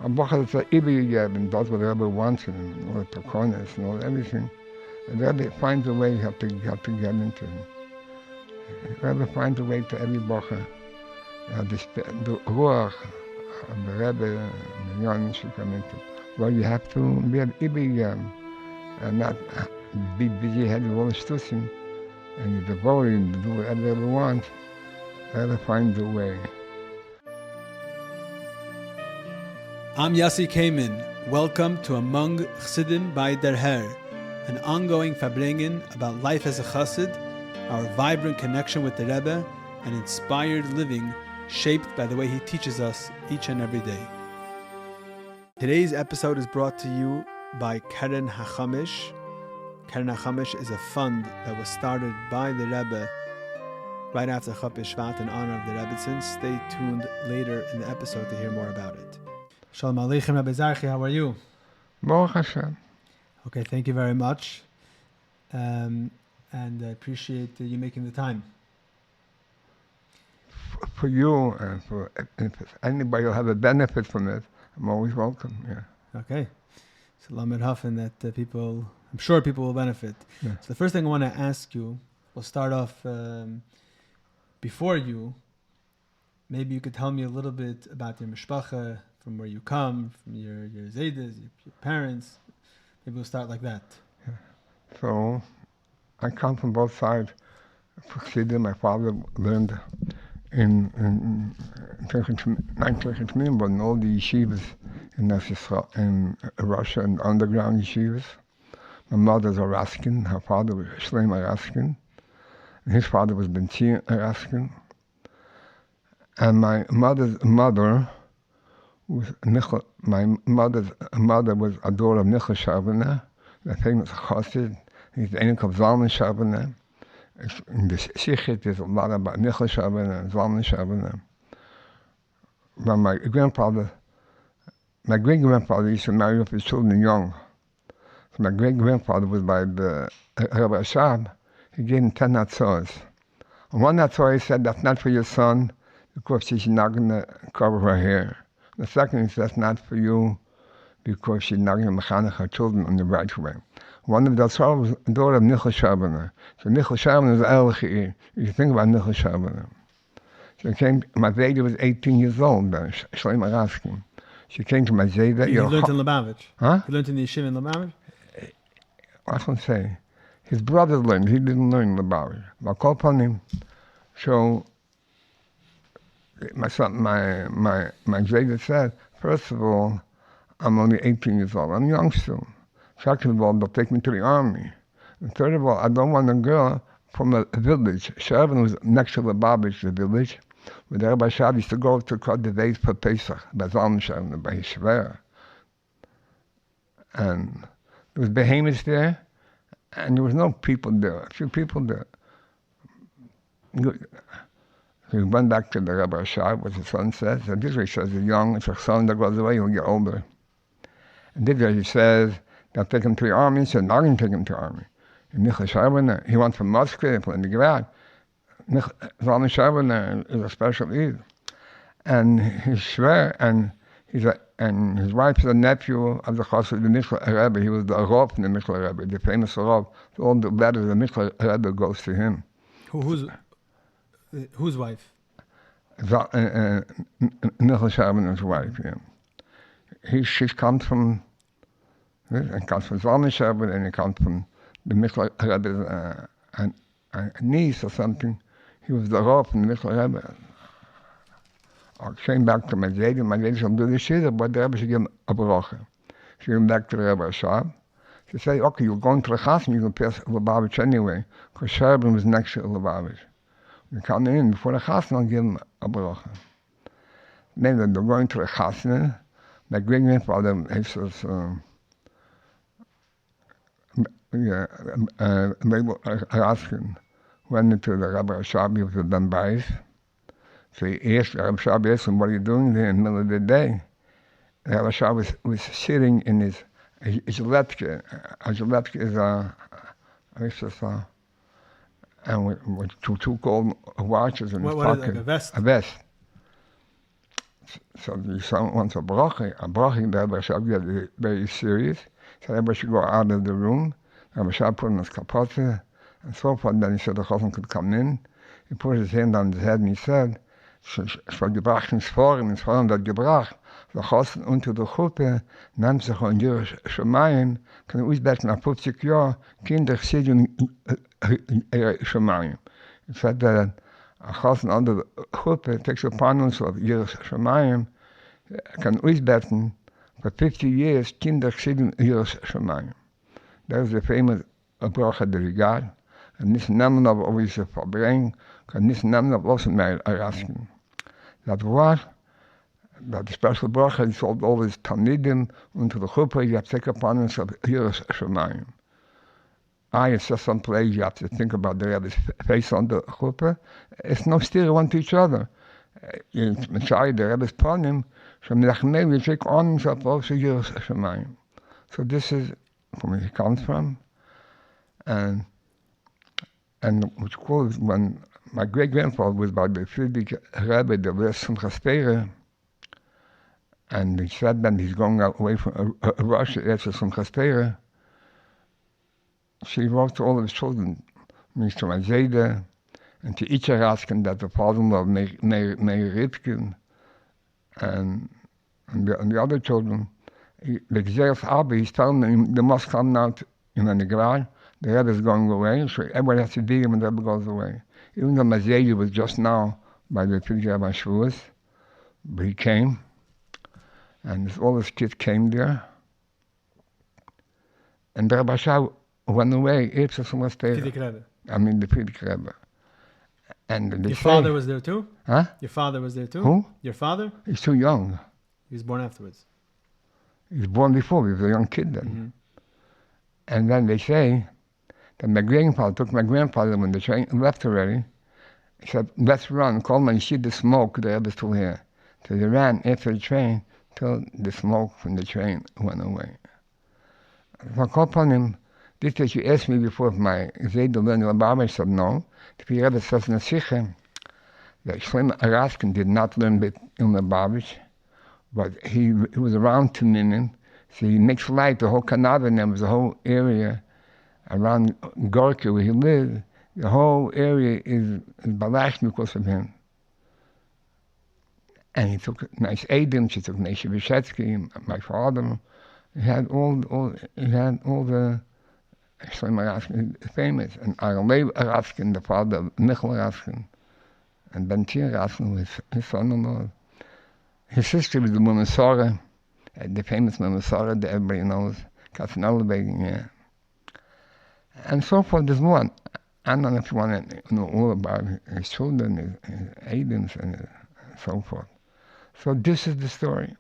Brocha is a Ibi and does what the Rebbe wants and all the takonas and all everything. And the Rebbe finds a way how to get into it. The Rebbe finds a way to every Brocha. The Ruach of the Rebbe and the Yon should come into it. Well, you have to be an Ibi and not be busy headed with all the stusim. And you're devoted to do whatever the Rebbe wants. The Rebbe finds a way. I'm Yossi Kamen. Welcome to Among Chassidim by Der Herr, an ongoing farbrengen about life as a chassid, our vibrant connection with the Rebbe, and inspired living shaped by the way he teaches us each and every day. Today's episode is brought to you by Keren HaChamish. Keren HaChamish is a fund that was started by the Rebbe right after Chop Shvat in honor of the Rebbetzin. Stay tuned later in the episode to hear more about it. Shalom Aleichem, Rabbi Zarchi, how are you? Baruch Hashem. Okay, thank you very much. And I appreciate you making the time. For you and for if anybody will have a benefit from it, I'm always welcome. Yeah. Okay. So Lamed Hafen that people, I'm sure people will benefit. Yeah. So the first thing I want to ask you, we'll start off before you. Maybe you could tell me a little bit about your mashpia, from where you come, from your zaydas, your parents. Maybe we'll start like that. Yeah. So, I come from both sides. For Chassidim, my father learned in 9 but in all the yeshivas in nesius in Russia and underground yeshivas. My mother's a Raskin, her father was Shlomo Zarchi, and his father was Benzin Raskin. And my mother's mother was my mother's mother was a daughter of Nichel Shabana, the famous Chassid. He's the Enik of Zalman Shabana. In the Shichit, there's a lot about Nichel Shabana and Zalman Shabana. But my great-grandfather used to marry off his children young. So my great-grandfather was by the Rebbe Shab. He gave him 10 natzos. And one natzor he said, that's not for your son, because she's not going to cover her hair. The second is that's not for you because she's not going to mechanech her children in the right way. One of the Tzar was the daughter of Nichel Shabana. So Nichel Shabana is Elchi. You think about Nichel Shabana. So my Zayda was 18 years old, Shlomo Zarchi. She came to my Zayda. You learned in Lubavitch? Huh? You learned in the yeshiva in Lubavitch? I can say. His brother learned. He didn't learn in Lubavitch. But call upon him. So my Zayda said, first of all, I'm only 18 years old. I'm young still. Second of all, they'll take me to the army. And third of all, I don't want a girl from a village. Shervin was next to Lubavitch, the village, where the Rabbi Shab used to go to cut the days for Pesach, by Zalman Shervin, by Shver. And there was behemoths there, and there was no people there, a few people there. So he went back to the Rebbe Shab, what his son says. And this way he says, the young, it's a son that goes away, he'll get older. And this way he says, they'll take him to the army. He said, not going to take him to the army. And Nichel Shabana, he went from Moscow to the Grad. Zalman Shabana is a special Eid. And he's Shver, and his wife is a nephew of the Chassidus, the Michel Rebbe. He was the Rav in the Michel Rebbe, the famous Rav. So all the letters of the Michel Rebbe goes to him. Whose wife? Nichel Shabana's wife, yeah. She comes from Zalman Shabana, and he comes from the Michel Rebbe's niece or something. He was the Rav from the Michel Rebbe. I came back to my Zayda. My Zayda should do the Shidduch, but the Rebbe should give him a Brocha. She came back to the Rebbe Shab. She said, okay, you're going to the Chasm, you can pass Lubavitch anyway, because Shervin was next to Lubavitch. You come in before the Chasna, I'll give him a Brocha. Then they're going to the Chasna. My great-grandfather, he says, Raskin went into the Rabbi Shab, he was a Ben Bais. So he asked, Rabbi Shab asked him, what are you doing there in the middle of the day? The Rabbi Shab was sitting in his Gillette. A Gillette is and with two gold watches in his pocket. Is it, like a vest? A vest. So the son wants a Brocha. A Brocha, the Rebbe Shab get very serious. So Rebbe should go out of the room. Rebbe Shab put on his kapote and so forth. Then he said the Chofim could come in. He put his hand on his head and he said, es war gebracht ins Forum wird gebracht. The Chosen unter der Gruppe nimmt sich an ihre Shemayim, kann ausbeten nach 50 Jahren, Kinder sehen ihre Shemayim. He said that a Chosen under the Gruppe takes upon us of ihre Shemayim, kann ausbeten for 50 years, Kinder sehen ihre Shemayim. That is the famous Brocha der Regal. En niet nemen op over ze verbrengen, kan niet nemen op los meer erasken. Dat was, dat de special Brocha, die sold always talmidim unter de groepen, you have to take upon us of Yiras Shemayim. It's just some place you have to think about the Rebbe's face on the groepen. It's no steer one to each other. Sorry, the Rebbe's ponim, from Nachmei, we take on himself also Yiras Shemayim. So this is where he comes from. And what's cool is when my great-grandfather was by the Friedrich Rebbe, the West from Chaszer, and he said that he's going away from Russia, after from Chaszer. She wrote to all of his children, Mr. Mazeda, and to each asking that the father-in-law Meir Ripken, and the other children, the Xer's Abba, he's telling them they must come now in the Negral. The Rebbe is going away, so everybody has to be here when the Rebbe goes away. Even though Mazeli was just now by the Friedrich Rebbe Shavuos, but he came, and all his kids came there. And the Rebbe Shah went away, the Friedrich Rebbe. And your father was there too? Huh? Your father was there too? Who? Your father? He's too young. He was born afterwards. He was born before, he was a young kid then. Mm-hmm. And then they say that my grandfather took my grandfather when the train left already. He said, let's run, call and see the smoke, the Rebbe is still here. So they ran after the train till the smoke from the train went away. So I called upon him, this that you asked me before if my Zayda learned the Rebbe, I said no. The Rebbe says in the Sikha that Shlomo Araskin did not learn in the Lubavitch, but he was around 2 million. So he makes light, the whole Kanava, the whole area around Gorka where he lived, the whole area is balash because of him. And he took nice Adam, she took Nesha Vishetsky, my father. He had all the Shlomo Araskin famous, and Aralev Araskin, the father of Michal Araskin, and Ben-Tir Araskin was his son-in-law. His sister was the woman Sarah, the famous woman Sarah that everybody knows, Katzenellebegging, yeah. And so forth, there's more. I don't know if you want to know all about his children, his Adams, and so forth. So this is the story.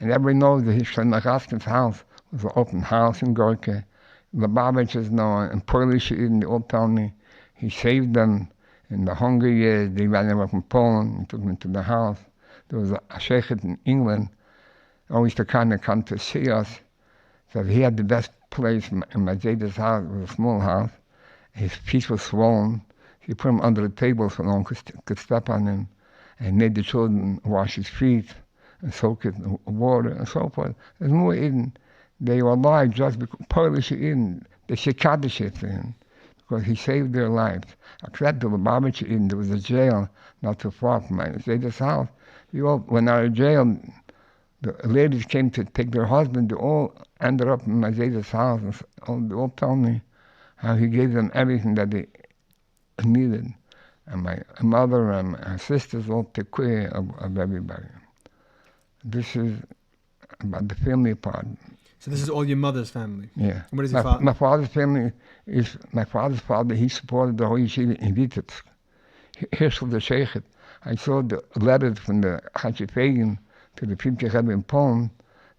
And everybody knows that his Shlomo Araskin's house was an open house in Gorka. The Lubavitch is known, and Polish Eden, they all tell me, he saved them in the hunger years. They ran over from Poland and took them to the house. There was a sheikh in England, always to come to see us. So he had the best place in Mazeda's house. It was a small house. His feet were swollen. He put him under the table so no one could step on him. And made the children wash his feet and soak it in water and so forth. There's more in. They were alive just because Polish in. They said Kaddish to him because he saved their lives. Except the Lubavitch in, there was a jail not too far from Mazeda's house. They all went out of jail. The ladies came to take their husband. They all ended up in Mazeda's house. And they all tell me how he gave them everything that they needed. And my mother and my sisters all took care of everybody. This is about the family part. So this is all your mother's family? Yeah. And what is your father? My father's family is, my father's father, he supported the whole yeshiva in Vitebsk. Hirschel the Sheikh. I saw the letters from the Hachifagin to the Friedrich Rebbe in Poland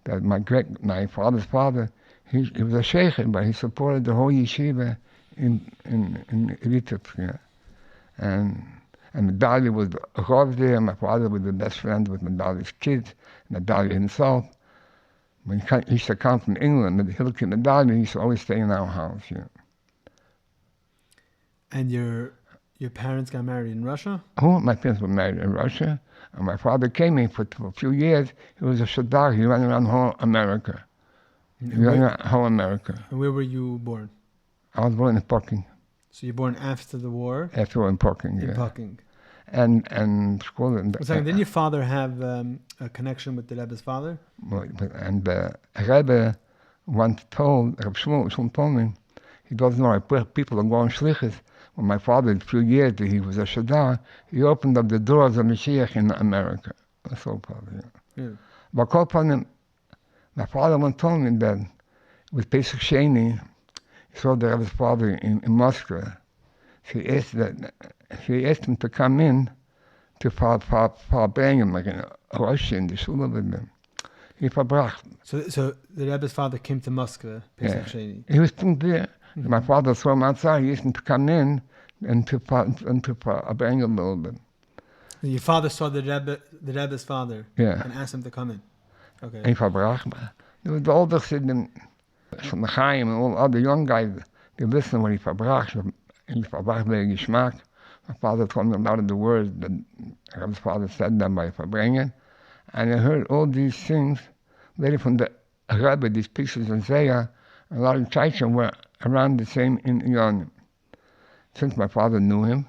that my father's father, he was a sheikh, but he supported the whole yeshiva in Vitebsk. Yeah. And Medalia was a Rav there. My father was the best friend with Medalia's kids, Medalia himself. When he used to come from England, the Hilke Medalia, he used to always stay in our house. Yeah. And your parents got married in Russia? Oh, my parents were married in Russia. And my father came in for a few years. He was a shadar. He ran around whole America. And where were you born? I was born in Parking. So you were born after the war? After in Parking, in yeah. Parking. And school. Didn't your father have a connection with the Rebbe's father? And the Rebbe once told, Rabbi Shlomo told me, he doesn't know why people are going shlichus. When my father, a few years that he was a shadar, he opened up the doors of Mashiach in America. That's all probably. Yeah. But my father once told me that with Pesach Sheni, he saw the Rebbe's father in Moscow. He asked him to come in to bring him like a Rosh in the shul with them. He verbracht. So the Rebbe's father came to Moscow, Pesach Sheni. He was there. Mm-hmm. My father saw him outside. He asked him to come in and to bring him a little bit. Your father saw the Rebbe's father and asked him to come in. Okay. And he verbracht. There was the older Siddim from the Chaim and all other young guys. They listened when he verbracht. He verbracht very geschmack. My father told me a lot of the words that Rebbe's father said them by verbringen. And I heard all these things later from the Rebbe, these pictures in Zayah. A lot of Taichim were around the same in Yonim. Since my father knew him,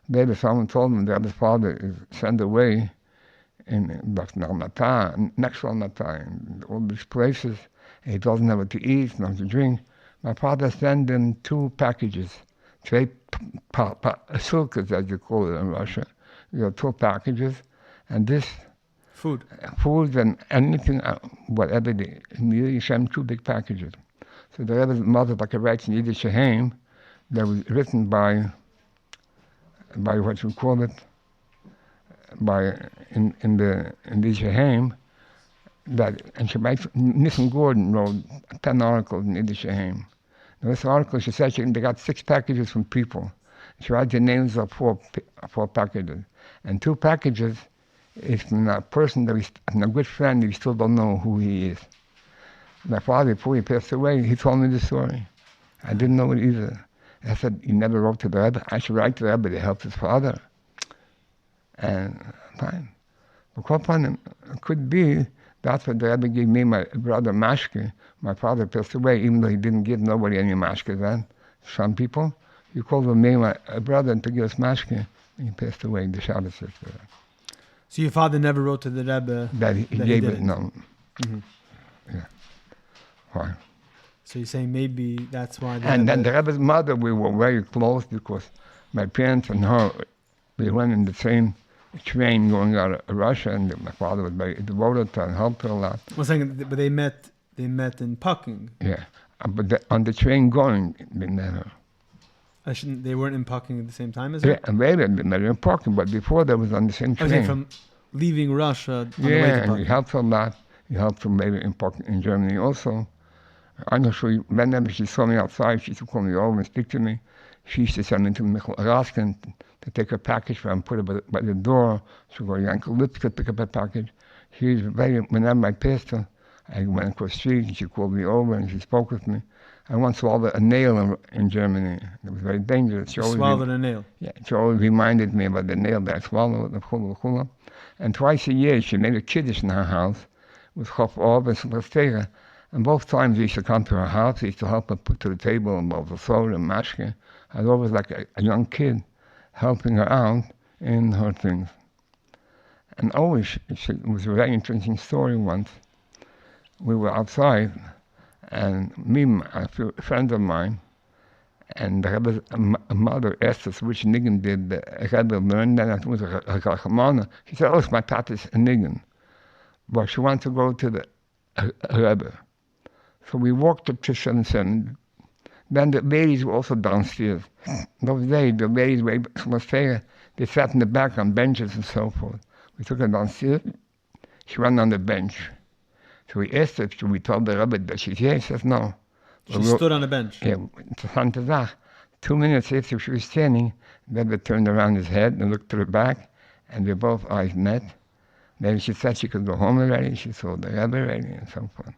later someone told him that his father is sent away in Almata, next to Almata, in all these places. He doesn't have what to eat, nothing to drink. My father sent him 2 packages, 2 sulkas, as you call it in Russia. 2 packages, and this food and anything, whatever they need, 2 big packages. So the Rebbe's mother, like a writes in Yiddish Shehem, that was written by what you call it, in the Shehem, and she writes, Nissen Gordon wrote 10 articles in Yiddish Shehem. In this article, she said they got 6 packages from people. She writes the names of 4 packages. And 2 packages is from a person from a good friend, you still don't know who he is. My father, before he passed away, he told me the story. I didn't know it either. I said, he never wrote to the Rebbe. I should write to the Rebbe to help his father. And fine. But it could be that's what the Rebbe gave me, my brother Mashke. My father passed away, even though he didn't give nobody any Mashke then. Some people, he called me my brother to give us Mashke, and he passed away, the Shabbos sister. So your father never wrote to the Rebbe that he gave it? No. Mm-hmm. Yeah. Why? So you're saying maybe that's why. And then the Rebbe's mother, we were very close because my parents and her, we went in the same train going out of Russia, and my father was very devoted to her and helped her a lot. But they met in Parking. Yeah, but on the train going, they met her. They weren't in Parking at the same time as her? Yeah, and later they met her in Parking, but before they was on the same train. From leaving Russia on the way to Parking. He helped her a lot. He helped her later in Parking in Germany also. I'm not sure, whenever she saw me outside, she used to call me over and speak to me. She used to send me to Michael Raskin to take a package for him, put it by the door. She'd go to Uncle Lips to pick up a package. She was whenever I passed her, I went across the street and she called me over and she spoke with me. I once swallowed a nail in Germany. It was very dangerous. She swallowed a nail? Yeah, she always reminded me about the nail that I swallowed, the chula. And twice a year she made a kiddush in her house with Chof-Lamed and Shlastera. And both times he used to come to her house, he used to help her put to the table and both the soda and mashke. I was always like a young kid helping her out in her things. And always, it was a very interesting story once. We were outside, and me, a friend of mine, and the Rebbe's mother asked us which niggin did the Rebbe learn. Then it was a Rachmana. She said, it's my tata's niggin. But she wanted to go to the Rebbe. So we walked up to 7. Then the ladies were also downstairs. Those days, the ladies were they sat in the back on benches and so forth. We took her downstairs. She went on the bench. So we asked her if we told the Rebbe that she's here. She says no. She stood on a bench? Yeah, interessante Sache. 2 minutes after she was standing, the Rebbe turned around his head and looked to the back, and their both eyes met. Then she said she could go home already. She saw the Rebbe already and so forth.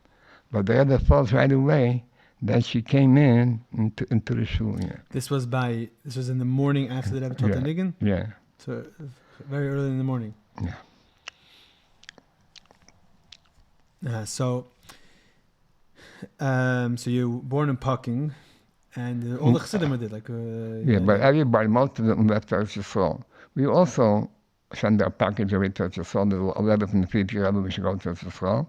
But the Rebbe felt right away that she came into the shul. Yeah. This was in the morning after the Rebbe taught the niggin? Yeah. So very early in the morning. Yeah. So you were born in Pucking, and all the Chassidim were there, But everybody, most of them left Eretz Yisrael. We also sent our package away to Eretz Yisraal. There's a letter from the Frierdiker Rebbe, we should go to Eretz Yisrael.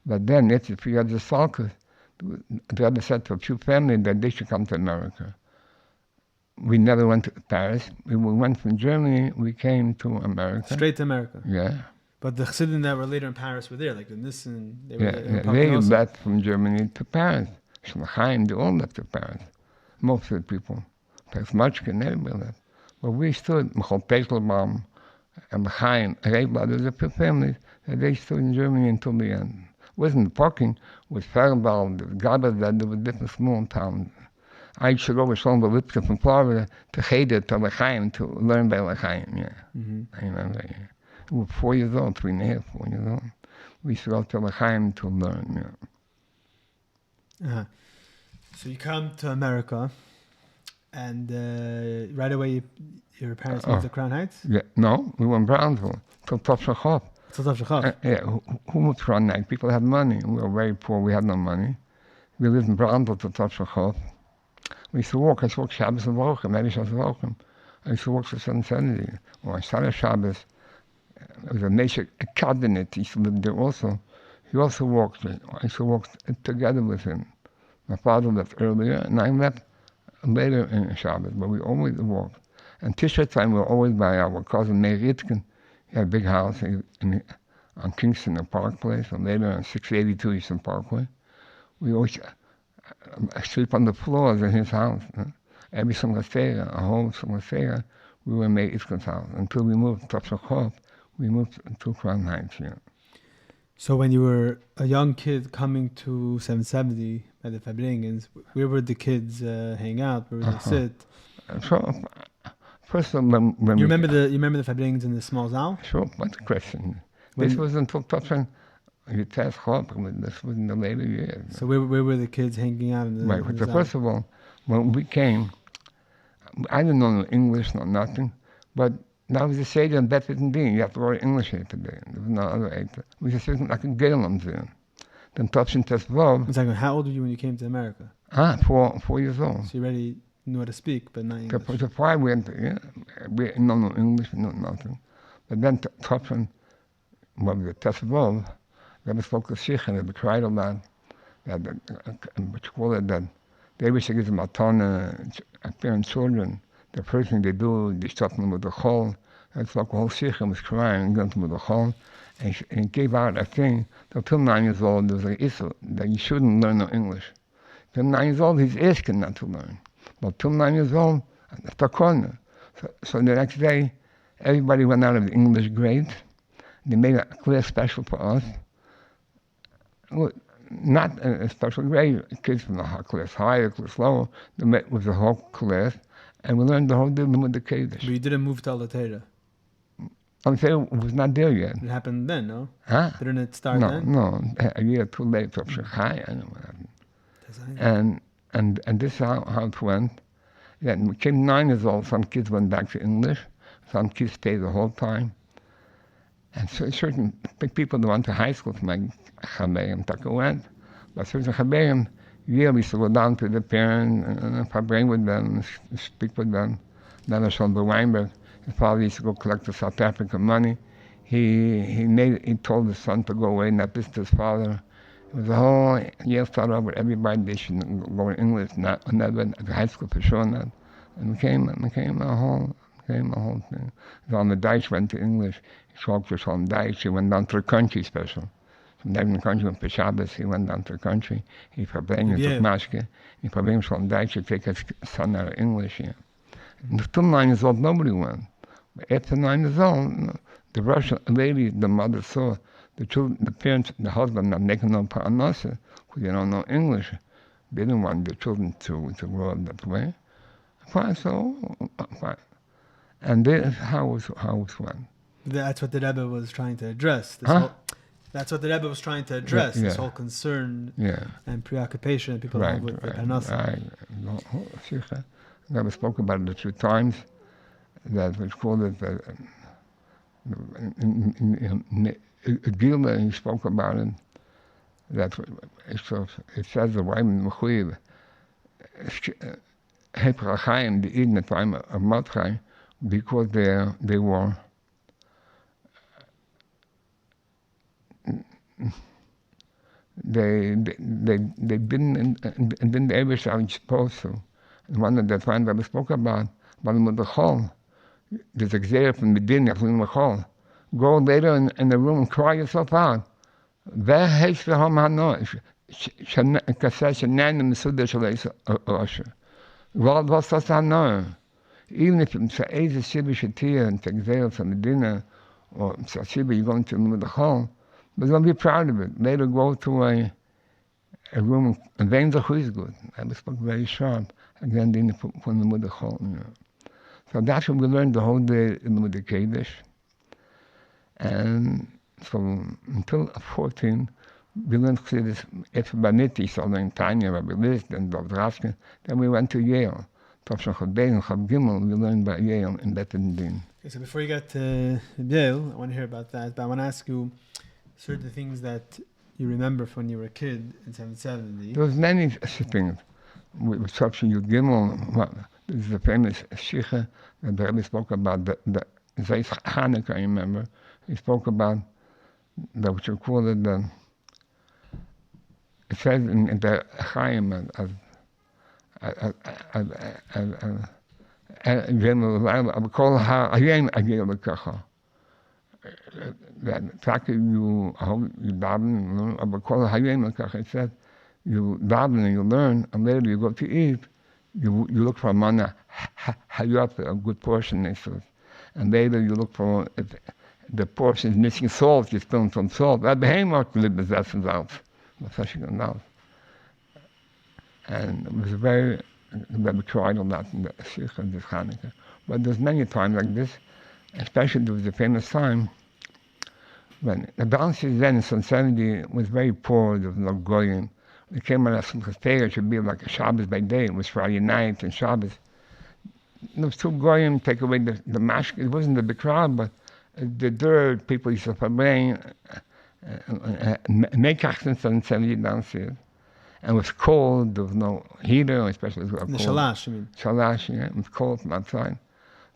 But then, it's the Frierdiker Yisrael, the Rebbe said to a few families that they should come to America. We never went to Paris. We went from Germany, we came to America. Straight to America? Yeah. But the Chassidim that were later in Paris were there, like in this, and they were they left from Germany to Paris. Shlomo, they all left to Paris. Most of the people. Pesmachkin, everybody left. But we stood, Michal Pekelbaum, and Chaim, Rebbe, there's a few families that they stood in Germany until the end. It wasn't Pucking, it was Fernbald, Gabazad, there were different small towns. I used to go with Shlomo Zarchi from Florida to Chazer, to Chaim, to learn by Chaim, yeah. I remember, yeah. We were 4 years old, 3.5, 4 years old. We used to go to Chaim to learn, yeah. So you come to America, and right away your parents moved to Crown Heights? Yeah, no, we were in Brownsville, till Chof-Lamed. Who moved to Crown Heights? People had money. We were very poor, we had no money. We lived in Brownsville till Chof-Lamed. We used to walk, I used to walk Shabbos and Brocha, maybe Shabbos and Brocha. I used to walk for 770. Or I started Shabbos. There was a nesius, a cabinet, he used to live there also. He also walked, I used to walk together with him. My father left earlier, and I left later in Shabbos, but we always walked. And Tisha time, we were always by our cousin Meir Ritkin. He had a big house on Kingston, the Park Place, and later on 682 Eastern Parkway. We always sleep on the floors in his house. Every single Seder, a whole single Seder, we were in Meir Ritkin's house. Until we moved to Chof-Lamed, we moved to Crown Heights, yeah. So when you were a young kid coming to 770 by the Fabringens, where would the kids hang out? Where would they sit? So, first of all, when you remember the Fabringens in the small Zal? Sure, what's the question? This was until Topfen, you test Chop, this was in the later years. So where were the kids hanging out in the, in the Zal? First of all, when we came, I didn't know no English, no nothing, but that was the Seder and Bet and Bean. You have to go to English here today. There was no other aid. We just sitting like a Galen there. Then Topshin Test Vov. Exactly. How old were you when you came to America? 4 years old. So you already knew how to speak, but not English. The why we went, we know no English, no nothing. But then Topshin, well, the Test Vov, Rebbe spoke to Shich, and they cried a lot. What you call it, that they wish to give them a ton of parent children. The first thing they do, they stop them with the chol. That's like the whole Shechem was crying and got them with the chol. And he gave out a thing that till 9 years old, there was an issue that you shouldn't learn no English. Till 9 years old, he's asking not to learn. But till 9 years old, that's the corner. So the next day, everybody went out of the English grade. They made a class special for us. Not a special grade, kids from the class higher, class lower. They met with the whole class. And we learned the whole deal with the Kaddish. But you didn't move to Al-Atayra? Al-Atayra was not there yet. It happened then, no? Huh? Didn't it start then? No, a year too late. I don't know what happened. And this is how it went. Yeah, we came 9 years old, some kids went back to English. Some kids stayed the whole time. And so certain big people that went to high school, like Chabeim, Taka went. But certain Chabeim, we used to go down to the parent and bring with them, speak with them. Then Shlomo Weinberg, his father used to go collect the South African money. He told his son to go away, not visit his father. It was a whole year started off with everybody. They should go in English, not at high school for sure not. And it became a whole thing. On the Deutsch went to English. He spoke to Shlomo Deutsch. He went down to the country special. From there in the country, went for Shabbos, he went down to the country. He forbade took mashpia. He forbade Shlomo Deutsch to take his son out of English. Yeah. And till 9 years old, nobody went. But after 9 years old, the Russian lady, the mother saw the children, the parents, the husband not making no parnasa because they don't know English. They didn't want their children to grow up that way. Fine. And this is how it went. That's what the Rebbe was trying to address. That's what the Rebbe was trying to address, this whole concern and preoccupation that people have with the parnasa. Right. Rebbe spoke about it a few times, that we called it in Gila, he spoke about it, that it says the Raim Mechuyev, Heprachayim, the Eden at time of Matchayim, because they were they didn't ever sound supposed to. And one of the times that we spoke about the Chol, there's a Chazer from Medina, from the Chol. Go later in the room and cry yourself out. Wer heißt der Hom Hano? Kaseh Shenan Mesudah Shaleis Osher. Was das Hano? Even if it's a Shibba Shatir and Chazer from Medina, or Shibba, you're going to the Chol, but don't be proud of it. Later go to a room and then the who is good. I was very sharp. Again, then from the Mother Chol. So that's what we learned the whole day in the Mother Kaddish. And so until 14, we learned Chassidus Baniti, so learned Tanya, Rabbi List, and Dov Raskin. Then we went to Yale. Tavshan Chadbein and Chab Gimel, we learned by Yale in Bet Din. Okay, so before you get to Yale, I want to hear about that, but I want to ask you certain things that you remember from when you were a kid in 770. There was many things. With Tavshan Yud Gimel, this is the famous Shikha that the Rebbe spoke about, the Zeis Hanukkah, I remember. He spoke about what you call it, it says in the Chaim, that fact that you daven, it said, you daven and you learn, and later you go to eat, you look for a mana, hayat, a good portion, and later you look for the portion is missing salt, you spill some salt. That behemoth lived with that out. And it was very, Rebbe tried on that in the Sikh and this Hanukkah. But there's many times like this, especially there was a famous time when the downstairs then in 70 was very poor, there was no goyim. It came on a Simchas it should be like a Shabbos by day, it was Friday night and Shabbos. There was two goyim, take away the mash, it wasn't a big crowd, but the dirt, people used to bring, make since 70 downstairs. And it was cold, there was no heater, especially it was cold. The shalash, you mean? Shalash, yeah, it was cold from outside.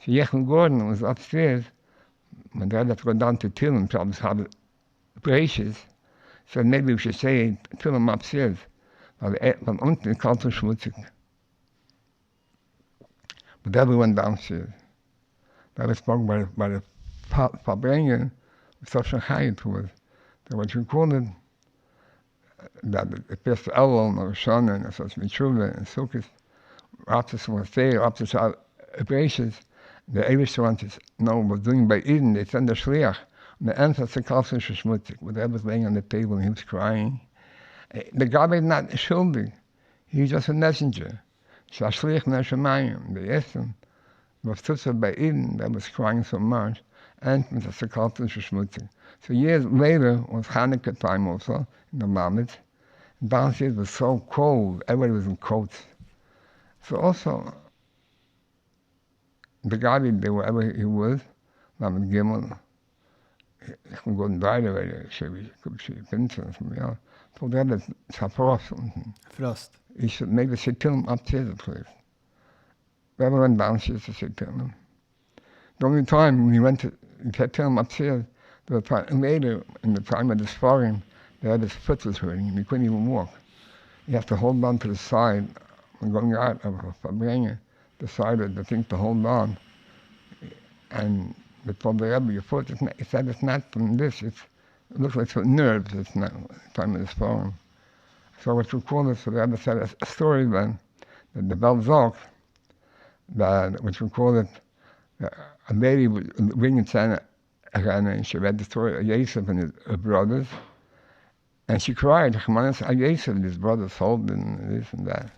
So Yechon Gordon was upstairs, when they had to go down to Tillim, probably had braces. So maybe we should say Tillim upstairs. Von unten ist kalt und schmutzig. But everyone downstairs. That was spoken by the Fabrengen, such a height was. That what you call it, that the first Elul, and Roshana, and such Mitshuva, and Sukkot, after some stay, after some operations, the Evish ones was doing by Eden, they sent the Shliach, and the answer to Kalsen Shmutzig, but they was laying on the table and he was crying. The guy was not shuldig, he was just a messenger. Shashliach Neshamayim, they asked him, was Tutzah by Eden, that was crying so much, and Mr. Kalsen Shmutzig. So years later was Hanukkah time also, in the Mamet. Downstairs was so cold, everybody was in coats. So also, the guy wherever he was, Mamet Gimel, he can go and die already, could be Vincent or something else. So they had a Frost. Frost. He should maybe sit to him upstairs, please. Everyone went downstairs to sit to him. The only time when he said to him upstairs, later, in the time of the sparring, they had his foot was hurting and he couldn't even walk. He had to hold on to the side when going out of Fabrengen, decided the thing to hold on. And they told the Rebbe, your foot, he said it's not from this, it looks like it's nerves, it's not the time of the sparring. So what you call it, so the Rebbe said a story then, that the Bel Zok, that what you call it, a lady was ringing Santa, and she read the story of Yosef and his brothers, and she cried, Yosef, his brothers sold and this and that.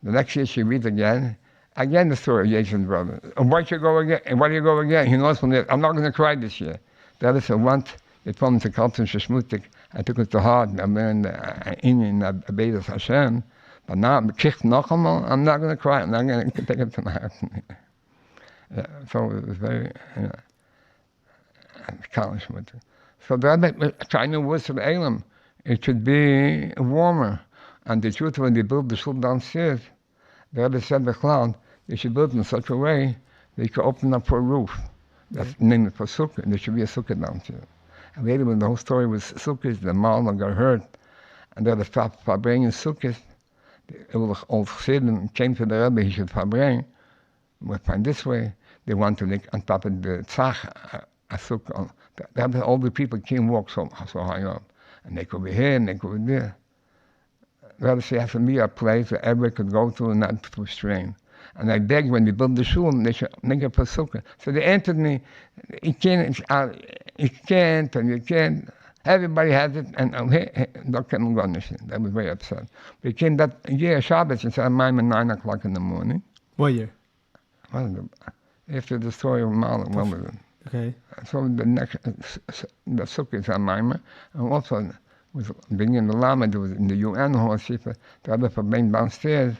The next year she reads again the story of Yosef's brothers. And why do you go again? He knows from there, I'm not going to cry this year. The other said, once they told me to come to Shishmutik, I took it to heart, and I learned in Abedas Hashem, but now I'm not going to cry, I'm not going to take it to my heart. Yeah, so it was very, accomplishment. So the Rebbe trying to words of Elam it should be warmer. And the truth, when they built the shul downstairs, the Rebbe said the cloud, they should build it in such a way that you could open up for a roof. That's named for sukkah. There should be a sukkah downstairs. And later, when the whole story was sukkahs, the Malma got hurt, and they had to stop bringing sukkahs. The old Chassidim came to the Rebbe, he should bring. We find this way. They want to make on top of the tzach a sukkah. All the people can't walk so high up. And they could be here and they could be there. The Rebbe said it has to be a place that everybody could go to and not through strain. And I begged when they build the shul, they should make it for sukkah. So they answered me, you can't, and you can't. Everybody has it, and that was very upset. But he came that year, Shabbos, and said, I'm at 9 o'clock in the morning. What year? After the story of Malin, when was it? Okay. So the next, the sukkah is on Maimah, and also was being in the Lamed, it was in the UN hall, the other for being downstairs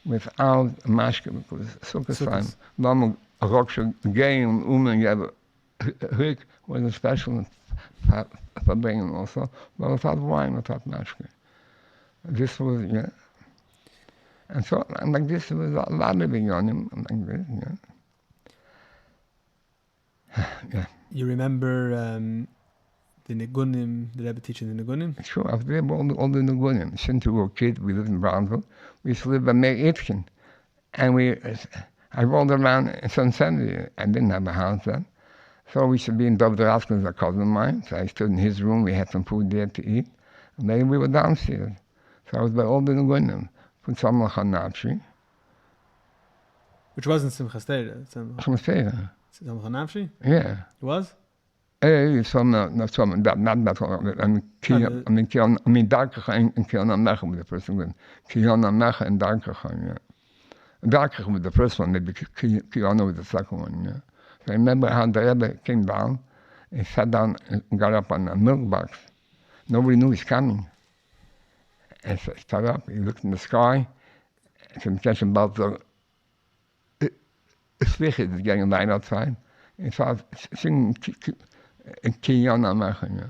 without a mashpia, because sukkah time. Lamed, a roksha, game, you have a hik, was a special for bringing also, but without wine, without mashpia. This was, yeah. And so, and like this, there was a lot of yonim, like this, yeah. Yeah. You remember the Nigunim, the Rebbe teaching the Nigunim? Sure, I was there all the Nigunim. Since we were kids, we lived in Brownsville. We used to live by Meir Itkin. And I rolled around in Sun City. I didn't have a house then. So we should be in Dovdraskin, a cousin of mine. So I stood in his room. We had some food there to eat. And then we were downstairs. So I was by all the Nigunim. From Samla Chanapshi. Which wasn't Simchas Torah. Simchas Torah. Samla Chanapshi? Yeah. It was? Not that. I mean, Darkach and Kiona Mecha with the first one. Kiona Mecha and Darkach, yeah. Darkach with the first one, maybe Kiona with the second one, yeah. So I remember how the Rebbe came down, he sat down and got up on a milk box. Nobody knew he's coming. And so he stood up, he looked in the sky, and some question about the fish is getting light outside. He started singing Kiyana Mecha, yeah.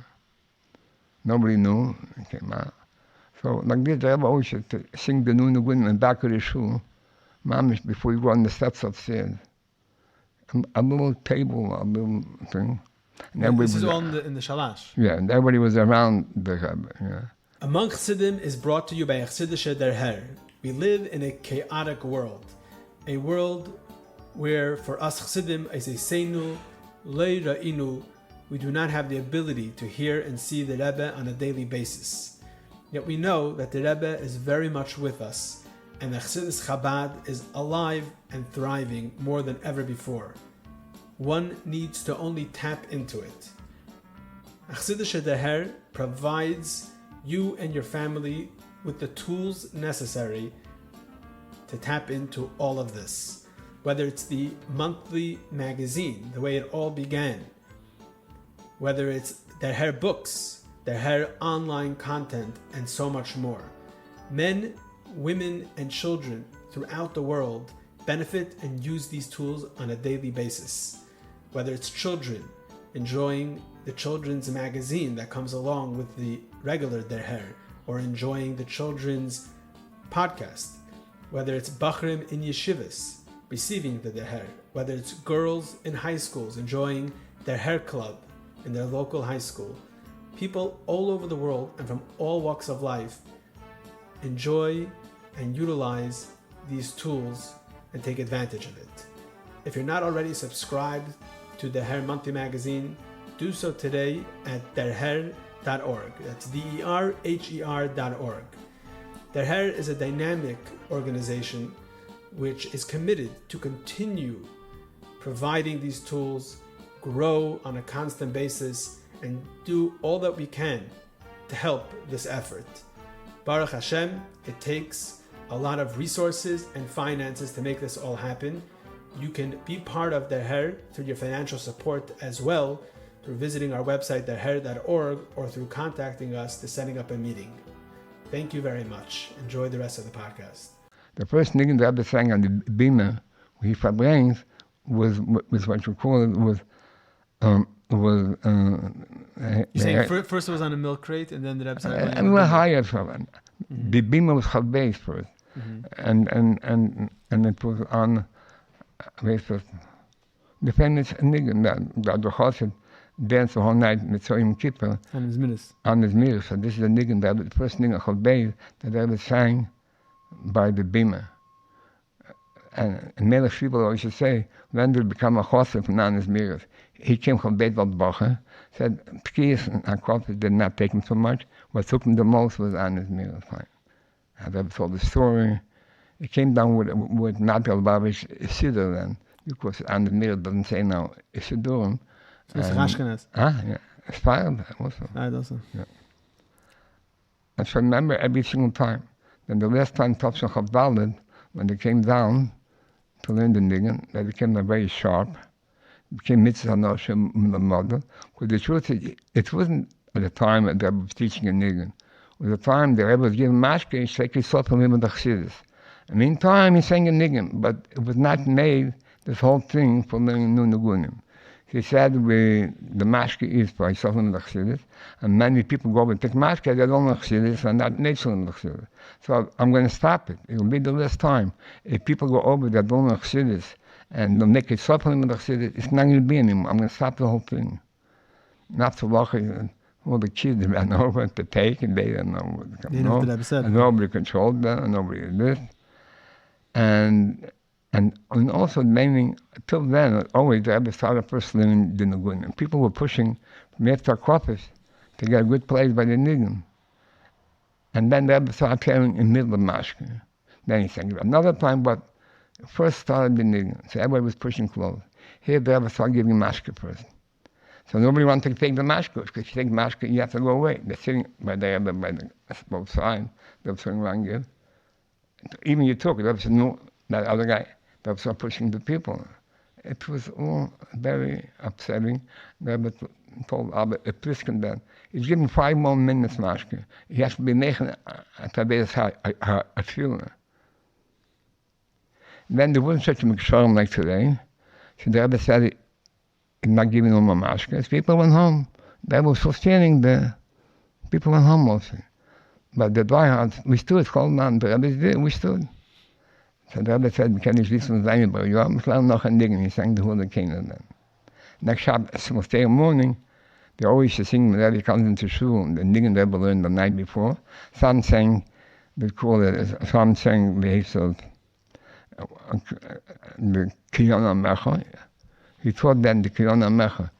Nobody knew, it came out. So like this, the Rebbe always used to sing the Nun Nigunim in the back of the shul, mamish, before you go on the steps upstairs. A little table, a little thing. And this is all in the Shalash? Yeah, and everybody was around the Rebbe, yeah. Among Chassidim is brought to you by Chassidus Derher. We live in a chaotic world. A world where for us Chassidim, as a Seinu, Lei Ra'inu, we do not have the ability to hear and see the Rebbe on a daily basis. Yet we know that the Rebbe is very much with us, and the Chassidus Chabad is alive and thriving more than ever before. One needs to only tap into it. Chassidus Derher provides you and your family with the tools necessary to tap into all of this. Whether it's the monthly magazine, the way it all began, whether it's Derher books, Derher online content, and so much more. Men, women, and children throughout the world benefit and use these tools on a daily basis. Whether it's children enjoying the children's magazine that comes along with the regular Derher, or enjoying the children's podcast, whether it's Bachrim in yeshivas receiving the Derher, whether it's girls in high schools enjoying their hair club in their local high school. People all over the world and from all walks of life enjoy and utilize these tools and take advantage of it. If you're not already subscribed to the Derher monthly magazine, do so today at derher.org. That's derher.org. Derher is a dynamic organization which is committed to continue providing these tools, grow on a constant basis, and do all that we can to help this effort. Baruch Hashem, it takes a lot of resources and finances to make this all happen. You can be part of Derher through your financial support as well, through visiting our website derher.org, or through contacting us to setting up a meeting. Thank you very much. Enjoy the rest of the podcast. The first thing the Rebbe sang on the Bima, he brings, was what you call it, was was... You're saying first it was on a milk crate, and then the Rebbe started and we're hired from it. The bima was chalbeis first. And it was on... the famous niggun that the Chassid danced the whole night Mitzrayim Kippur on his minas. So this is the niggun, the first niggun chalbeis that ever sang by the bima. And Melech Shibboleth always used to say, when did it become a Chassid from Anis Miras? He came from Beit Brocha, said P'kiyas and Akropis did not take him so much. What took him the most was Anis Miras. I've ever told the story. He came down with Natal Babish Siddur then, because Anis Miras doesn't say now Siddurim. So it's Rashkenas. Yeah. Inspired also. Also. Yeah. I should remember every single time. Then the last time Topshon Chof-Lamed, when they came down to learn the niggun, they became very sharp. It became mitzvah noshim the model. Because the truth is, it wasn't at the time that the Rebbe was teaching a niggun. It was the time the Rebbe was giving mashpia, like he saw from him in the Chassidus. And meantime, he sang a niggun, but it was not made, this whole thing, for learning new nigunim. He said the mashpia is for himself in the Chassidus, and many people go and take mashpia, they don't know Chassidus, and not natural in the Chassidus. So I'm going to stop it. It will be the last time. If people go over that don't know Chassidus, and they'll make it supplement with Chassidus, it's not going to be anymore. I'm going to stop the whole thing. Not so lucky, all the kids ran over to take, and they didn't know what to come. And nobody controlled them, and nobody did this. And also, meaning, till then, always the Rebbe started first learning the Nigun. And people were pushing from Yetzar Kofis to get a good place by the Nigun. And then the Rebbe started playing in the middle of Mashke. Then he sang another time, but first started the Nigun. So everybody was pushing close. Here the Rebbe started giving Mashke first. So nobody wanted to take the Mashke, because if you take Mashke, you have to go away. They're sitting by the Rebbe, by the both sides. They were sitting around you. Even you took it, the Rebbe said, no, that other guy. They were start pushing the people. It was all very upsetting. The Rebbe told Abba, a Pliskin then, he's given 5 more minutes, Mashke. He has to be making a feeling. Then there wasn't such a mixture like today. So the Rebbe said, he's not giving no more Mashke. People went home. They were still standing there. People went home mostly. But the dryhouse, we stood, called on the Rebbe did, we stood. So the Rebbe said, we can't listen to anybody. You have noch a niggun. He sang the whole Canaan then. Next Saturday morning, they always used to sing when the Rebbe comes into shul, the niggun the Rebbe learned the night before. Some sang, they call it, some sang the Hazel, the Kiyona Mecha. He taught then the Kiyona Mecha,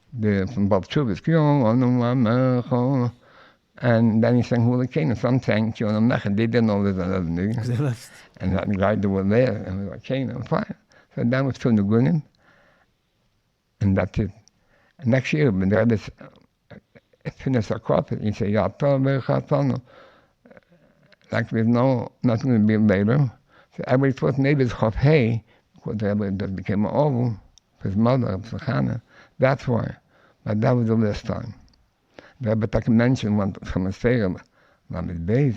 from Bob Chubis, Kiyona Mecha. And then he sang Hula Canaan. Some sang Kiyona Mecha. They didn't know there's another niggun. And that guy that was there, and we were like, Canaan, fine. So then we stood Nigunim, and that's it. And next year, when the Rebbe finished our crop, he said, like there's nothing to be later. So everybody thought maybe it's Chof Hey, because the Rebbe just became an oval for his mother, Hannah. That's why. But that was the last time. The Rebbe mentioned one from his Seir, Lamed Beis.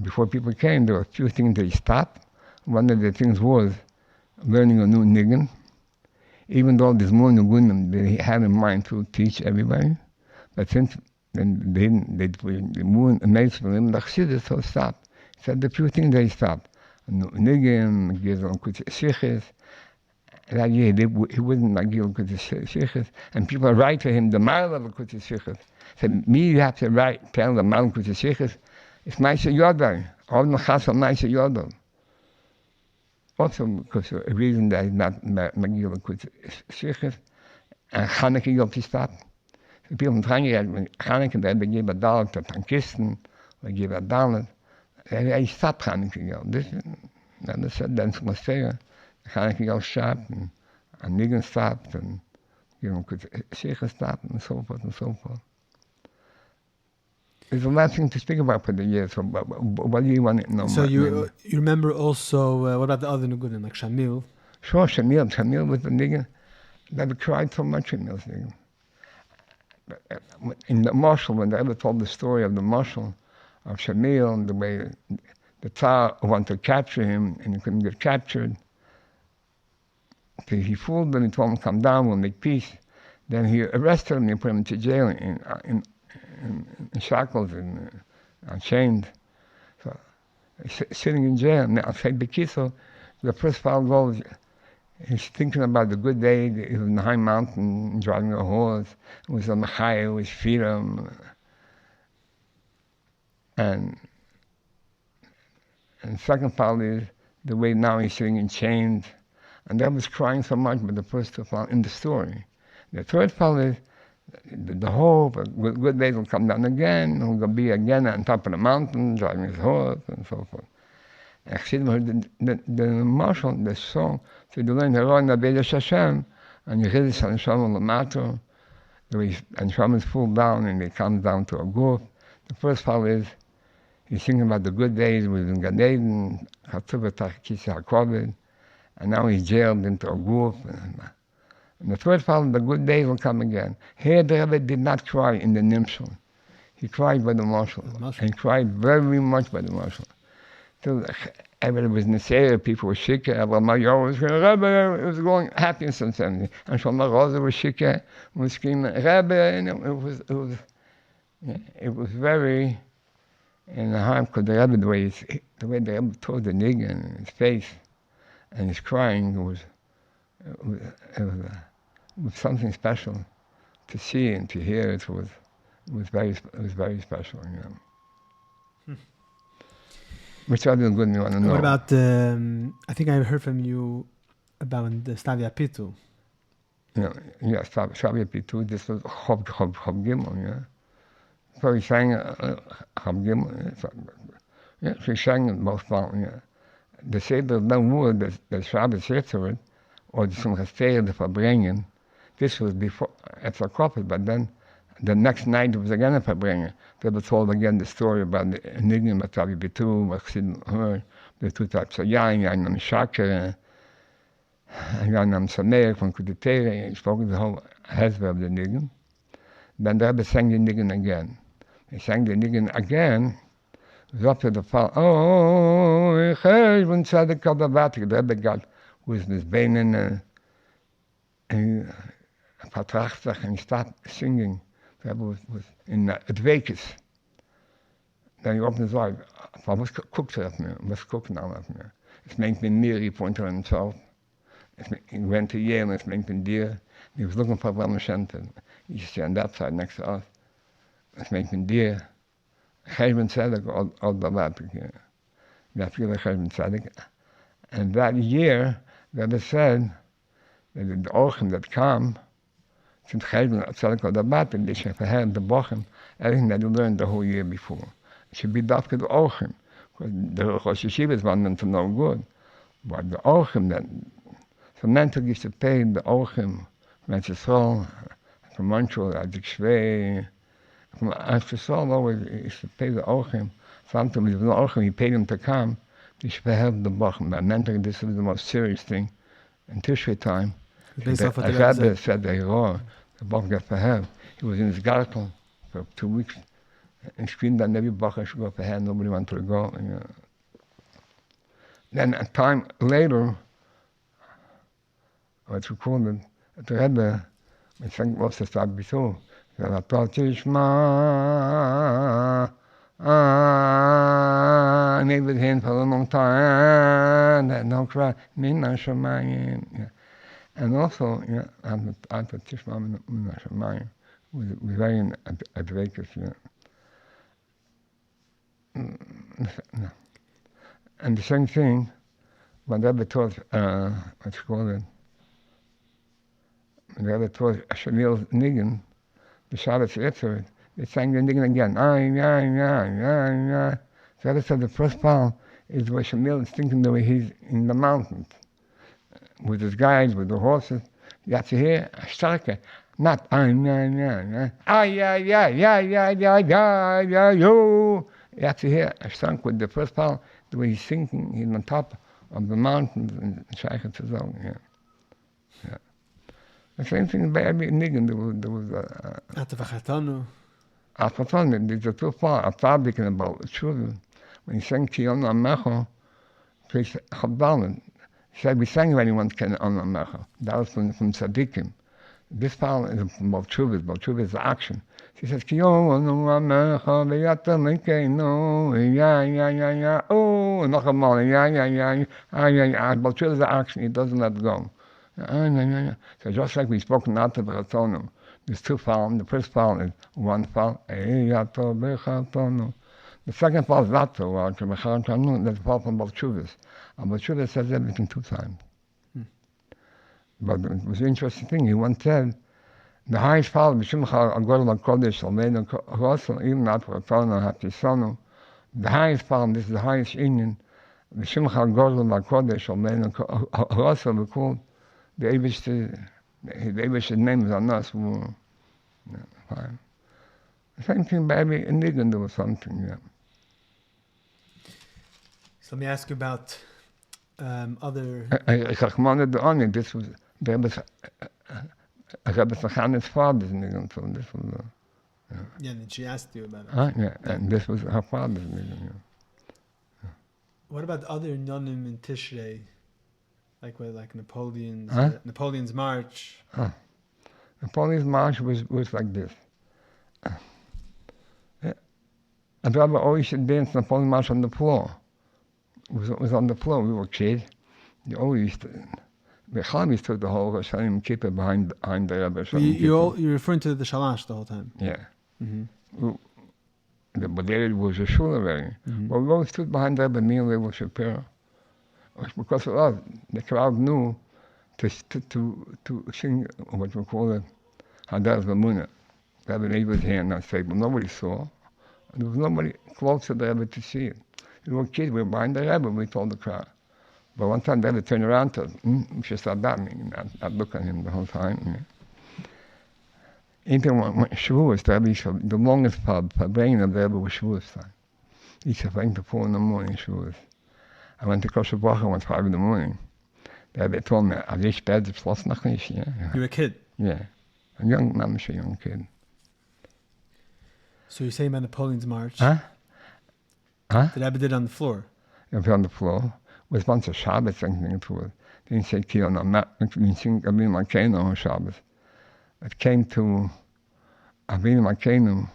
Before people came, there were a few things they stopped. One of the things was learning a new niggun. Even though there's more nigunim they had in mind to teach everybody. But since then they were amazed for them, the Chassidus, so stopped. He said the few things they stopped. A new niggun, gives on Sichis. That year, he wasn't Nagil Sichis. And people write to him the mile of a Sichis. Said, me, you have to tell the mile of Sichis. It's Maisha Yodel. All the Chassidus Maisha Yodel. Also because of a reason that he's not Magil Sichis. And Chanukah Yom Tistat. So people from Chanukah, they gave $1 to tankisten, they gave $1. They stopped Chanukah Yom. They said, then it's Messiah. Chanukah Yom stopped, and Nigun stopped, and Sichis stopped, and so forth and so forth. There's a lot of things to speak about for the year, so what do you want to know? So you remember also, what about the other Nigunim, like Shamil? Sure, Shamil was the niggun that cried so much in those niggun. In the marshal, when they ever told the story of the marshal, of Shamil, and the way the Tsar wanted to capture him, and he couldn't get captured, he fooled them, he told him to come down, we'll make peace. Then he arrested him and put him into jail in shackles and chained. So sitting in jail. Now, Bekiso, the first fellow goes, he's thinking about the good days. He was in the high mountain driving a horse. It was a machaya, it was freedom. And the second part is the way now he's sitting in chains. And that was crying so much, but the first two part in the story. The third part is the hope, good days will come down again, he'll be again on top of the mountain, driving his horse, and so forth. And Chassidim heard the marshal, the song, so they learned Hero Nabedesh Hashem, and Yechidus and Shalom Lamato, and Shalom is full down, and it comes down to a group. The first part is, he's thinking about the good days with Gan Eden, Chatzuv Tachkisi HaKovid, and now he's jailed into a group. And the third part, the good days will come again. Here the Rebbe did not cry in the Nimshal. He cried by the marshal. And he cried very much by the marshal. So everybody was nesius, people were shikah. Rebbe Mayor was going, Rebbe, it was going happy in some 70. And Shlomo Rosa was shikah, was screaming, Rebbe, and it was very in the heart, because the Rebbe, the way the Rebbe told the nigger in his face, and he's crying, it was something special to see and to hear. It was very special, you know. Which other good you want to know? What about I think I heard from you about the Stavia Pitu. Yeah, Stavia Pitu. This was Chof Gimel, yeah. So he sang Chof Gimel. Yeah, she sang it both parts, yeah. De Seder dan woord, de Shabbos Chazer, or the Simchas Torah, the Verbringen. This was before, it's a prophet, but then the next night it was again a Verbringen. They were told again the story about the Enigma, Matavi Bitu, what Chassidim heard, the two types of Yain Nam Shaker, Yain Nam Sameir, from Kuditere, he spoke the whole Hezbollah of the Enigma. Then the Rebbe sang the Enigma again. He sang the Enigma again. It was up to the fall. Oh, when Tzedek Kadabatik, the Rebbe got with his beinen and vertracht and he started singing. The Rebbe was in Advekis. Then he opened his eyes. Was guckt auf mir? Was guckt er auf mir? Es meint mit mir, he pointed on himself. He went to Yale, es meint mit dir. He was looking for Rabbi Shlomo. He used to stand outside next to us. Es meint mit dir. Chayven Tzedek all the Latik. That's really Chayven Tzedek. And that year, the Rebbe said that the Ochim that come, since Chayven Tzedek all the Latik, they should have the Bochim, everything that you learned the whole year before. It should be Dafka the Ochim, because the Rosh Yeshivas want them to know good. But the Ochim that, so Mentor used to pay the Ochim, from Yisrael, from Montreal, Adik Shvei, from Yisrael always used to pay the Ochim. Sometimes with the Ochim, he paid them to come. They should help the Bochum. But Mentor, this is the most serious thing. In Tishrei time, the Rebbe said the Hero, the Bochum got for help. He was in his garden for 2 weeks. And screamed that every Bochum should go for help. Nobody wanted to go. And, then a time later, what's recorded, the Rebbe, I think was the start before, said, "Atal tishma, and he was in for a long time, that no cry, Minna Shamayim." And also, Atal tishma, Minna Shamayim, was very advocacy. And the same thing, when Rebbe taught, what's called, the Rebbe taught Shamil's Niggin, the Shabbos Chazer, they sang the Niggin again. The Rebbe said the first part is where Shamil is thinking the way he's in the mountains, with his guides, with the horses. You have to hear a starke, not yo. You have to hear a song with the first part, the way he's singing, he's on top of the mountains and Shaykhah Tzazon, yeah. The same thing by every Niggin, there was Atavachatanu, these are too far, a fabric about children. When he sang Kiyonu Amecho, place Chabdalan, He said, we sang already once, Ken Olam Mecha. That was from Tzadikim. This part is from Balchuvas. Balchuvas is the action. She says, Ki Olam Mecha, V'yatam Ekeinu, ya, oh, and Nachamal, ya. Balchuvas is the action. He doesn't let go. So just like we spoke not to the Ratonum, there's two psalms. The first psalm is one psalm, the second psalm is Vato, that's a psalm from Balchuvas. And Balchuvas says everything two times. But it was an interesting thing. He once said, the highest psalm, B'Shimcha Agor LaKodesh, Almeida Rosel, even not for Ratonum, Hatisonu, the highest psalm, this is the highest union, B'Shimcha Agor LaKodesh, Almeida Rosel, we call the Abish's name is on us. Fine. The same thing, baby, in England there was something, yeah. So let me ask you about other... This was Rebbe's Chaner's father's niggun, so this was... Yeah, and she asked you about it. Yeah, and this was her father's niggun, yeah. What about other nonim in Tishrei? Like Napoleon's Napoleon's March. Napoleon's March was like this. And Rabbi always should dance Napoleon's March on the floor. It was on the floor. We were kids. You always used to. The Chavis took the whole Hashem Kippur behind the Rebbe. You're referring to the Shalash the whole time. Yeah. Mm-hmm. But there was a shul already. Mm-hmm. But we always stood behind the Rebbe, me and Rebbe Shapiro. Because of us, the crowd knew to sing what we call it, Hadar V'Munah. The Rebbe laid his hand on the table. Nobody saw. There was nobody close to the Rebbe to see it. We were kids, we were behind the Rebbe, we told the crowd. But one time the Rebbe turned around to us, we should start davening. I'd look at him the whole time. Even when Shavuos, the longest bringing of the Rebbe was Shavuos time. He said, I to 4 in the morning, Shavuos. I went to Kosher Brocha once 5 in the morning. The Rebbe told me, "Are you bed to floss nach nicht?" Yeah. You were a kid. Yeah, a young kid. So you're saying about Napoleon's March? Huh? The Rebbe did it on the floor. Yeah, on the floor. It was once a Shabbos thing to it. Didn't say Kiel no mat. Didn't sing Avinu Malkeinu on Shabbos. It came to Avinu Malkeinu.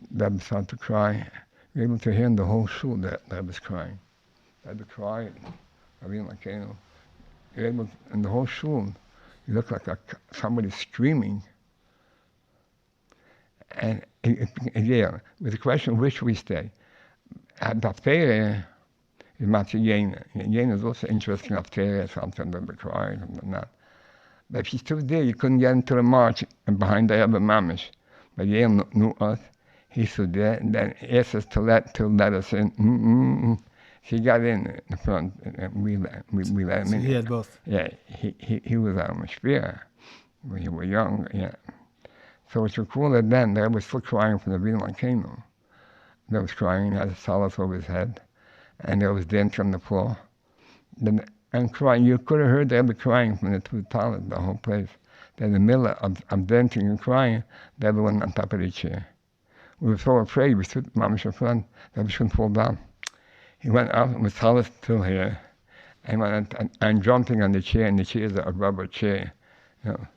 The Rebbe started to cry. You were able to hear in the whole shul that the Rebbe was crying. The Rebbe cried. Avinu Malkeinu. You're able, in the whole shul, you look like somebody screaming. And yeah, with the question, where should we stay? At Baftere is Matzah Yena is also interesting. Baftere, something that they cried and that. But if you stood there, you couldn't get into the march and behind the Rebbe Mamish. But Yena knew us. He stood there and then asked us to let us in. He got in the front, and we let him so in. He had both. Yeah, he was our mashpia when we were young. Yeah. So it's cool that then they was still crying from the Avinu Malkeinu. They was crying, had a solace over his head, and there was dancing on the floor. And crying, you could have heard they were crying from the two toilets, the whole place. Then in the middle of dancing and crying, they went on top of the chair. We were so afraid, we stood mamish in front, that we shouldn't fall down. He went up with solace still here, and went and jumping on the chair, and the chair is a rubber chair. You know.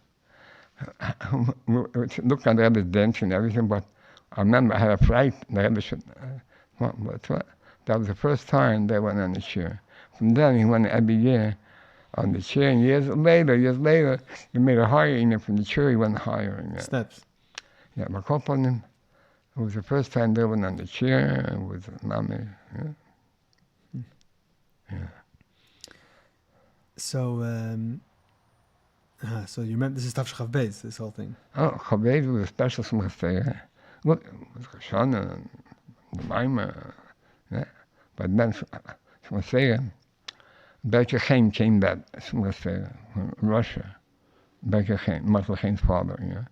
Look at the Rebbe's dancing and everything, but I remember I had a fright. The Rebbe should, that was the first time they went on the chair. From then he went every year on the chair, and years later, he made a higher, and from the chair he went higher. Yeah. Steps. Yeah, but it was the first time they went on the chair with Mami. Yeah. Yeah. So you remember, this is Tav Chav Beis, this whole thing. Oh, Chav Beis was a special Simchas. Look, it was Roshana and the Maimah. Yeah. But then Simchas Berker Chaim came that Simchas from Russia. Berker Chaim, Michael Chaim's father, yeah.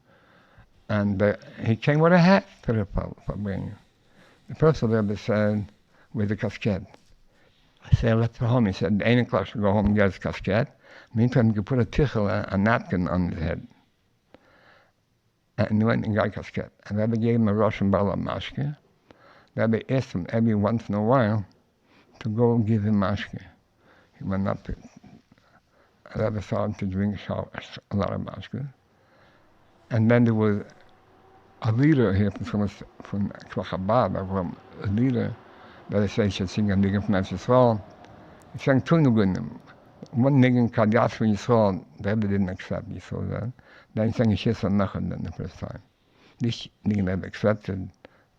And he came with a hat to the bringing. The first Rebbe said, with a casket. I said, let's go home. He said, the 8 o'clock should go home and get his casket. Meantime, you could put a tichel, a napkin on his head. And he went and got a casket. And Rebbe gave him a Russian bottle of mashpia. Rebbe asked him every once in a while to go and give him mashpia. He went up to Rebbe started to drink a lot of mashke. And then there was a leader here from Chabad, from a leader that I say should sing a nigga from Yisrael. He sang two nigunim. One nigga Kadyas from Yisrael, the Rebbe didn't accept Yisrael then. Then he sang a Shir Samachon then the first time. This nigga Rebbe accepted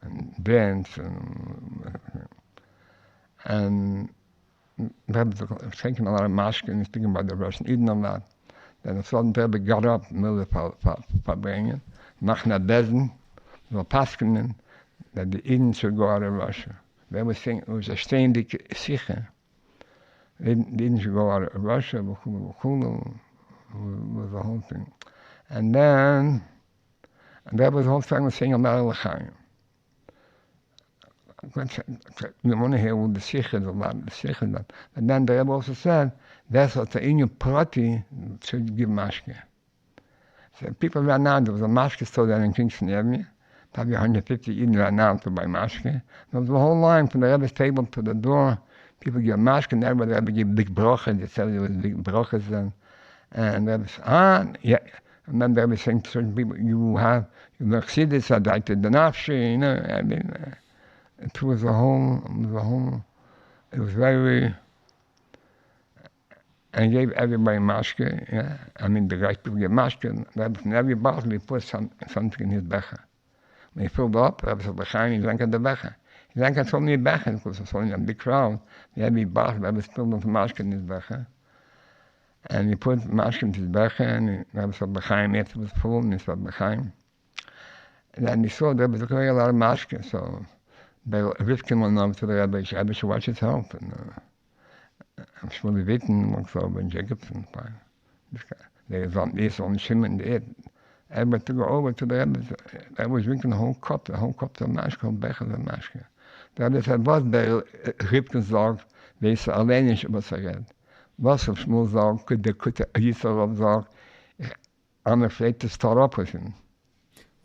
and danced and Rebbe was taking a lot of mashke and speaking about the Russian Eden a lot. Then a sudden Rebbe got up in the middle of the Fabringen, Machna Bezen, the Paskinen, that the Eden should go out of Russia. They were saying it was a ständig Sicher. The Eden should go out of Russia, was the whole thing. And then, that was the whole thing was saying about L'chaim. We want to hear what the Sicher is about, the Sicher. And then the Rebbe also said, that's what the Inyan Prati should give mashke. So people right now, there was a mashke store there in Kingston Avenue, probably 150 Eden right now to buy mashke. There was a whole line from the Rebbe's table to the door. People give mashke, and everybody Rebbe give big brocha. They said there was big brochas then. And the Rebbe said, yeah. And then the Rebbe saying to certain people, you have Chassidus, I died to the nafshi, you know. I mean, it was very, and he gave everybody mashke, yeah. I mean, the right people gave mashke, and from every bottle he put something in his becher. When he filled up, Rebbe said, L'chaim, he drank at the becher. He drank at so many becher, because it was only a big crowd. Every bottle, Rebbe spilled some mashke in his becher. And he put mashke in his becher, and Rebbe said, L'chaim, it was full, and he said, L'chaim. And then he saw the Rebbe took away a lot of mashke, so Rivkin went over to the Rebbe, Rebbe should watch his health, and I'm sure the Witten walks over in Jacobson. There was on this, on Shimon, Rebbe to go over to the Rebbe. I was drinking the whole cup of mashke, whole becher of mashke. The Rebbe said, was der Rivkin sagt, weiß allein nicht, was redet. Was auf Schmuel sagt, der Yisrael sagt, I'm afraid to start up with him.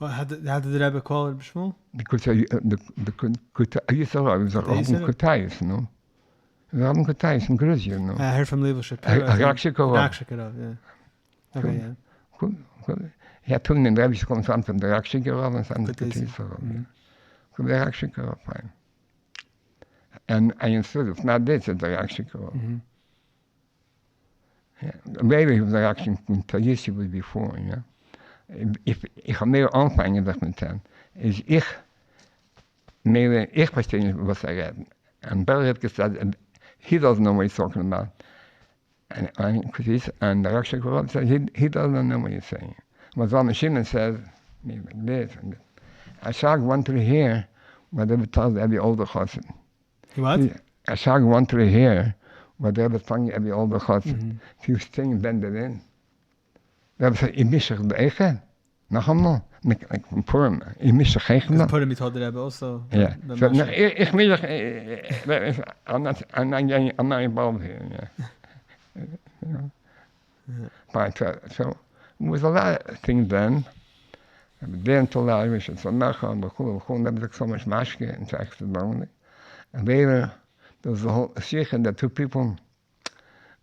Well, how did the Rebbe call it, Shmuel? Because Yisrael was a Rabbi Kutayis, no? Rabbi Kutayis in Gruzia, no? I heard from Level Shapiro. Rakshikov. Yeah. Okay, yeah. Good. He had toen in de Rebbe komt van de Rakshikov en van de Kutayis. Goed, de Rakshikov, fine. And I understood, not this, the Rakshikov. Yeah. Maybe he was the Rakshikov was before, yeah. Ich habe mehr anfangen, das mit dem. Ich verstehe nicht, was redet. And Bill had said, he doesn't know what he's talking about. And the Rakshikov said, he doesn't know what he's saying. But Zalman Shimon says, maybe like this and this. I shag want to hear whatever tells every older chassid. What? I shag want to hear whatever tells every older chassid. If you sing, bend it in. Rebbe said, ich misch dich beeichen. Noch einmal, von Purim. Ich misch dich eichen. Because Purim, he told the Rebbe also. Yeah. So, ich misch dich, I'm not involved here, yeah. But, so, it was a lot of things then. Then to allow me to Samecha, and Rebbe took so much mashke and taxes only. And later, there was the whole Shikha that two people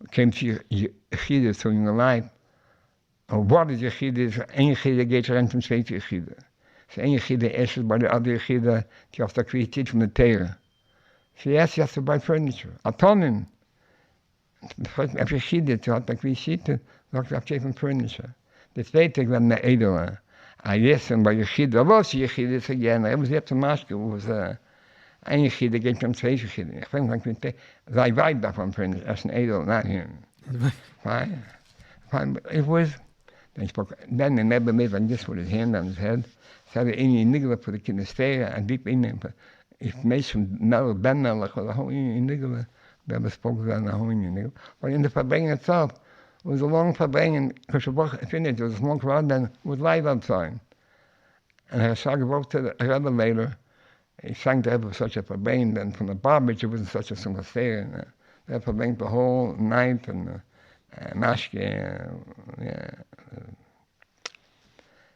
came to Chassidus in the life. Wat is Chassidus? Eén Chassidus gaat erin van twee Chassidus. So één Chassidus is bij de andere Chassidus die heeft de kwaliteit van de Torah. So yes, you have to buy furniture. I told him, if je Chassidus had de kwaliteit, dan had je van furniture. De tweede ik ben naar edelen. Yes, en bij je Chassidus, was je Chassidus again. Hij was net een masker, was één Chassidus gaat van twee Chassidus. Ik vind dat ik zij weet daarvan furniture, als een edel, not him. Fine. It was. Then the Rebbe made like this with his hand on his head. Said in je niggle voor de kinesteren en diep in. If meestal nou ben nou the whole in je niggle. We hebben spoken van de whole in je niggle. But in the Fabringen itself, it was a long Fabringen, because the book finished, it was a long crowd, then with light outside. And I sang about to the Rebbe later. He sang to Rebbe such a Fabringen, then from the Barbage it wasn't such a kinesteren. They Fabringen the whole night and mashke,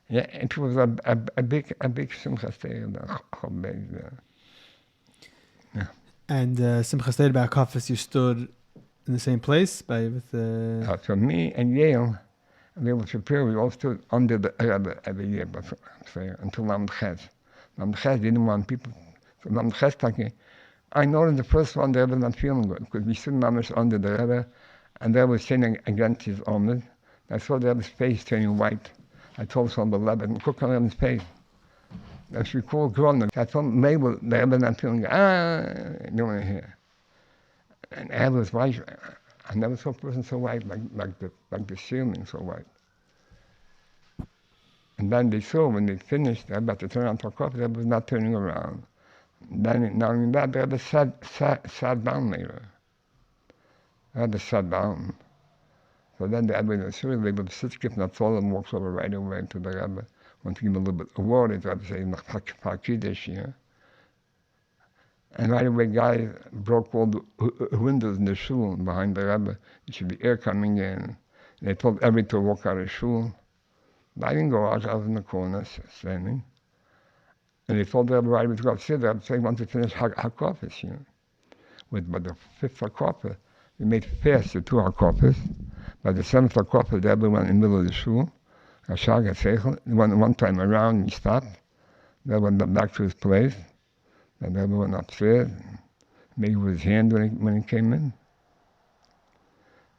yeah, it was a big simchas yeah. And simchas Torah by Kafis, you stood in the same place with the. So me and Yale, and Rebbe Shapiro, we all stood under the Rebbe every year, but until Lamed Ches. Lamed Ches didn't want people. So Lamed Ches talking. I noticed the first one, the Rebbe not feeling good because we stood mamish under the Rebbe, and they were sitting against his arms. I saw the Rebbe's face turning white. I told some of the Rebbe, look on Rebbe's face. As we called Corona, I told Mabel, the Rebbe not feeling good. You don't want to hear. And the Rebbe was white. I never saw a person so white, like the ceiling so white. And then they saw when they finished, they had to turn around for coffee, they was not turning around. And then, not only that, they had to sat down later. They had to sat down. So then the Rebbe was sure, they would sit, skip, and all and walks over right away to the Rebbe. Want to give him a little bit of water, they had to say, Kiddush, yeah. And right away, guys broke all the windows in the shul behind the Rebbe. There should be air coming in. They told everyone to walk out of shul. But I didn't go out. I was in the corner standing. And they told the Rebbe right away to go upstairs. The Rebbe said he wanted to finish Hakofis, you know. By the fifth Hakofis, we made fast the two Hakofis. By the seventh Hakofis, the Rebbe went in the middle of the shul. One time around, he stopped. The Rebbe went back to his place. And the Rebbe went upstairs, made with his hand when he came in.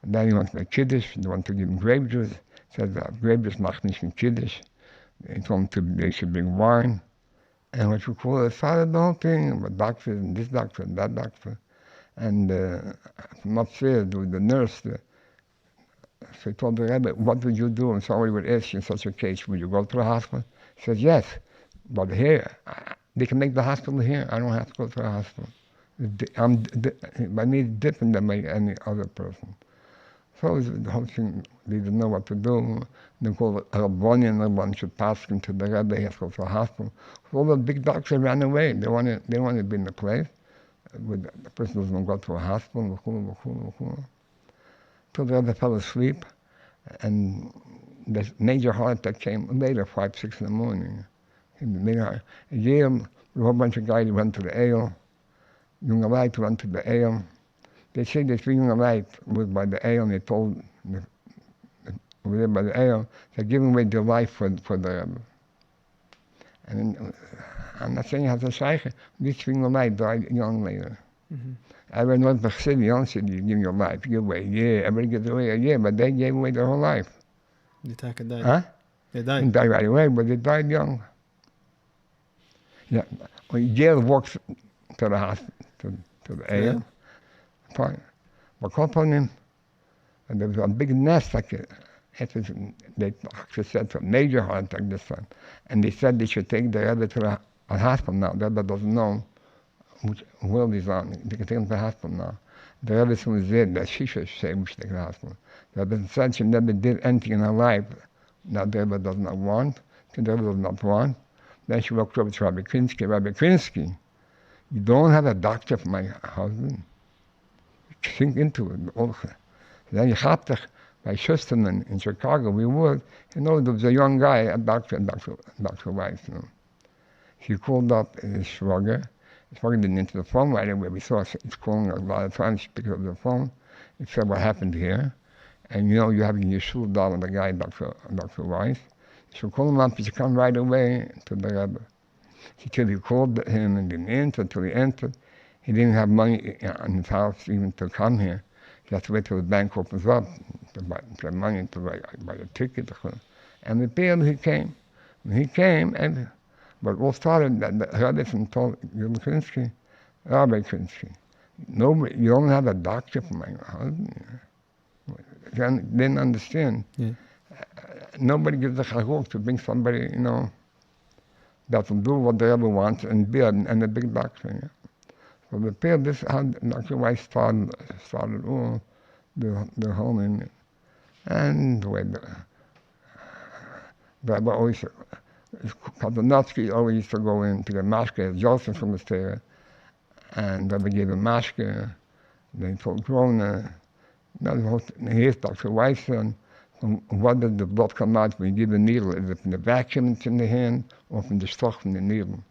And then he went to the Kiddush, they wanted to give him grape juice. He said, grape juice macht nicht in Kiddush. They told him they should bring wine. And what you call it, started the whole thing, about doctors and this doctor and that doctor. And from upstairs, the nurse, so he told the Rebbe, what would you do if somebody would ask you in such a case? Would you go to the hospital? He said, yes, but here, they can make the hospital here. I don't have to go to the hospital. I need different than any other person. So the whole thing, they didn't know what to do. They called it Rabboni, and everyone should pass him to the Rebbe. He has to go to the hospital. So all the big doctors ran away. They wanted to be in the place. The person doesn't go to a hospital. Till the Rebbe fell asleep, and the major heart attack came later, 5, 6 in the morning. Yale, a whole bunch of guys went to the ale. Young Light went to the ale. They say this Young Light was by the ale, and they told over there by the ale, they're giving away their life for the Rebbe. And I'm not saying he has a shaykhah. This Young Light died young later. Everyone knows the Chassidus, young said, you give your life, you give away, yeah, everybody gives away a year, but they gave away their whole life. The Taka died. Huh? They died. They died right away, but they died young. Yeah, when Yale walks to the hospital, to the ale, fine. But called upon him, and there was a big nest like it. They said to a major heart attack this time. And they said they should take the Rebbe to the hospital now. The Rebbe doesn't know which world he's on. They can take him to the hospital now. The Rebbe was there that she should say we should take him to the hospital. The Rebbe said she never did anything in her life that the Rebbe does not want, the Rebbe does not want. Then she walked over to Rabbi Krinsky. Rabbi Krinsky, you don't have a doctor for my husband. Think into it. Then you have to, by Schusterman in Chicago, we would, there was a young guy, a doctor, Dr. Weiss, you know. He called up his Schwager. His Schwager didn't answer the phone right away. We saw he's calling a lot of times. She picked up the phone. He said, what happened here? And you're having your shul down with the guy, Dr. Weiss. So call him up, he should come right away to the Rebbe. He called him and didn't answer until he entered. He didn't have money in his house even to come here. He had to wait till the bank opens up to buy money to buy a ticket. And the paid, he came. When he came, but all started that the Rebbe told Rabbi Krinsky, nobody, you don't have a doctor for my husband. Didn't understand. Yeah. Nobody gives a chaguk to bring somebody, that will do what the Rebbe wants and be a big doctor. Yeah? So the pair, this how Dr. Weiss started all the whole in. And the way the Rebbe always, Kazanovsky always used to go in to get mashpia, Joseph from the Stera, and the Rebbe gave him mashpia. They told Corona, here's Dr. Weiss, and what does the blood come out when you give a needle? Is it from the vacuum it's in the hand or from the stock from the needle?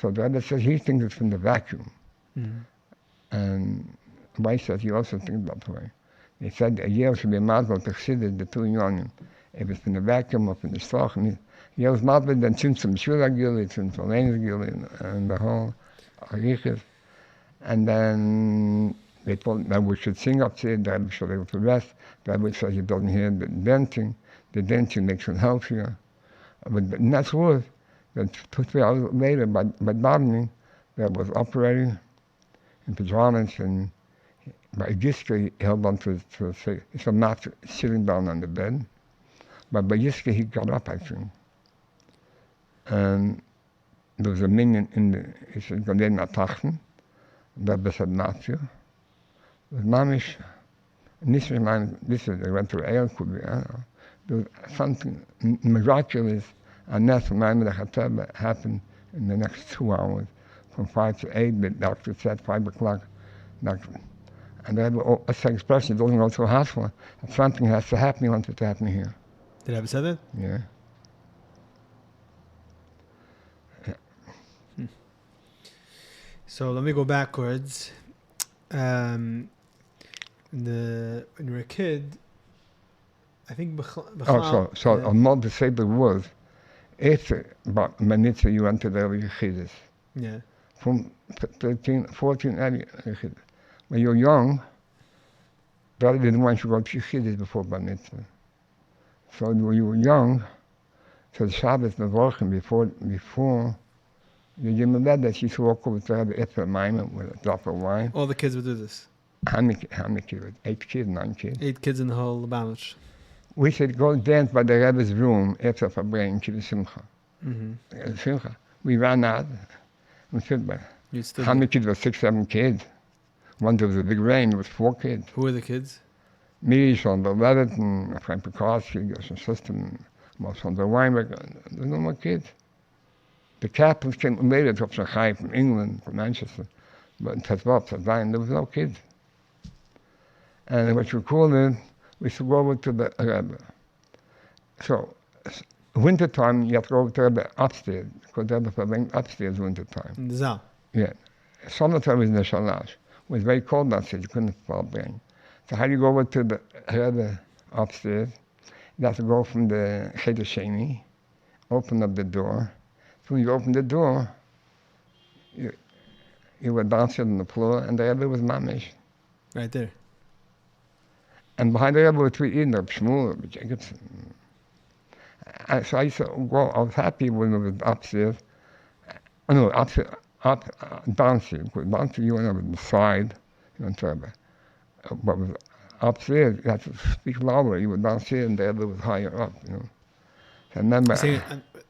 So the Rebbe says he thinks it's from the vacuum. Mm-hmm. And wife says he also thinks that way. They said a year should be mazel to Chassidus, the two young. If it's from the vacuum or from the stock, and he was mazel then zum Shula Gili, zum Verlenes Gili, and the whole Arichis. And then they told that we should sing upstairs, that we should be able to rest. That we said he doesn't hear the dancing. The dancing makes him healthier. But that's worse. That 2-3 hours later, by davening, that was operating in pajamas, and by Yiska he held on to his mat sitting down on the bed. But by Yiska he got up, I think. And there was a minion in the, he said, go in nach Tachten. Rebbe said not you. The mamish, this is the rental air could be, I don't know. There was something miraculous, and that's when the Chazer happened in the next 2 hours, from 5 to 8, the doctor said 5 o'clock. And Rebbe, that's the expression, it doesn't go to hospital. Something has to happen, he wants it to happen here. Did Rebbe say that? Yeah. So let me go backwards. When you were a kid, I think So I'm not to say the words. It's about Manitza you went to the Chassidus. Yeah. From 13, 14, Chassidus. When you're young, God didn't want you to go to Chassidus before Manitza. So when you were young, so the Shabbos Mevorchim before you give me that she used to walk over to have the Etzah Maimon with a drop of wine. All the kids would do this. How many kids? 8 kids, 9 kids. 8 kids in the whole Lubavitch. We should go dance by the Rebbe's room after Fabrein, Kiddush Simcha. Simcha. We ran out. We stood by. How many kids were 6, 7 kids? One there was a big rain, there was 4 kids. Who were the kids? Me, Sean the Levitt, and Frank Pekoski, Gershon System, most on the Weinberg. There's no more kids. The Catholics came later to Chazer from England, from Manchester, but in Tezvot, there was no kids. And what you call it, we used to go over to the Rebbe. So, wintertime, you have to go over to the Rebbe upstairs, because the Rebbe went upstairs wintertime. In the Zal? Yeah. Summertime was in the Shalash. It was very cold outside, you couldn't fall brain. So how do you go over to the Rebbe upstairs? You have to go from the Cheder Sheni, open up the door. So when you open the door, you were dancing on the floor, and the Rebbe was mamish. Right there. And behind the Rebbe were 3 Eden, Reb Shmuel, Reb Jacobson. So I used to go, I was happy when it was upstairs. No, upstairs, dancing. Because dancing, you went over the side, you went to Rebbe. But was upstairs, you had to speak louder. You would downstairs, and the Rebbe was higher up, you know. So I remember... So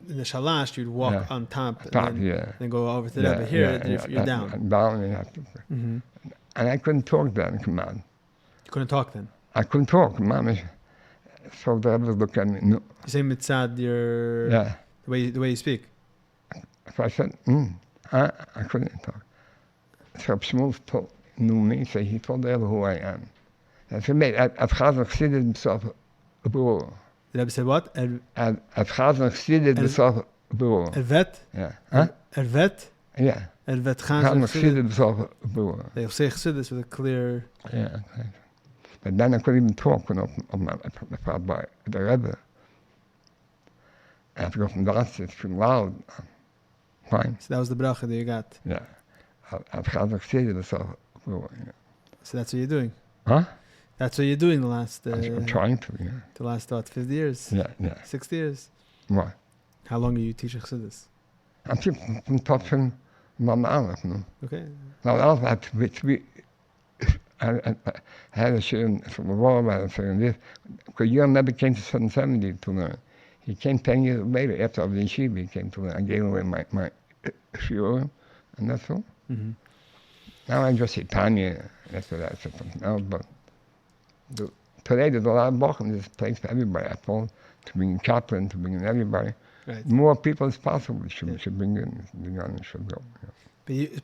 in the Shalash, you'd walk on top, and then go over to the Rebbe. Here, you're down. Down, and you have to... And I couldn't talk then, come on. You couldn't talk then? I couldn't talk, mamish. So the Rebbe was looking at me. No. You say mitzad, your... Yeah. The way you speak? So I said, I couldn't talk. So Shmuel knew me, so he told the Rebbe who I am. I said, mate, at Chazer Chassidus himself a bureau. The Rebbe said what? At Chazer Chassidus himself a bureau. Ervet? Yeah. Huh? Ervet? Yeah. Ervet Chazer Chassidus himself a bureau. They say Chassidus with a clear... Yeah, okay. But then I couldn't even talk when I felt by the Rebbe. I had to go from the rest, it's too loud. Fine. So that was the Brocha that you got? Yeah. At Chazer Chassidus himself a bureau, yeah. So that's what you're doing? Huh? That's what you're doing the last... I'm trying to, yeah. The last, 50 years? Yeah. 60 years? What? How long are you teaching Chassidus? I'm from touching Mama Aleph, no? Okay. Now, Aleph had to be... I had a share from the war, I was saying this, because Yoram never came to 770 to learn. He came 10 years later, after I was in Yeshiva, he came to learn. I gave away my shiurim, and that's all. Now I just say Tanya, after that, I said something else, but today there's a lot of Brocha, there's a place for everybody. I told to bring in Kaplan, to bring in everybody. Right. More people as possible should bring in, should go. Yeah.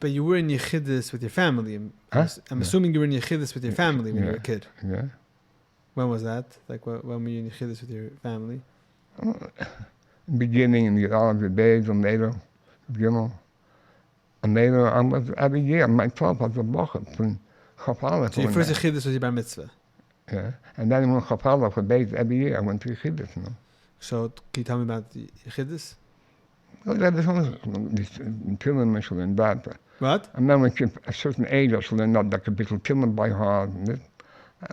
But you were in Yechidus with your family. I'm assuming you were in Yechidus with your family when you were a kid. Yeah. When was that? Like, when were you in Yechidus with your family? Beginning in the all of the days, and later, you know. And later, I was every year, my 12 was a Brocha from Chof-Lamed. So your first Chassidus was your bar mitzvah. Yeah. And then when Chof-Lamed for days every year, I went to Chassidus, you know. So can you tell me about the Chassidus? Well, that is only this Tilman should learn that. What? I remember at a certain age I should learn that capital Tilman by heart. And this.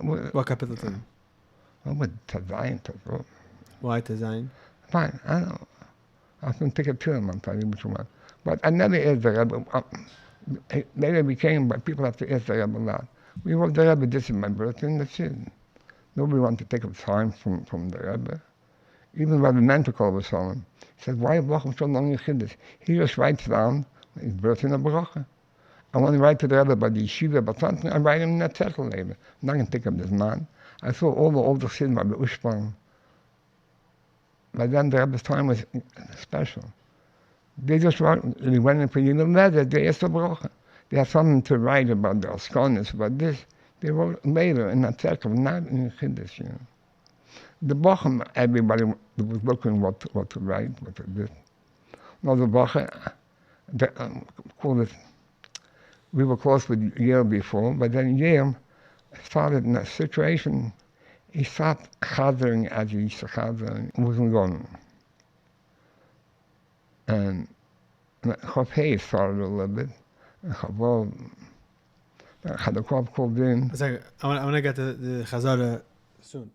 What capital Tilman? I would Tazayin. Why Tazayin? Fine, I don't know. I can take a Tilman, tell you which one. But I never asked the Rebbe. Later became, but people have to ask the Rebbe a lot. We wrote the Rebbe, this is my birthday, and that's it. Nobody wanted to take up time from the Rebbe. Even Rabbi Mentor was on him. He said, why Brocha so long in Chassidus? He just writes down his birthday in a Brocha. I want to write to the Rebbe by the Yeshiva, but something, I write him in a zettel later. I'm not going to take up this man. I saw all the older Chassidim by the Ursprung. By then the Rebbe's time was special. They just wrote, they went in for Yilum, they asked the Brocha. They had something to write about their sconus, but this, they wrote later in a zettel, not in Chassidus, you know. The Brocha, everybody was looking what to write, what to do. Now the Brocha, we were close with Yale before, but then Yale started in a situation, he stopped chazering as he used to chazer, and wasn't going. And Chof started a little bit, and Chavol, had a crop called in. I want to get to the Chazer soon.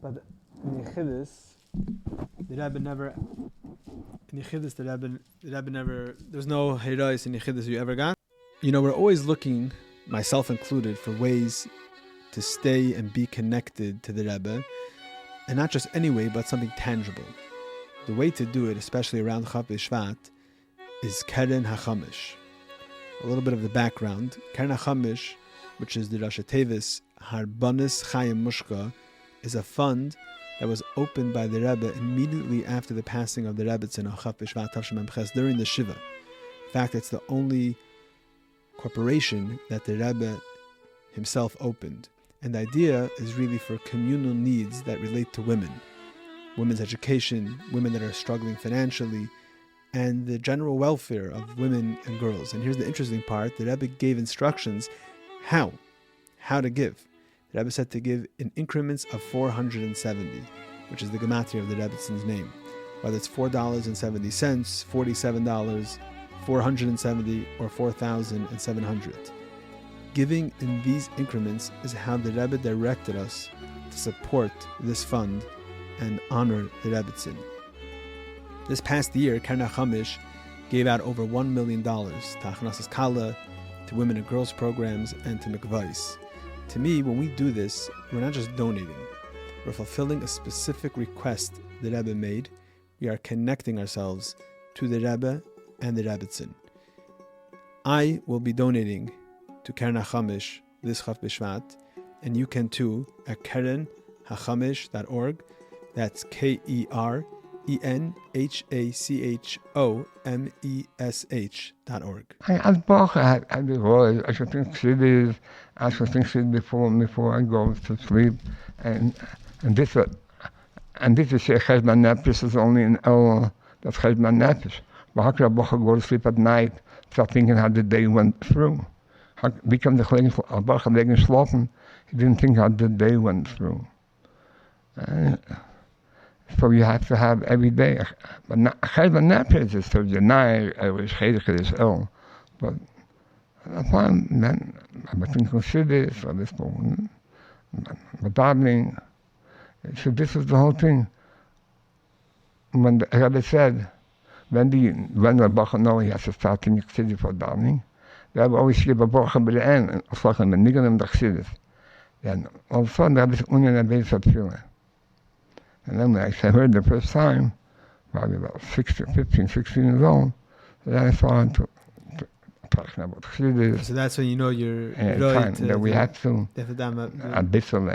But in Chassidus, the Rebbe never. In Chassidus, the Rebbe never. There's no herois in Chassidus you ever got. You know, we're always looking, myself included, for ways to stay and be connected to the Rebbe, and not just any way, but something tangible. The way to do it, especially around Chof Shvat, is Keren HaChamish. A little bit of the background: Keren HaChamish, which is the Rashi Tevis Harbanis Chayim Mushka, is a fund that was opened by the Rebbe immediately after the passing of the Rebbetzin on Chof Shvat Tavshem Memches during the Shiva. In fact, it's the only corporation that the Rebbe himself opened. And the idea is really for communal needs that relate to women. Women's education, women that are struggling financially, and the general welfare of women and girls. And here's the interesting part: the Rebbe gave instructions how to give. The Rebbe said to give in increments of 470, which is the gematria of the Rebbetzins name. Whether it's $4.70, $47, 470, or 4,700. Giving in these increments is how the Rebbe directed us to support this fund and honor the Rebbetzin. This past year, Keren HaChamish gave out over $1 million to Achnasas Kala, to women and girls programs, and to mikvahs. To me, when we do this, we're not just donating. We're fulfilling a specific request the Rebbe made. We are connecting ourselves to the Rebbe and the Rebbetzin. I will be donating to Keren HaChamish this Chof B'Shvat, and you can too at kerenhachamish.org. That's KERENHACHOMESH.org. Als Brocha, I do always, I should think Chassidus, I should think Chassidus before I go to sleep, and this is Cheshbon Nefesh is only in El, that's Cheshbon Nefesh. But how could a Brocha go to sleep at night, start thinking how the day went through? Wie kan de Brocha wegen schlafen? He didn't think how the day went through. So you have to have every day. But Cheshbon Nefesh is to deny Chedek is ill. But upon then, I think Chassidus or this one, but davening. So this is the whole thing. When the Rebbe said, when the Brocha know he has to start in Chassidus for davening, the Rebbe always gave a Brocha by the end, and Slachem and Nigan and the Chassidus. Then all of a sudden the Rebbe said, Unyan Abeis HaTfilah. And then when I heard the first time, probably about 15, 16 years old, then I started to talk about Chassidus. So that's when you know you're right. That we had to, a bissel,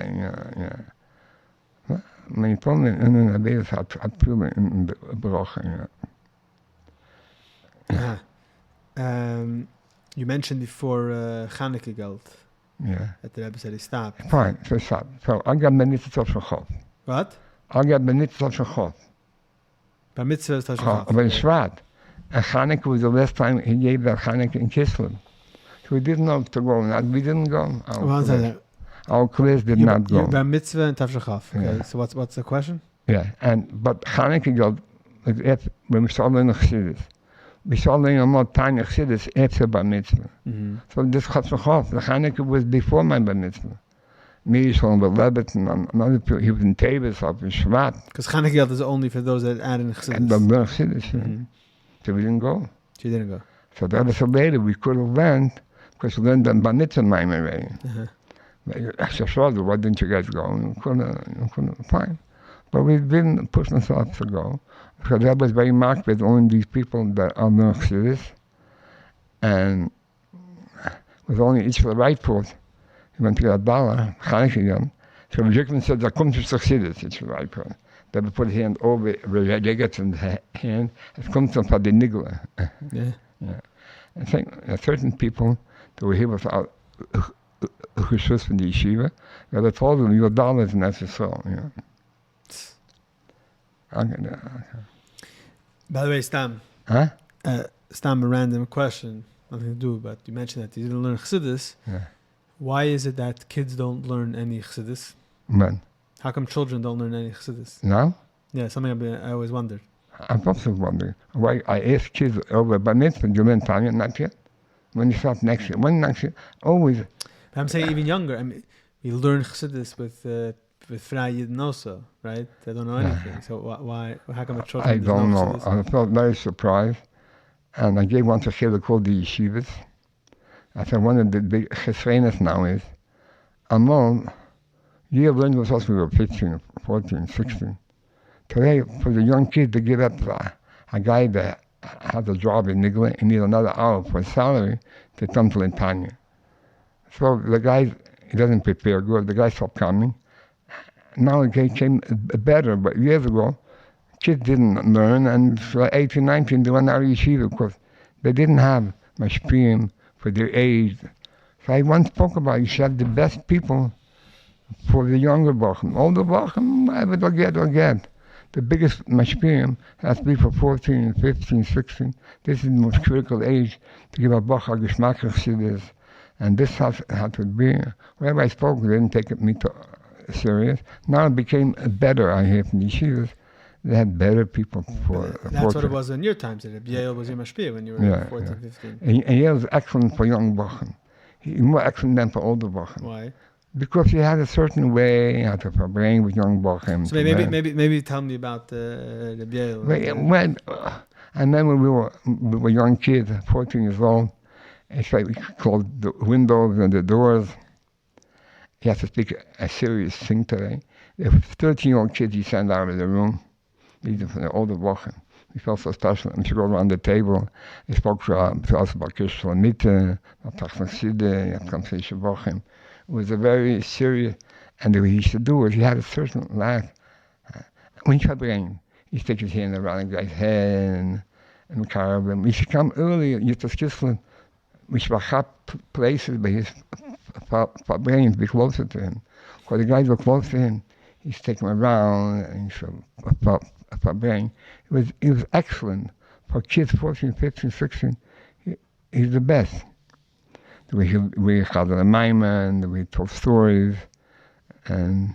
when he told me, Unyan Abeis HaTfilah in the Brocha, you mentioned before Chanukah Geld. Yeah. That the Rebbe said he stopped. Fine, so stop. So I got benefits of Chof. What? I got benefits of Chof. Bar mitzvah is Chof. But in Shvat. And Chanukah was the last time he gave that Chanukah in Kislev. So we didn't know to go. And we didn't go. Our class did not go. You're bar mitzvah and tavshachaf. Okay, Yeah. so what's the question? Yeah, but Chanukah goes, when we started learning Chassidus, we started learning more tiny Chassidus after bar mitzvah. Mm-hmm. So this Chof-Lamed, the Chanukah was before my bar mitzvah. Me, Shlomo Zarchi, and another people, he was in Tavis, up in Shvat. Because Chanukah is only for those that add in Chassidus. And the learn Chassidus, Mm-hmm. so we didn't go. She didn't go. So that was so later, we could have learned, because we learned the bar mitzvah mime already. Uh-huh. I said, why didn't you guys go? And we couldn't, fine. But we didn't push ourselves to go, because that was very marked with only these people that are learning Chassidus, and with only each for the right foot, he went to get $1, Chanukah. So the Jekman said, that comes to Chassidus, each for the right foot. They would put his hand over Reget's hand, it comes from the nigla. Yeah. Yeah. I think certain people that were here without Chassidus from the yeshiva, they told them, your $1 is necessary, you know. Okay. By the way, Stam. Huh? Stam, a random question, nothing to do, but you mentioned that you didn't learn Chassidus. Yeah. Why is it that kids don't learn any Chassidus? Man. How come children don't learn any Chassidus? Now? Yeah, something I always wondered. I'm also wondering why I ask kids over bar mitzvah, do you learn Tanya? Not yet. When you start next year. When next year? Always. But I'm saying even younger. I mean, you learn Chassidus with Frei Yidden also, right? They don't know anything. So why? How come the children I don't know. Chassidus? I felt very surprised. And I gave one to Chazer called the yeshivas. I said one of the big chesrenes now is, Amon, you learned with us when we were 15, 14, 16. Today, for the young kid to give up a guy that has a job in Nigla and need another hour for a salary to come to Tanya. So the guy, he doesn't prepare good. The guy stopped coming. Now it came better, but years ago, kids didn't learn, and for 18, 19, they went out of yeshiva because they didn't have mashpia for their age. So I once spoke about you should have the best people for the younger Bachim. Older Bachim, whatever they'll get. The biggest mashpia has to be for 14, 15, 16. This is the most critical age to give a Bach a geschmack Chassidus. And this has had to be. Wherever I spoke, they didn't take me to serious. Now it became better, I hear from the yeshivas. They had better people for... That's what it was in your times. Yale was your mashpia when you were 14, 15. And Yale was excellent for young Bachim. He more excellent than for older Bachim. Why? Because he had a certain way how to bring with young Bachim. So maybe tell me about the Yale. I remember we were young kids, 14 years old. It's like we closed the windows and the doors. He has to speak a serious thing today. If 13-year-old kids he sent out of the room, even from the older Bachim. He felt so special. And she go around the table. He spoke to us about Chof-Lamed, about Chassidus, It was a very serious, and the way he used to do it, he had a certain laugh. When he brain, he stick his hand around the guy's head and carve him. He should come early, you just kisseln, which were hot places, but his brain to be closer to him. Because the guys were close to him, he's taking him around, and so brain. It was excellent for kids 14, 15, 16. He's the best. The way we had a Maimon, the way he told stories, and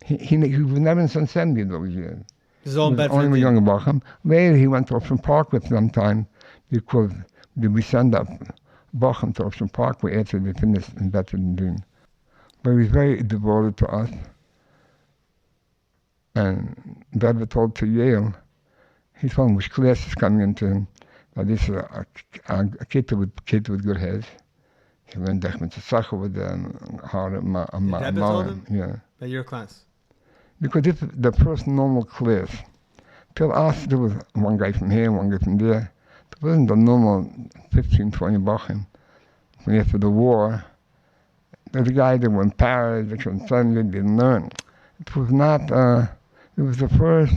he was never in San Sandy those years. This is all in Bedford. Only with younger Bachim. Later he went to Ocean Parkway sometime because we sent up Bachim to Ocean Parkway after they finished in Bedford. But he was very devoted to us. And Rebbe told to Yale, he told him which class is coming into him, that this is a kid with good heads. He went there with the Sacher with them, hard Rebbe told him? Yeah. By your class? Because this is the first normal class. Till us, there was one guy from here, one guy from there. There wasn't the normal 15, 20 Bachim. When after the war, there's a guy that went in Paris, they suddenly didn't learn. It was not, it was the first,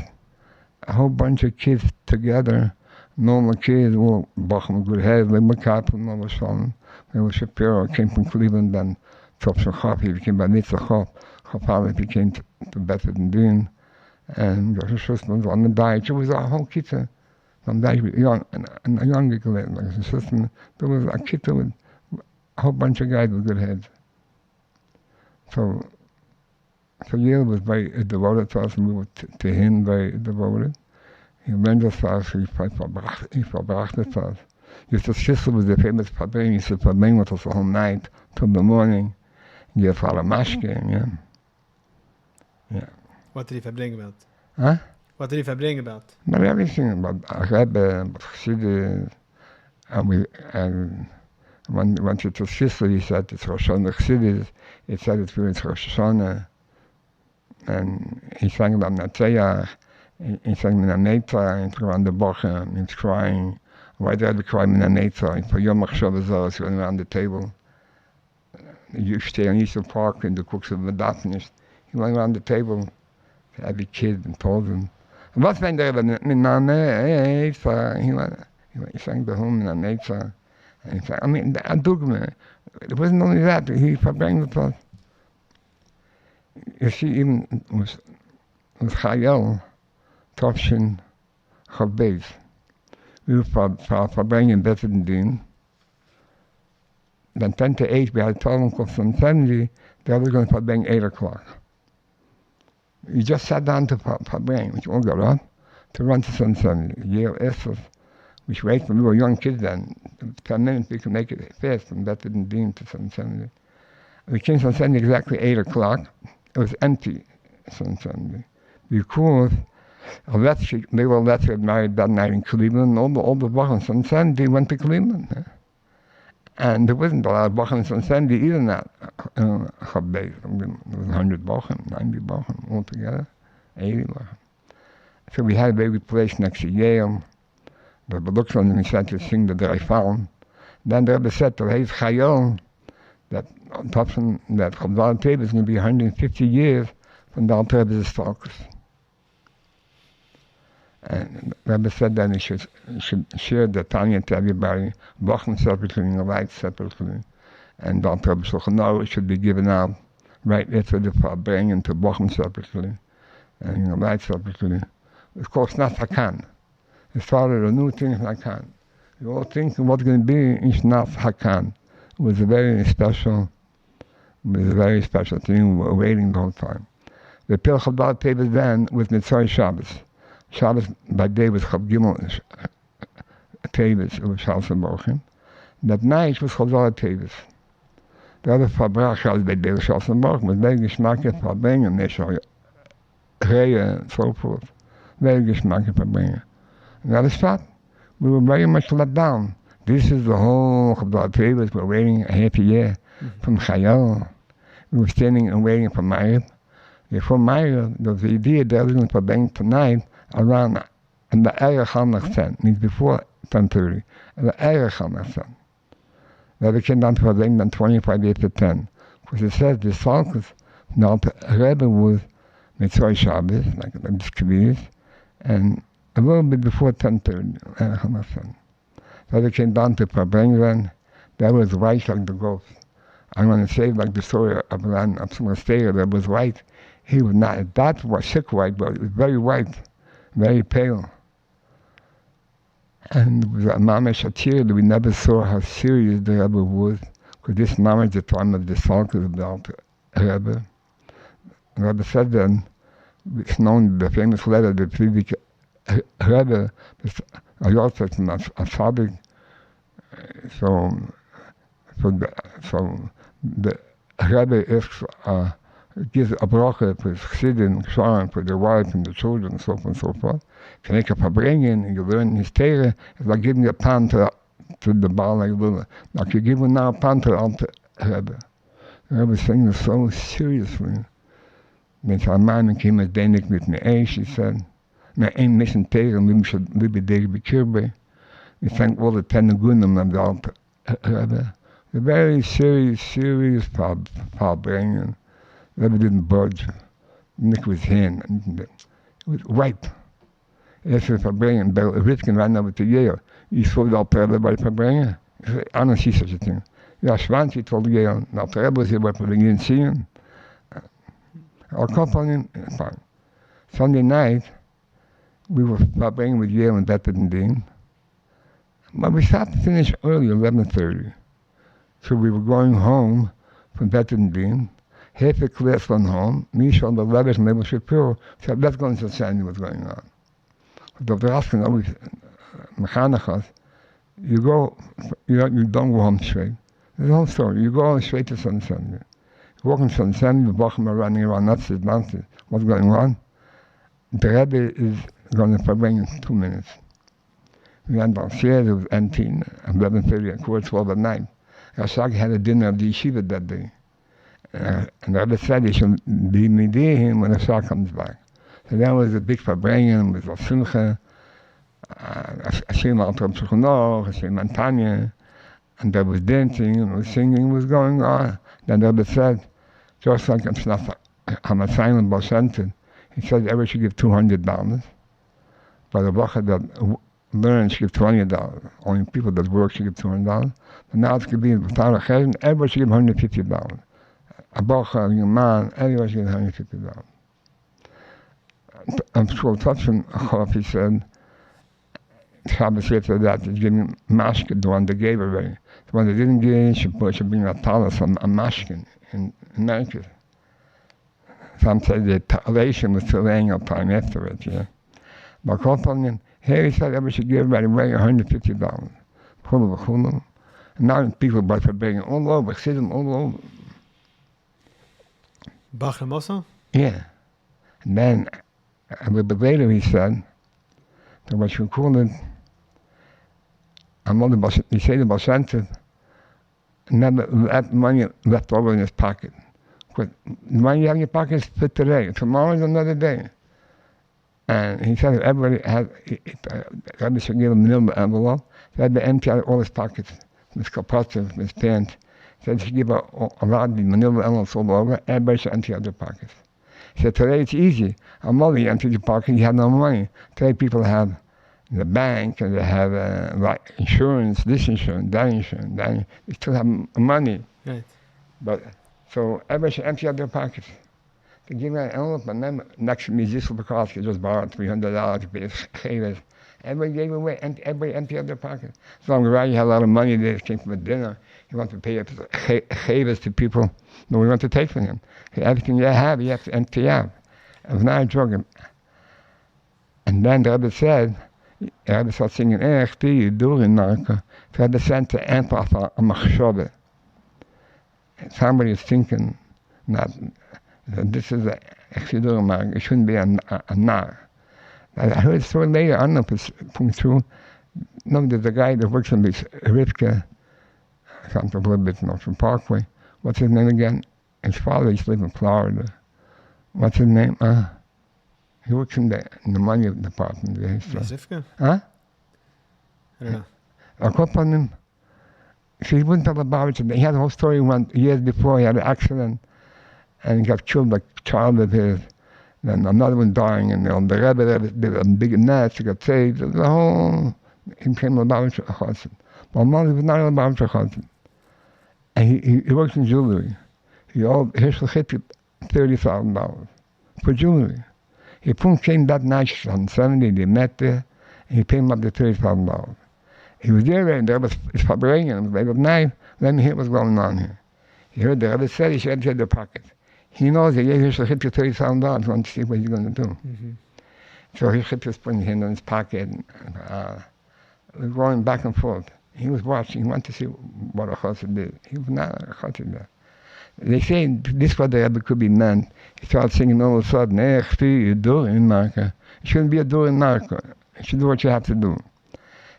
a whole bunch of kids together, normal kids, all Bachim, good heads, like McCarthy, Noah Shalom. Rebbe Shapiro came from Cleveland, then Chof, he became by Mitzvah Chof, became to Bedford and Dean. And Rosh Hashanah was on the diet. It was a whole kitza. From that, young, and a younger kid, like a sister. There was a kitza with a whole bunch of guys with good heads. So Yale was very devoted to us, and we were to him very devoted. He learned us fast, he verbrachte us. Justus Schissel was the famous Pabring. He used to Pabring with us the whole night till the morning. He had a mashpia, yeah. What did he Fabring about? Huh? What did he Fabring about? About everything, about Rebbe, about Chassidus, and when it was Schissel, he said it's Rosh Hashanah Chassidus, he said it's Rosh Hashanah, and he sang about Natzeach, he sang Minanetzah, and around the Brocha, and he's crying. Why did I cry Minanetzah? For Yom HaShavazah, he went around the table. You stay on Eastern Park in the cooks of the Daphnis. He went around the table to every kid and told them, was meint der Minanetzah? He sang the hymn Minanetzah. And he said, I mean, a dogma. It wasn't only that, he verbring with us. You see, even with Chayel, Tovshin, Chavbeis, we were verbringen beter din. Then 10 to 8, we had 12 uncles from 70, they were going to verbring 8 o'clock. You just sat down to verbring, which all got up, to run to 770. Yale Essos, which wait when we were young kids then, 10 minutes we could make it fast from beter din to 770. We came to 770 exactly 8 o'clock. It was empty, 770. Because they were married that night in Cleveland. All the Brocha on Sunday went to Cleveland. And there wasn't a lot of Brocha on Sunday either in that Chabbeis. There was 100 Brocha, 90 Brocha altogether, 80 Brocha. So we had a very good place next to Yale. The looks on them said to sing the Dreifallen. Then the Rebbe said to his Chayil that Chabzal Teva is going to be 150 years from the Alter Rebbe's focus. And the Rebbe said then he should share the Tanya to everybody, Brocha separately and the light separately. And the Alter Rebbe said, no, it should be given out right after the Farbring into Brocha separately and the light separately. Of course, not Hakan. It started a new thing, Hakan. You all think what's going to be is not Hakan. It was a very special thing. We were waiting the whole time. The Pil Chabad Tevis then was Mitzvah Shabbos. Shabbos by day was Chav Gimel Tevis, it was Shabbos and Brochim. That night was Chabad Tevis. The other Fabrach Shabbos by day was Shabbos and Brochim. Was very geschmackig Farbringen, Neshar, Reya, and so forth. Very geschmackig Farbringen. And that is fact. We were very much let down. This is the whole Chabad Tevis. We're waiting a half a year from Chayil. We were standing and waiting for Ma'ariv. Before Ma'ariv, there was the idea that we were going to tonight around in the Erev Hamach means before 10:30. In the Erev Hamach Then we came down to Verbring then 25 years to 10. Because it says the Salkus, now the Rebbe was Mitzvah Shabbos, like this Kviz, and a little bit before 10:30, Erev Hamach Then we came down to Verbring then, that was white like the ghost. I'm going to say like the story of Ran Absalom that was white. He was not that was sick white, but it was very white, very pale. And it was a mamash atir that we never saw how serious the Rebbe was, because this mamash the time of the Salkus of the Rebbe. The Rebbe said then, it's known the famous letter that Friedrich Rebbe, a Yosef from Asadik, so the Rebbe gives a Brocha for his Chassidim, Ksharim, for the wife and the children, and so forth and so forth. Can make a Farbringen, and you learn his Torah, it's like giving a pan to the Baal Leilula. Like you're giving now a pan to the Alter Rebbe. The Rebbe is saying this so seriously. When Salman came as Danik with Ne'esh, he said, "Na ein mission Torah, we should be there be kirbe." We thank all the 10 Gunim of the Alter Rebbe. A very serious Farbringen. The Rebbe didn't budge. Nick was hand. It was white. After Farbringen, Rifkin ran over to Yale. You saw the Alter Rebbe by Farbringen? He said, I don't see such a thing. Yeah, Schwanzi told Yale, the Alter Rebbe was here by Farbringen, you didn't see him. I'll call on him, fine. Sunday night, we were Farbringen with Yale and Better Dean. But we started to finish early, 11:30. So we were going home from Bettendien. Half the class went home. Me, Sean, the Rebbe, and Rebbe Shapiro said, let's go and see what's going on. But they're asking always, mechanichas, you don't go home straight. There's a whole story. You go straight to San Sandy. You walk in San Sandy, the Brocha are running around, nuts. What's going on? The Rebbe is going to bring in 2 minutes. We went downstairs, it was empty, 11:30, at 12 at night. Rashag had a dinner of the yeshiva that day. And the Rebbe said he should be midihim when Rashag comes back. So that was a big farbrengen, with a simcha, a shema al Reb Shulchan, a shema Tanya, and there was dancing, and was singing, was going on. Then the Rebbe said, just like I'm a silent Boshented, he said everyone should give $200. But the Brocha that learn should give $20. Only people that work should give $200. But now it's going to be without a chesed, everybody should give $150. A Brocha, a young man, everybody should give $150. I'm sure touching Chof, he said, Shabbos after that, is giving mashkin, the one they gave already. The one they didn't give, should bring a talis, a mashkin in America. Some say the relation was still laying up time after it, yeah. But here he said everybody should give right away $150. And now people brought for bringing all over, Chassidim all over. Bachram also? Yeah. And then a little bit later he said, that what you call it, he said the Boshented never let money left over in his pocket. But the money you have in your pocket is for today. Tomorrow is another day. And he said everybody had, Rebbe should give him a little envelope. He had to empty out all his pockets, his kapotzes, his pants. He said he should give a lot of the manila envelopes all over. Everybody should empty out their pockets. He said today it's easy. I'm only empty your pocket, you have no money. Today people have the bank and they have like insurance, this insurance, that insurance, that. They still have money. Right. But so everybody should empty out their pockets. They give me an envelope, and then next to me, Zissel Bukowski just borrowed $300 to pay his chavez. Everybody gave away, everybody emptied out their pockets. So I'm glad you had a lot of money there, came from a dinner. You want to pay chavez to people. No, we want to take from him. Everything you have to empty out. It was not a drug. And then the Rebbe said, the Rebbe started singing, you do in Narka. The Rebbe said to Antwaf a machshove. Somebody is thinking that this is actually it shouldn't be a nar. I heard a story later, I don't know if it's coming true. No, there's a guy that works on this Rivka, comes from a little bit from Parkway. What's his name again? His father used to live in Florida. What's his name? He works in the money department. Zivka? Huh? I don't know. I called on him. So he wouldn't tell about it. He had a whole story years before. He had an accident and he got killed by a child of his. Then another one dying, and the Rebbe did a big nest, he got saved. The whole, he became a Lubavitcher Chassid. But he was not a Lubavitcher Chassid. And he works in jewelry. He owed Hirschel $30,000 for jewelry. He came that night on Sunday, they met there, and he paid him up to $30,000. He was there, and the Rebbe was bringing him late at night. Let me hear what's going on here. He heard the Rebbe said he should empty their pocket. He knows that he should hit you $30,000. He wants to see what he's going to do. Mm-hmm. So he hit his hand in his pocket. We're going back and forth. He was watching. He wanted to see what a chassid did. He was not a chassid there. They say this what the Rebbe could be meant. He started singing all of a sudden, you do in Marka. It shouldn't be a do in Marka. You should do what you have to do.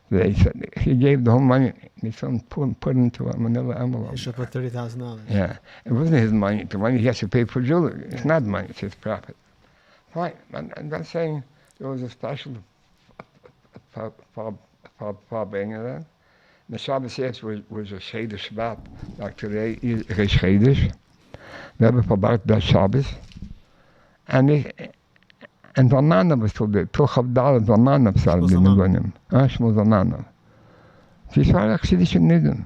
They said he gave the whole money. They put into a manila envelope. He should put $30,000. Yeah, it wasn't his money. The money he has to pay for jewelry. It's not money. It's his profit. Fine. And I'm saying there was a special for bringing that. The Shabbos was a Sheder Shabbat. Like today is Shedish. We have about that Shabbos. And Zalmana was still there. Till Chavdal Zalmana started in the Gunim. Shmuel Zalmana. She started Chassidish in Nidin.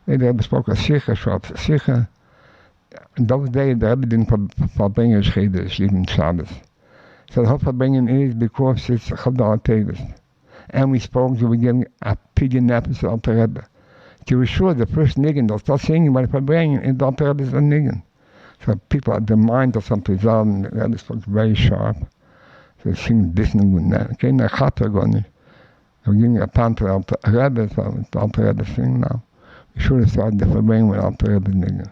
The Rebbe spoke of Sicha, Shop, Sicha. In those days, the Rebbe didn't bring a Shedish, even Shabbos. So the whole bringing is because it's Chavdal Tevis. And we spoke, we were getting a pidyon episode of the Rebbe. you were sure the first niggin they'll start singing by the Farbrengen in the Alter Rebbe's niggin. So people had their mind or something, and the Rebbe spoke very sharp. So they sing this and that. Okay, na Chazer gar nicht. We're giving a pan to the Rebbe, so the Alter Rebbe sing now. We should have started the Farbrengen with Alter Rebbe's niggin.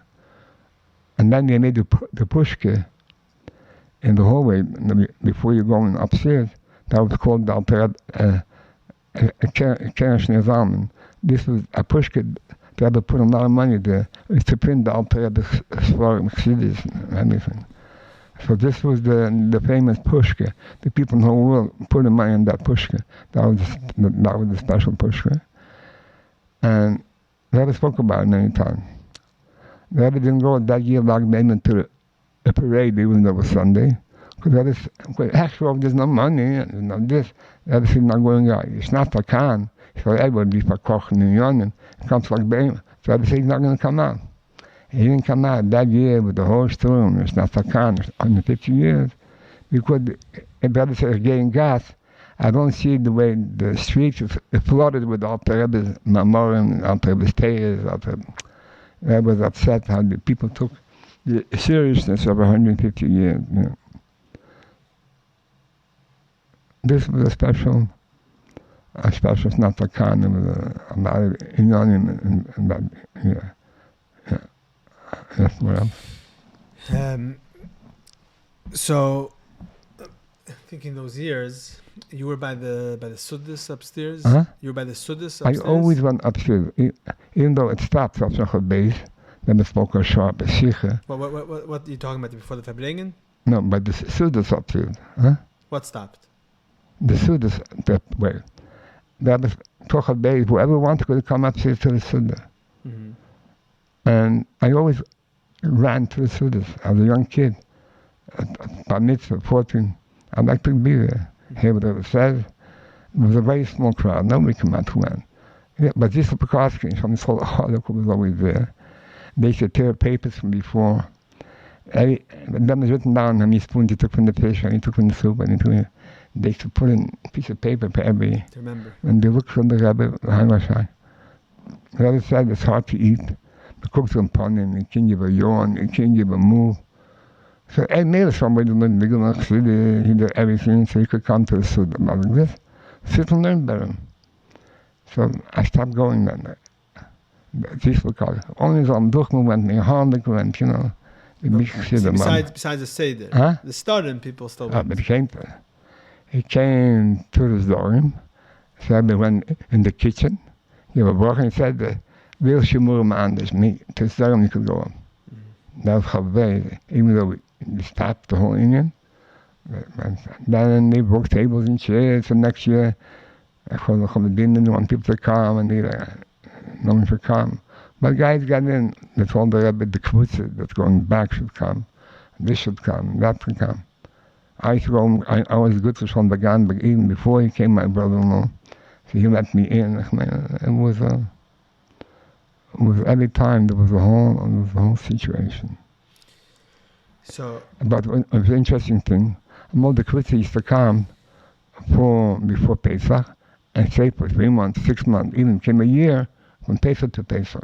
And then they made the pushke in the hallway before you go in upstairs. That was called the Alter Rebbe, Keresh Nezamen. This was a pushke. The Rebbe put a lot of money there to print the Alter Rebbe's Svarim, Chassidus, and everything. So this was the famous pushke. The people in the whole world put the money in that pushke. That was the special pushke. And the Rebbe spoke about it many times. The Rebbe didn't go that year back then to a parade, even though it was Sunday. Because actually, there's no money, there's no this. The Rebbe said, not going out. It's not the can. So everybody be verkochen in Yonim. It comes like Beim. So Rebbe said he's not going to come out. He didn't come out that year with the whole storm. It's not the can. 150 years. Because the Rebbe said, getting gas. I don't see the way the streets are flooded with Alter Rebbe's Mamorim, Alter Rebbe's Teires, I was upset how the people took the seriousness of 150 years. You know. This was a special Snatakan. It was about Inyanim and that, yeah. That's what else. So, thinking those years, you were by the Chassidus upstairs. Huh? You were by the Chassidus upstairs. I always went upstairs, even though it stopped at the base. Then it spoke a sharp sicher. What are you talking about before the Farbrengen? No, but the Chassidus upstairs. Huh? What stopped? The Chassidus that way. That was talk a base. Whoever wanted could come upstairs to the Chassidus. Mm-hmm. And I always ran to the Chassidus as a young kid. Bar mitzvah, 14. I'd like to be there. Hear what it says. It was a very small crowd. Nobody came out to win. Yeah, but this Pekoski from this whole article was always there. They used to tear papers from before. That was written down how many spoons he took from the fish, and he took from the soup, and they used to put in a piece of paper for every. To remember. And they looked from the Rebbe, the Rebbe said it's hard to eat. The cooks on punning, you can't give a yawn, you can't give a move. So I made somebody to learn bigger enough, he did everything so he could come to the Suda. But like this, sit and learn better. So I stopped going that night. This was called. Only so I'm durchgewent, in Harnik went, you know. Besides the Seder, huh? The Starim people still went. But he came to the Zorim, so we went in the kitchen. He was Brocha and said, Will Shemur Mandish, me, to Zorim you could go on. That was Chazer, even though we stopped the whole Indian. Then they broke tables and chairs, so next year, I called the talmidim and want people to come, and no one should come. But guys got in, they told the Rebbe the kvutze that's going back should come, this should come, that should come. I used to go, I was good for Shon Bagan, but even before he came, my brother-in-law, so he let me in. It was every time there was a whole situation. So, but it was an interesting thing. All the kvutze used to come before Pesach and stay for 3 months, 6 months, even came a year from Pesach to Pesach.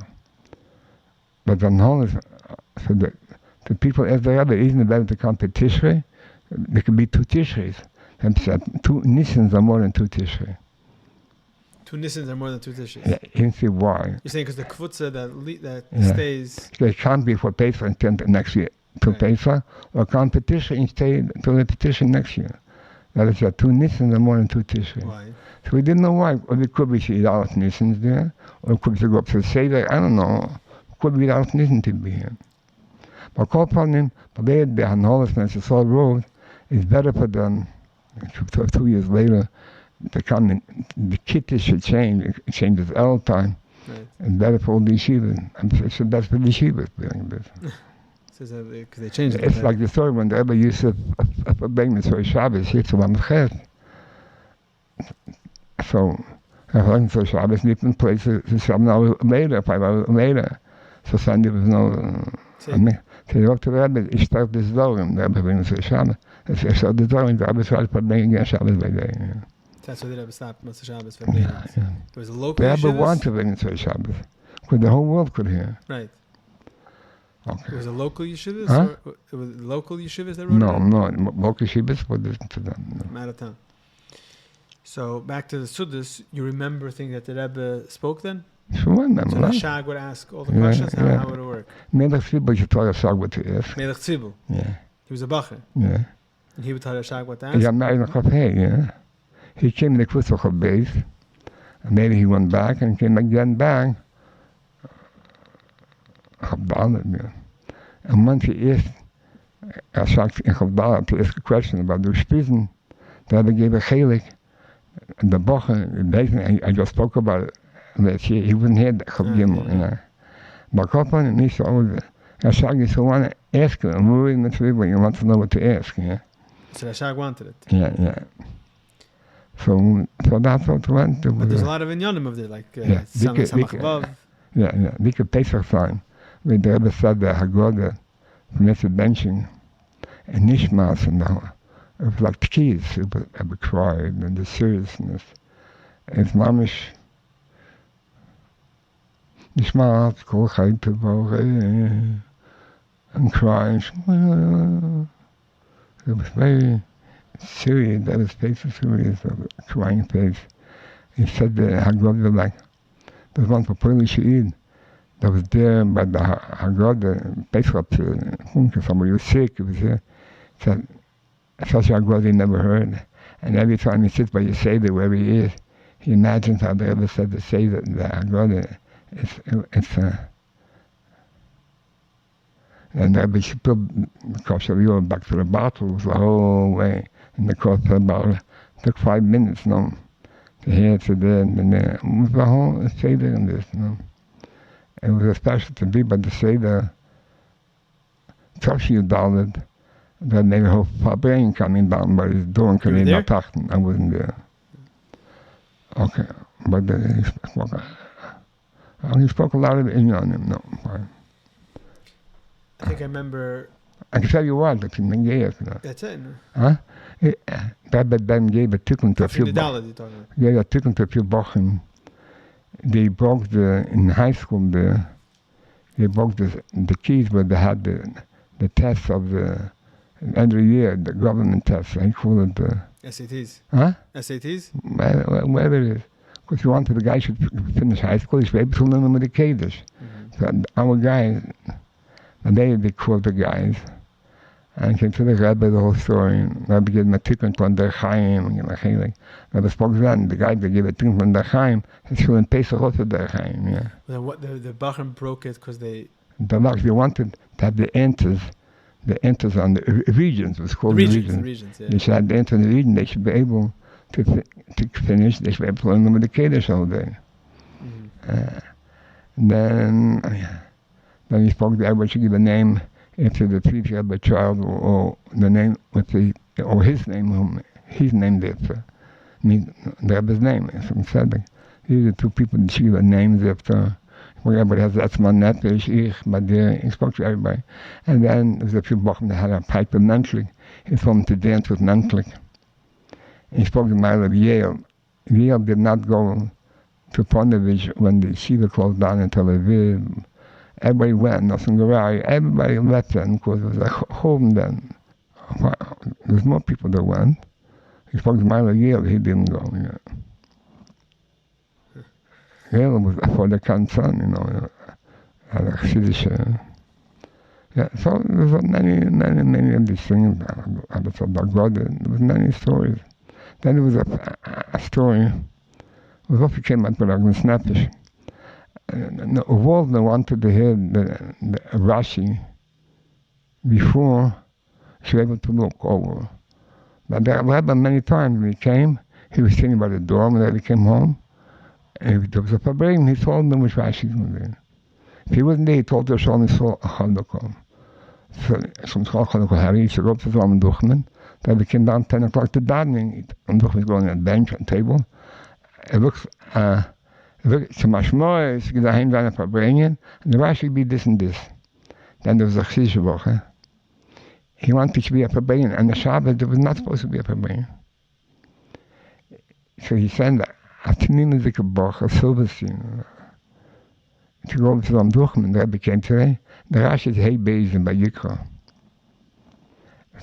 But then so the people as the Rebbe, isn't better to come to Tishrei? There could be 2 Tishreis. And said 2 Nissans are more than 2 Tishrei. 2 Nissans are more than 2 Tishreis. Yeah, you can see why. You're saying because the kvutze that stays. They can't be for Pesach and stay next year to Pesach, or come to Tishrei and stay until the Tishrei next year. That is 2 Nissans are more than 2 Tishrei. Why? So we didn't know why. Or it could be she out Nissans there, or it could be to go up to the Seder, I don't know. It could be out Nissen to be here. But call upon him, but they had the Hanholisness, the Soul Road, is better for them 2 years later to come in. The kitty should change. It changes all the time. Right. It's better for all the yeshivas. It's the best for the yeshivas doing this. Because they changed it. It's like the story when the Rebbe used to bring the story Shabbos here to Mamchet. So, so Shabbos different places, 7 hours later, 5 hours later. So Sunday was no. So he wrote to the Rebbe, ich start this Zorim, the Rebbe brings the Shabbos. I said the Zorim, the Rebbe started to bring again Shabbos by day. That's why the Rebbe stopped Moshe Shabbos for bringing. It was a local The Rebbe yeshivas? wanted to bring the Shabbos. the whole world could hear. Right. Okay. It was a local yeshivas? Huh? Or it was local yeshivas that wrote it? No, local yeshivas would listen to them. From out of town. So back to the Suddhas, you remember things that the Rebbe spoke then? Sure, I remember. So the Right? Shag would ask all the questions? How would it work? Melech Tzibur, you taught a Shag what to ask. Melech Tzibur. Yeah. He was a bacher. Yeah. And he would tell the Shag what to ask? He got married in Chof-Lamed, yeah. He came in the Kutz of Chof-Lamed, and maybe he went back and came again back. Chof-Lamed, yeah. And once he asked a Shag in Chof-Lamed to ask a question about the Spisen, the Rebbe gave a chelik. The Brocha, I just spoke about it last year. He wouldn't hear the Chof Gimel, you know. But Kopan and Nisha always, Shag is the one to ask him. I'm really not sure, but you want to know what to ask, yeah. So the Shag wanted it. Yeah. So that's what went. But there's a lot of inyanim of it, like Samach Vav. Yeah. Dike Pesach time, where the Rebbe said the Haggadah from Mr. Benching and Nishmas and the whole. It was like keys. I would cry, and the seriousness. It's mamish. Nishmas, kol chayt tevore, and crying. It was very serious. That was face of serious, a crying face. He said the Haggadah, like, there's one for Polish Eid that was there by the Haggadah, Pesach, somebody was sick, he was here. He said, such a God he never heard. And every time he sits by your Seder, wherever he is, he imagines how the Rebbe said the Seder, the God, and the Rebbe spilled the kosher back to the bottles the whole way. And the kosher bottle took 5 minutes, no, to hear it to there and there. It was the whole Seder in this, no. It was special to be by the Seder, Toshi Dalet. That made a whole brain coming down by his door and coming in I wasn't there. Okay, but he spoke a lot of Inyanim, no. I think I remember... I can tell you what, if you gave it. That's it, no? Huh? Rabbi Ben gave a tikkun to a few bochum. Yeah, a tikkun to a few bochum. They broke in high school, they broke the keys where they had the tests of the... Every year, the government tests, I call it the... SATs. Huh? SATs? Whatever it is. Because you wanted the guy should finish high school, he should be able to learn with the Kaddish. So our guys, they called the guys, and came to the Rebbe, the whole story. Rebbe gave him a tikkun from der Chaim, and Rebbe spoke then, the guy that gave a tikkun from der Chaim, he's showing Pesach also der Chaim, yeah. Then what, the Bachram broke it because they... They wanted to have the enters on the regions, it was called the regions. Yeah. They should have the enter in the region, they should be able to finish, they should be able to learn them with the Kaddish all day. Then he spoke to everybody should give a name after the previous Rebbe child, or the name or his name, whom he's named after. The Rebbe's name. So he said, these are two people that should give a name after. Everybody has that's my nefesh, he spoke to everybody. And then there was a few bochum that had a pipe of mentally. He told them to dance with mentally. He spoke to Mile of Yale. Yale did not go to Ponevezh when the yeshiva closed down in Tel Aviv. Everybody went, nothing garage. Everybody left then because it was like home then. There's more people that went. He spoke to Mile of Yale, he didn't go. Yeah. Yale was for the concern, had a Chassidus. Yeah, so there was many of these things about God. There was many stories. Then there was a story. It was also came out with Agnes Nefesh. Walden wanted to hear the Rashi before she was able to look over. But there Rebbe many times when he came, he was sitting by the door when he came home. And if there was a problem, he told them which Rashi was there. If he wasn't there, he told the Shalom Yisrael Chodokol. So, some Chodokol Harry, he wrote to Zalman Duchman. Then we came down 10 o'clock to davening. And Duchman was going on a bench, on a table. It looks, to mashpia, it's going to hang down a Fabrengen, and the Rashi be this and this. Then there was a Chazer Woche. He wanted to be a Fabrengen, and the Shabbat, there was not supposed to be a Fabrengen. So he sent a Brocha, Silverstein. to go over to the Brocha, and the Rebbe came today. The Rashi is hey bezin by Yikra.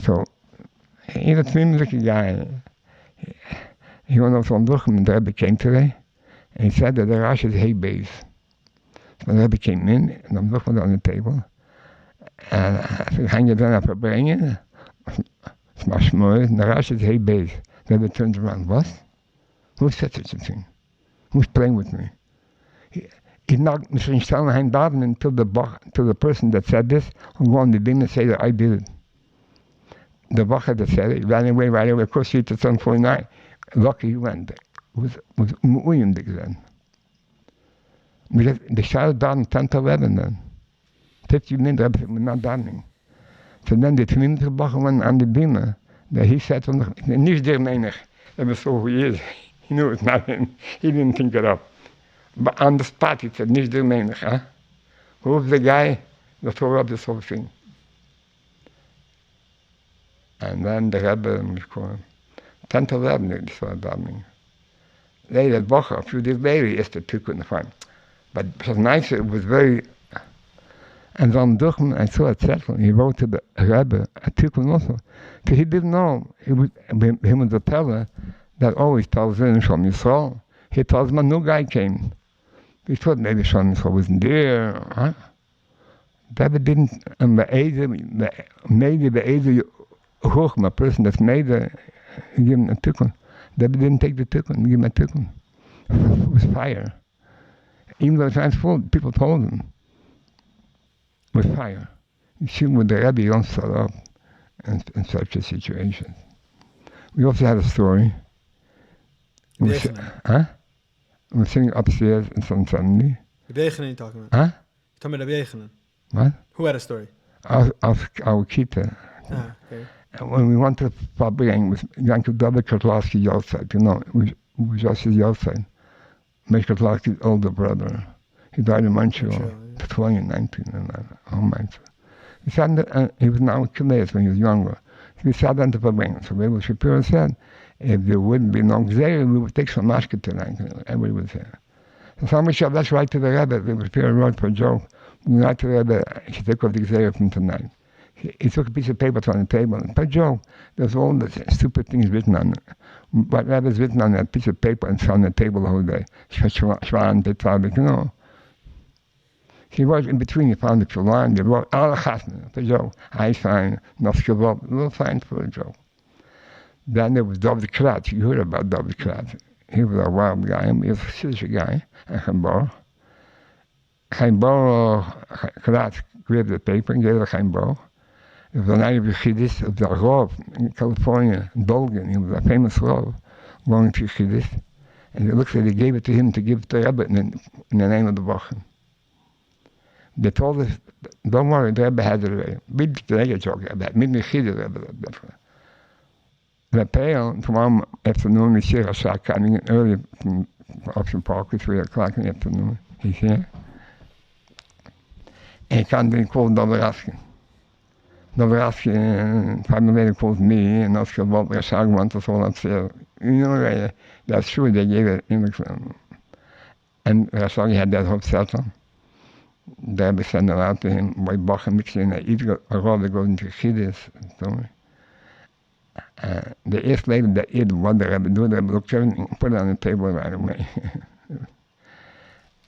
So, he's a tmimzik guy. He went over to the Brocha, and the Rebbe came today, and he said that the Rashi is hey bez. So the Rebbe came in, and the Brocha was on the table, and I said, hang it down up brengen. It's mashpia, and the Rashi is hey bez. The Rebbe turns around, what? Who said such a thing? Who's playing with me? He's not telling daven until the person that said this will go on the din and say that I did it. The Brocha that said it ran away right away across the street to 749. Lucky he went. It was unruhig then. Because they started davening 10 to 11 then. 50 minutes we're not davening. So then the Tmimzik Brocha went on the din that he said to him, nicht der menig. That was so who he is. He knew it's not him. He didn't think it up. But on the spot, he said, nicht der menig, huh? Who's the guy that tore up this whole thing? And then the Rebbe was calling. 10 to 11, they started davening. Later, Brocha, a few days later, he asked the two couldn't find. But it was nice, it was very... And then Duchman, I saw it settled. He wrote to the Rebbe, a tikkun also. Because he didn't know, him was the teller that always tells in Shalom Yisrael. He tells him a new guy came. He thought maybe Shalom Yisrael wasn't there. Huh? Rebbe didn't, and maybe the Eder Chochma, a person that's made he gave him a tikkun. Rebbe didn't take the tikkun, he gave him a tikkun. It was fire. Even though it was full, people told him. With fire. You see what the Rebbe don't set up in such a situation. We also had a story. We were sitting upstairs in some Sunday. Rebbe you're talking about? Huh? You're talking about Rebbe. What? Who had a story? Our Kita. Okay. And when we went to Fabring with Yankel David Kotlarski Yosef, it was just his Yosef. Mike Kotlarski's older brother. He died in Montreal. 2019 and oh my. He said he was now Chiles when he was younger. He sat on the Fabring. So Rebbe Shapiro said, if there wouldn't be no Chazer, we would take some mashpia tonight. Everybody was there. So somebody said, let's write to the Rebbe. Rebbe Shapiro wrote for a joke. We write to the Rebbe, he should take off the Chazer from tonight. He took a piece of paper on the table, and per joke, there's all the stupid things written on it. But Rebbe's written on that piece of paper and on the table the whole day. Shwan, Petzavik, He wrote in between, he found the Quran, they wrote all the chasna, for a joke. I find, Noskevop, little sign for a joke. Then there was David Kratz. You heard about David Kratz. He was a wild guy. He was a Chassidus guy, and Chaim Bar Kratz grabbed the paper and gave it to Chaim Bar. It was a night of Chassidus of the Rav in California, in Dolgen. He was a famous Rav going to Chassidus. And it looks like they gave it to him to give to Rebbe in the name of the Brocha. They told us, don't worry, the Rebbe has it already. Big joke about me, Chassidus Rebbe. The pale, tomorrow afternoon, we see Rasha coming in early from Ocean Park at 3 o'clock in the afternoon. He's here. And he can't be called Dobraski. Dobraski, 5 minutes later, calls me, and Oscar Bob Rasha wants us all upstairs. That's true, they gave it in the and Rasha had that whole settle. The Rebbe sent it out to him by Brocha mixing a roll that goes into Chassidus. The asked later that what the Rebbe do, the Rebbe looked at it and put it on the table right away.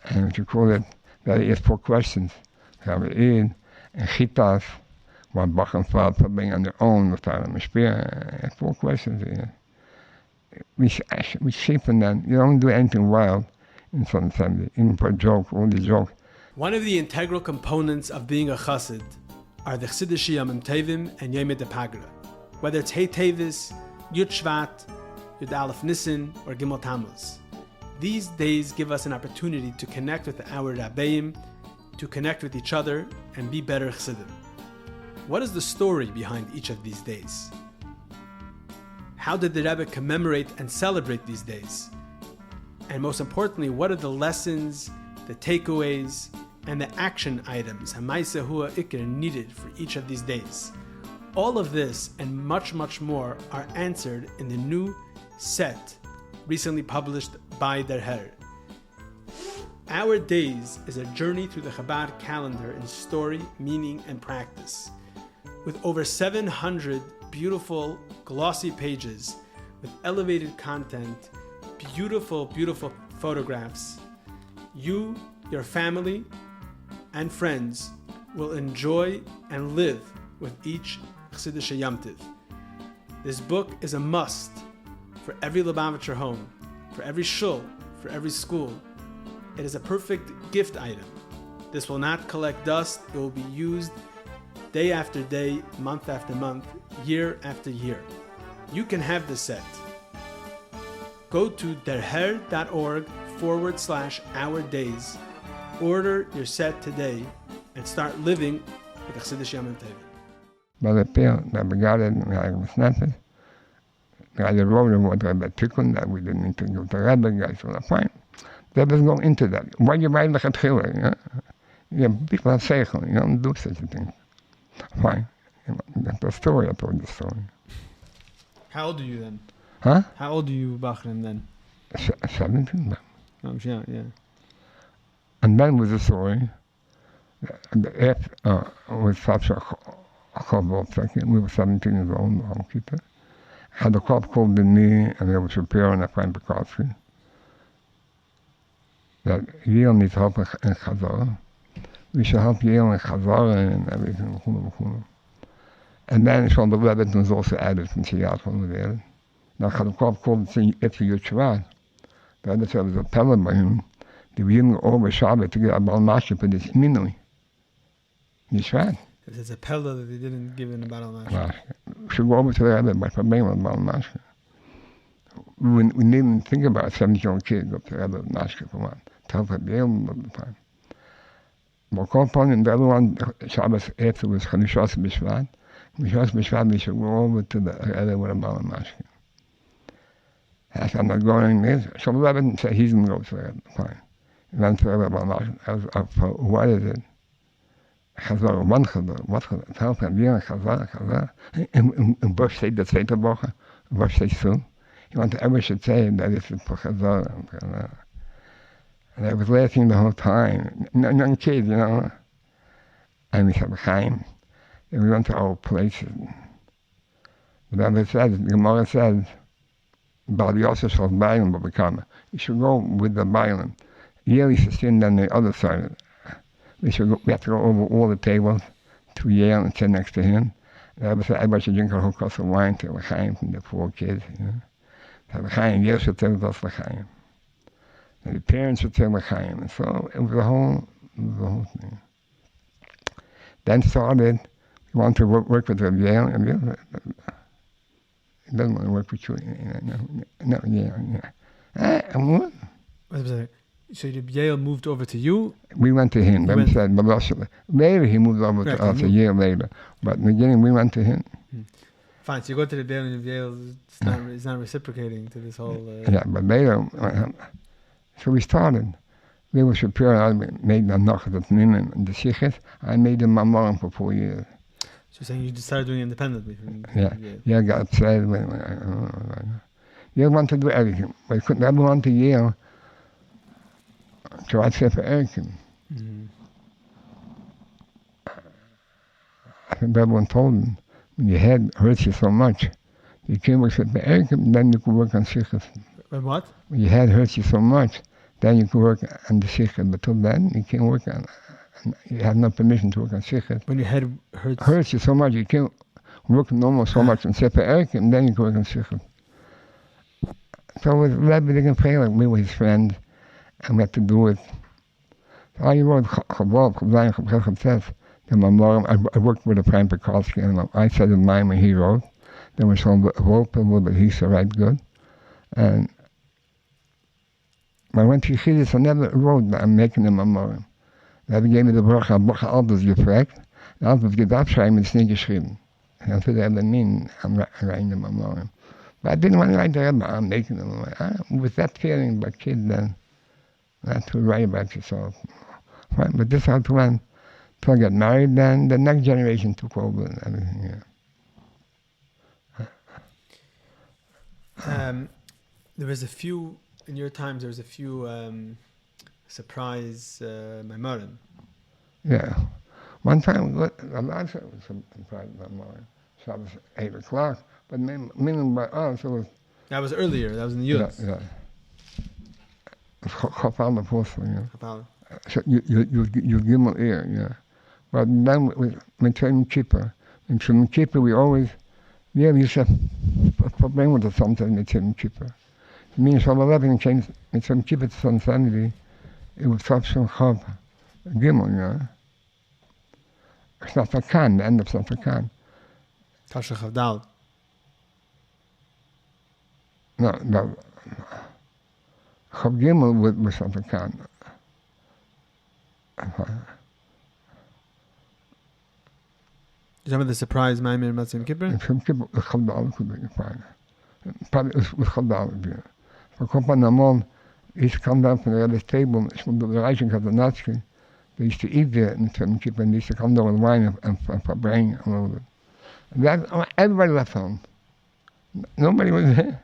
And what you call it, that he asked 4 questions. Rabbi Eid, and Chitas, what Bach and Fad Fabring on their own, without a mashpia. 4 questions. We shape in that. You don't do anything wild in some Sunday, even for a joke, all the joke. One of the integral components of being a chassid are the Chassidish Yomim Tovim and Yom Pagra. Whether it's Hey Tevis, Yud Shvat, Yud Aleph Nisan, or Gimel Tammuz. These days give us an opportunity to connect with our Rabbeim, to connect with each other, and be better Chassidim. What is the story behind each of these days? How did the Rebbe commemorate and celebrate these days? And most importantly, what are the lessons, the takeaways, and the action items Hamaisa Hua Ikr needed for each of these days? All of this and much, much more are answered in the new set recently published by Der Herr. Our Days is a journey through the Chabad calendar in story, meaning, and practice. With over 700 beautiful, glossy pages, with elevated content, beautiful, beautiful photographs, you, your family, and friends will enjoy and live with each Chassidus Yom Tov. This book is a must for every Lubavitcher home, for every shul, for every school. It is a perfect gift item. This will not collect dust. It will be used day after day, month after month, year after year. You can have this set. Go to derher.org/Our Days. Order your set today and start living with the Chassidus Yom Tov. But the pill that we got it, I was nothing. I wrote what Rebbe Tikkun that we didn't need to give to Rebbe, guys were fine. They doesn't go into that. Why you write like a thriller, you know? Yeah, people are seichel, you don't do such a thing. Fine. You know, that's the story, I told the story. How old are you then? Huh? How old are you, Bachram, then? 17. Yeah. And then was the story. It was such a couple of seconds. We were 17 years old, had a cop called the knee, and there was a pair on a friend Pekowski. That Yale needs help in Chazer. We should help Yale in Chazer and everything. And then the Rebbe was also added from Seattle there. Now had a cop called It's a Yeshua. The other said was a peller by him. They were giving over Shabbat to get a bal mashpia for this minui. Yeshua. There's a pella that they didn't give in the battle match. We should go over to the Rebbe by problem with bal mashpia. We didn't think about a 17-year-old kid go to the Rebbe mashpia for one. Tell her the time. But called upon him, the other one, Shabbos after was Chanishas B'Shvat. Chanishas B'Shvat, we should go over to the Rebbe with a bal mashpia. I'm not going there. So the Rebbe didn't say he's going to go to the Rebbe. Fine. He went to the Rebbe bal mashpia. I was up for, what is it? Chazer, one Chazer, what Chazer? Tell him, yeah, Chazer. In Brocha steht der zweite Brocha. In Brocha steht so. He wanted everyone should say that it's for Chazer. And I was laughing the whole time. Young kid, you know. And we said, Chaim. And we went to our places. The Rebbe says, the Gemara says, Bal Yosef shall Bailam Babakama. You should go with the Bailam. Yale should stand on the other side. We have to go over all the tables to Yale and sit next to him. The Rebbe said, everybody should drink a whole glass of wine to L'chaim from the 4 kids. You know? So L'chaim, Yale should tell us L'chaim. And the parents would say L'chaim. And so it was the whole thing. Then started, we wanted to work with Rebbe Yale, and Yale, he doesn't want to work with you. No, yeah. What? So Yale moved over to you? We went to him. Then said, later he moved over to us a year later. But in the beginning we went to him. Fine, so you go to the Yale and Yale is not reciprocating to this whole... Yeah, but later, so we started. We were Shapiro, I made the Nachat and the Shichis. I made the Mamorim for 4 years. So you're saying you just started doing it independently? Yeah, I got upset. Yale wanted to do everything. But he couldn't ever want to Yale. So I said for Erickson. I think everyone told him, when your head hurts you so much, you can't work for Erickson, then you can work on Shichas. When what? When your head hurts you so much, then you can work on the Shichas. But till then, you can't work on, you have no permission to work on Shichas. When your head hurts you so much, you can't work normal so much on Sefer Erickson, then you can work on Shichas. So with Rebbe, they can pray like we were his friends. And we had to do it. So I wrote Chabal, the Mamorim. I worked with a friend Pekowski, and I said in mine when he wrote. There was some wrote a little bit, he said, right, good. And when I went to Chassidus, I never wrote that I'm making the Mamorim. Rebbe gave me the Brocha, alles gefragt. Alles gedacht, it's nicht geschrieben. And I said, Rebbe, I'm writing the Mamorim. But I didn't want to write the Rebbe, I'm making them. With that feeling, but kid, then, not to write about yourself. Right? But this had to went till I got married, then the next generation took over and everything, There was a few, in your times, there was a few surprise Maimarim. Yeah. One time, a lot of it was surprised by mine. So it was 8 o'clock, but meaning by us, it was... That was earlier. That was in the Yud. Yeah. It's Chof-Lamed also, yeah. Chof-Lamed. So you give them ear, yeah. But then with Mitzvah Kippur, in Kippur we always, we used to have problem with sometimes Mitzvah Kippur. It means from 11 changed Mitzvah Kippur to some Sunday, it was Tzavshon Chav, Gimel, yeah. Shnatakan, the end of Shnatakan. Tasha Chavdal. No, Chav Gimel was Shnatakan. You remember the surprise Maimir Matzim Kippur? Mitzvah Kippur was Chavdal could be fine. Probably it was Chavdal, yeah. For Kopa Namon, he used to come down from the other table, the Reiching of the Nazi. They used to eat there in Mitzvah Kippur, and they used to come down with wine and for brain a little bit. And that, everybody left home. Nobody was there.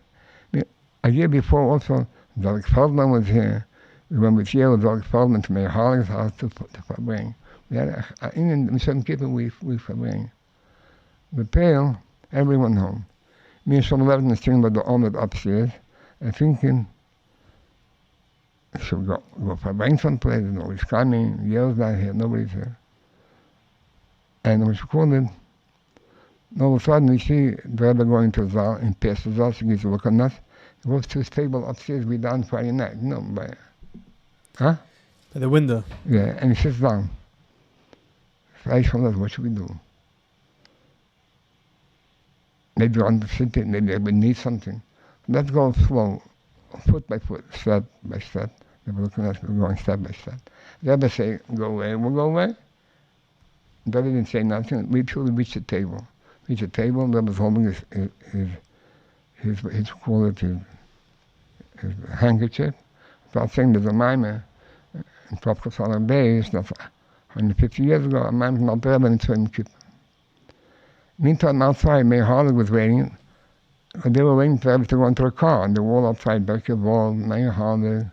A year before also, Zarek Feldman was here. We went with Yale, Zarek Feldman, to Mayor Harling's house to bring. We had in Mitzvah Kippur, we bring. The pale, everyone home. Me and Shlomo Zarchi was sitting by the omelet upstairs, and thinking, should we go for bring someplace? Nobody's coming. Yale's not here. Nobody's here. And it was recorded. All of a sudden, we see the Rebbe going to Zal, and Pastor Zal, so he gives a look on us. He goes to his table upstairs. We down Friday night. No, by the window. Yeah, and he sits down. So I told us, what should we do? They don't understand it. They need something. Let's go slow, foot by foot, step by step. They were looking at us, we're going step by step. The Rebbe say, go away, we'll go away. The Rebbe didn't say nothing. We truly reached the table. The Rebbe was holding his handkerchief. So I was saying there's a mimer in Prophet Salah Days, that's 150 years ago, a mimer from the Rebbe in Tzvim Kippur. Meantime, outside, Mayor Harley was waiting. They were waiting for Rebbe to go into a car, and they were all outside, Berkey Wall, Mayor Harley,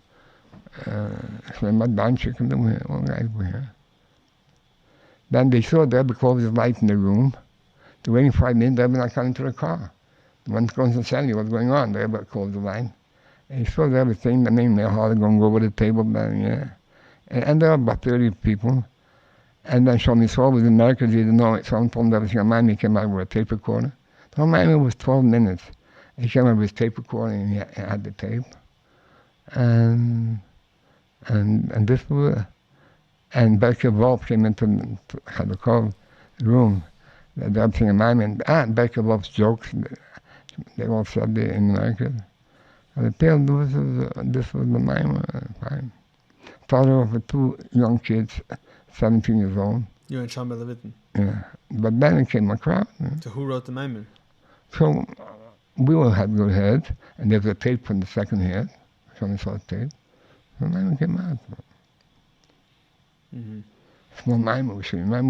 Shlomo Zarchi, and all guys were here. Then they saw the Rebbe close his light in the room. They were waiting 5 minutes, the Rebbe not coming to the car. The one goes to tell you what's going on. The Rebbe closed the light. And he saw the Rebbe saying the name, Mayor Harley, going over the table, then, yeah. And there were about 30 people. And then Shlomo Yisrael was in America, he didn't know it. Someone told him that was your man, he came out with a tape recorder. The whole man was 12 minutes. He came out with his tape recorder and he had the tape. And this was, and Berkey Wolf came into the room. They're saying, and Berkey Wolf's jokes, they all said it in America. And the tale, this was the mime, fine. Started off with 2 young kids, 17 years old. You and Shlomo Levittin. Yeah, but then it came a crowd. Yeah. So who wrote the Maimon? So we all had good heads, and there's a tape from the second head. Someone saw the tape. So Maimon came out. Mm-hmm. Small Maimon,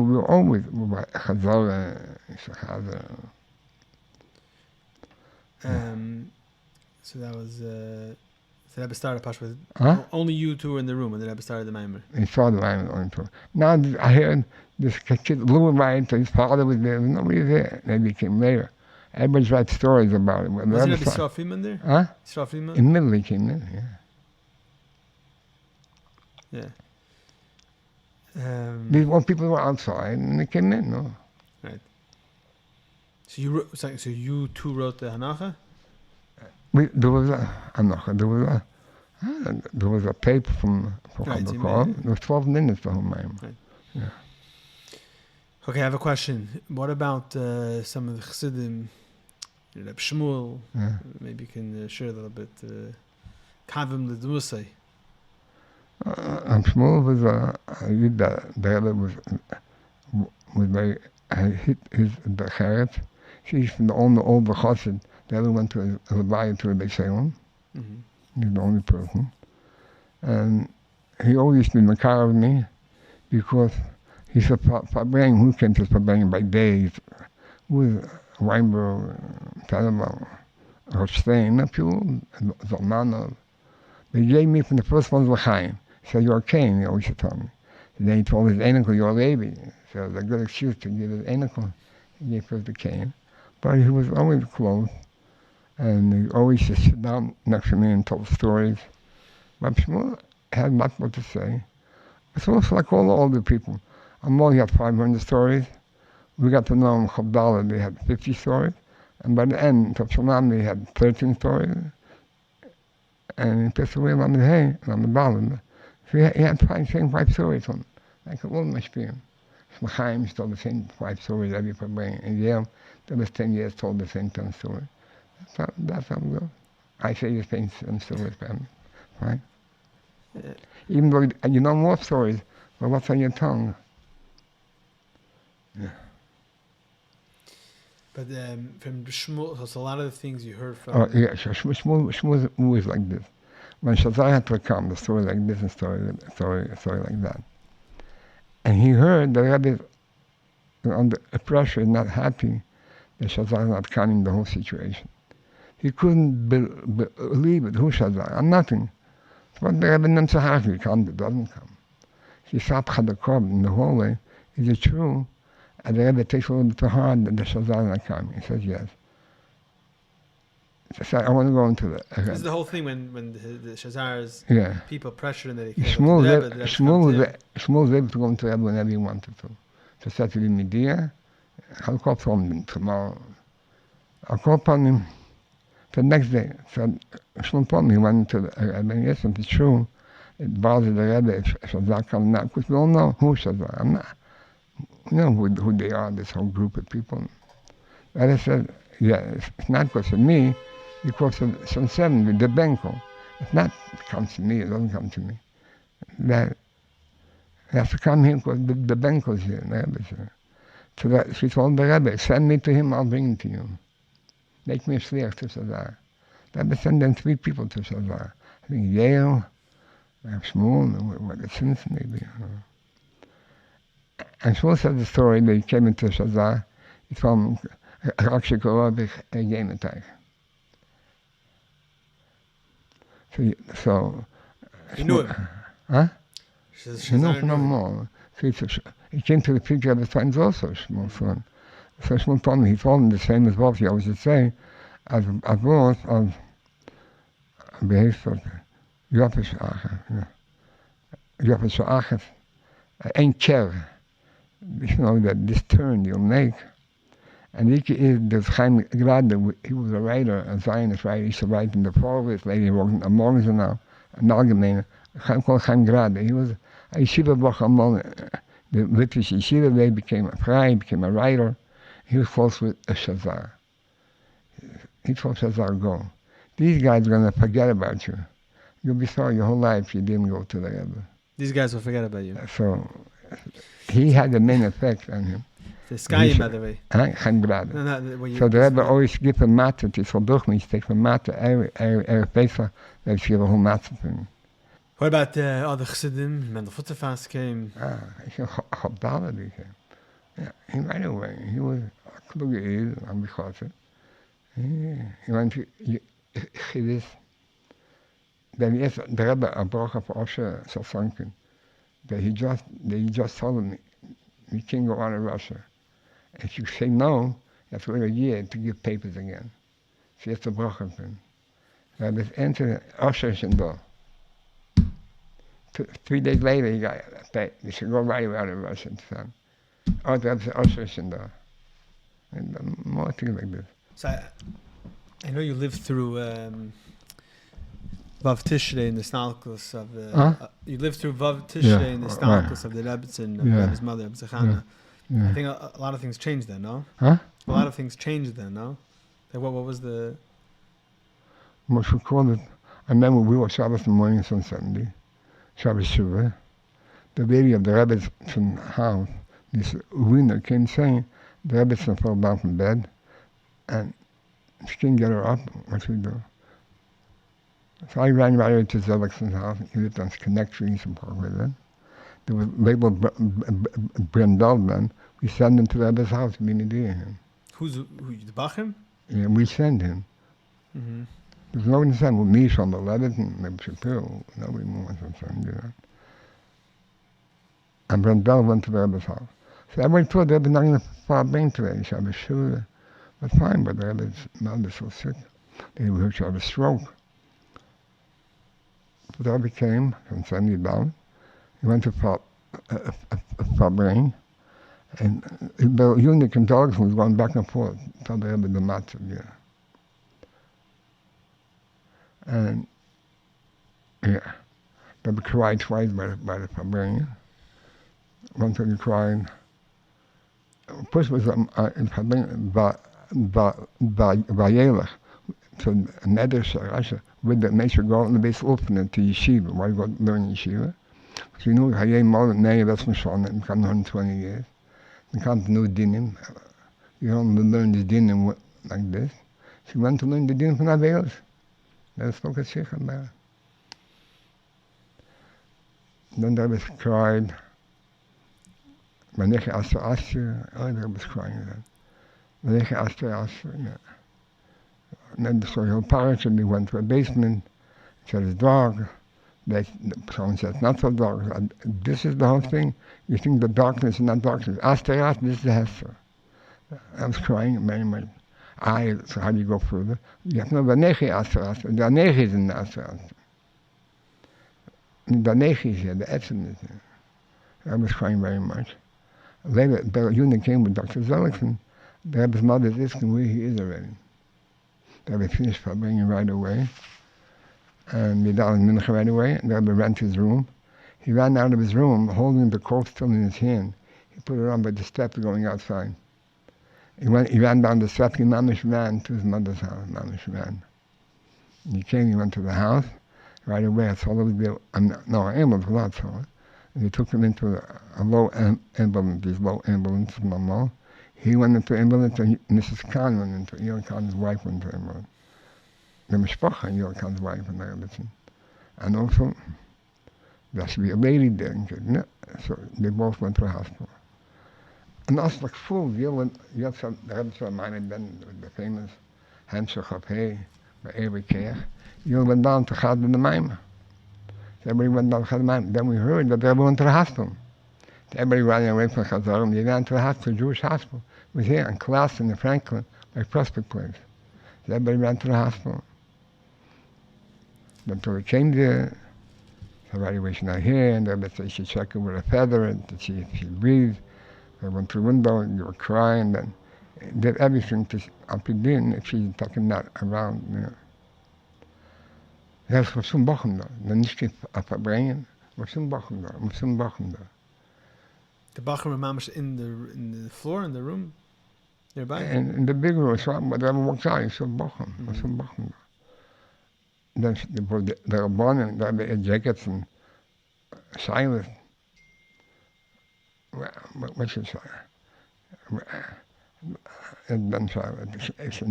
we were always Chazer, Chazer. So that was... the Rebbe started Pash with... Only you two were in the room when the Rebbe started the Maimer. He saw the Maimer on tour. Now I heard this kid, Lou right, his father was there, nobody there. They came later. Everybody writes stories about it. Was Rebbe Yisrael Friedman there? Huh? Yisrael Friedman? In the middle he came in, yeah. These one people were outside and they came in, no? Right. So you two wrote the Hanacha? There was a tape from Chabad. There was 12 minutes the whole time. Right. Yeah. Okay, I have a question. What about some of the Chassidim, Rabbi Shmuel? Yeah. Maybe you can share a little bit. Kavim L'Dmusay. Shmuel was the Rebbe was very, hit the Cheret. She's from the old Chassid. The other went to a Rabbi to Rebbe Shalom. He's the only person. And he always been Makar of me because he's a Fabring who came to Fabring by days with Weinberg, Talmud, Rothstein, a few Zalmanov. They gave me from the first ones L'chaim. He said, "You're a Cain," he always told me. And then he told his Enoch, "You're a Levi." So it was a good excuse to give his Enoch. He gave birth to Cain. But he was always close. And he always just sit down next to me and told stories. But Shmuel had much more to say. It's also like all the older people. Amol had 500 stories. We got to know him, Chof-Lamed, they had 50 stories. And by the end, Chof-Lamed, they had 13 stories. And he passed away on the hay, on the bottom. So he had five stories on, like a little mashpia. Shmachaim told the same 5 stories every day. In Yale, there was 10 years, told the same 10 stories. That's how it goes. I say the same stories for him, right? Yeah. Even though you know more stories, but what's on your tongue? Yeah. But from Shmuel, so a lot of the things you heard from... Oh, yeah, Shmuel was like this. When Chazer had to come, the story like this and story like that. And he heard the Rebbe under pressure, not happy, that Chazer not coming the whole situation. He couldn't believe it, who Chazer, and nothing. But the Rebbe didn't say how he comes, it doesn't come. He sat Chadakob in the hallway, is it true? And the Rebbe takes a little bit too hard that the Chazer not coming. He says yes. He said, I want to go into the Rebbe. This is the whole thing when the Chazer's people pressured him that he can't go to the Rebbe. Shmuel was able to go into the Rebbe whenever he wanted to. So said to him, "Media, I'll call from him tomorrow. I'll call upon him the next day." So Shmuel told me he went into the Rebbe. Yes, if it's true, it bothers the Rebbe if Chazer comes now, because we all know who Chazer. I'm not. You know who they are, this whole group of people. And I said, yeah, it's not because of me, because of some 7, the Benko. It's not, it comes to me, it doesn't come to me. That it has to come here because the Benko's here, the Rebbe's here. So that she told the Rebbe, send me to him, I'll bring him to you. Make me a shliach to Chazer. The Rebbe sent them 3 people to Chazer. I think Yale, Shmuel, what the sins maybe. And Shmuel said the story that he came into Chazer. He told him, "Rak shekorah b'gemetach." So he knew him. Huh? He knew him no more. So he came to the picture of the times also, Shmuel's son. So Shmuel told me, he told him the same as Wolf, he always would say, as was of beheerst Yofes Achef, ein ker. You know, that this turn you'll make. And there's Chaim Grade, he was a writer, a Zionist writer, he used to write in the forest, later he wrote in the morgens now, an allgemein, called Chaim Grade. He was a yeshiva Brocha, the Litvish yeshiva, they became a Frei, became a writer. He was close with a Chazer. He told Chazer, go. These guys are going to forget about you. You'll be sorry your whole life if you didn't go to the Rebbe. These guys will forget about you. So he had the main effect on him. The sky, by the way. Chaim Grade. So the Rebbe always give a matter to so durch take a matter every Pesach, that she have a whole matter for him. What about other Chassidim? When the Futterfast came? Chof-Lamed he came. Yeah, he right away. He was a kluge on the Chazer. He went to Chassidus. Then yes, the Rebbe a Brocha for Osher Sasankin. That he just told him, you can't go out of Russia. If you say no, you have to wait a year to give papers again. So you have to Brocha for him. So this entered Osher in door. 3 days later, he got paid. He should go right out of Russia. Oh, that's Osher in door. And more things like this. So I know you lived through Vav Tishrei in the Stalkus of the... you lived through Vav Tishrei in the Stalkus of the Rebbetzin, of Rebbe's mother, Rebbe Zechana. Yeah. I think a lot of things changed then, no? Huh? A lot of things changed then, no? Like what was the... What we called it, I remember we were Shabbos mornings on Sunday, Shabbos Shuvah. The lady of the Rebbetzin house, this winner came saying, the Rebbetzin fell down from bed, and she couldn't get her up. What should we do? So I ran right over to Zelickson's house. He lived on Connect Street in Park with it. There was labeled Brendel. We send him to the Rebbe's house to be near him. Who's the Bachim? Yeah, we send him. Mm-hmm. There's nobody to send. Well, me from the Levitt and maybe Shapiro. Nobody more wants to send, you know. And Brandel went to the Rebbe's house. So everybody thought the Rebbe not going to far bring today. He should have a shul. But fine, but the Rebbe's mother was so sick. They were to have a stroke. So the Rebbe came from Sunday down. He went to Farbring. And the eunuch and dogs was going back and forth. Told the Rebbe the matzah, yeah. And, yeah. The Rebbe cried twice by the Farbring. One time he cried. First was in Farbring, Vayelech. So Neder with the nature go in the base open to Yeshiva. Why you go learn Yeshiva? So you know, Hayei Mal, Nei, that's Mishon, and come 120 years. You can't know dinim. You don't learn the dinim like this. She went to learn the dinim from Avelis. That's spoke a Sheikh about. Then there was cried. Maneche Asher, oh, there was crying then. Maneche Asher, yeah. And then so he'll parish and he went to a basement. He said it's dark. Someone says not so dark. This is the whole thing. You think the darkness is not darkness. Asteras, this is the Hester. I was crying very much. So how do you go further? You have to know Vanechi Asteras. The Anechi is in the Asteras. The Anechi is here, the Etzem is here. I was crying very much. Later, the unit came with Dr. Zellickson. The Rebbe's mother is asking where he is already. The Rebbe finished for bringing right away. And we done Mincha right away. And the Rebbe ran to his room. He ran out of his room holding the coat still in his hand. He put it on by the steps going outside. He ran down the steps. He mamish ran to his mother's house. Mamish ran. And he went to the house. Right away, I saw there. No, ambulance was not so. And he took him into a low ambulance, these low ambulances, Mama. He went into ambulance, and Mrs. Khan went into, Yor Khan's wife went into ambulance. The mashpia, Yor Khan's wife, and everything. And also, there should be a lady there. So they both went to the hospital. And also, like full, the Rebbe reminded then with the famous Hemshech of Hay, by every care. You went down to Chazer the Maimah. Everybody went down to Chazer the Maimah. Then we heard that Rebbe went to the hospital. Everybody ran away from Chazer, and they ran to the hospital, Jewish hospital. It was here in class in the Franklin, by Prospect Place. So everybody ran to the hospital. Then so we came there, the evaluation not here, and the Rebbe said she should check her with a feather and to see if she breathed. I went to the window and they were crying, then did everything to up in if she's talking not around, you know. Das was zum Wochen da. Dann nicht verbringen, was zum Wochen da, was zum Wochen da. The Bachar Mamash in the floor in the room nearby. And in the big room, so but there was outside, so Wochen, was zum Wochen da. Then the Rabbanim, da the jackets and silent. What should I say? And then if you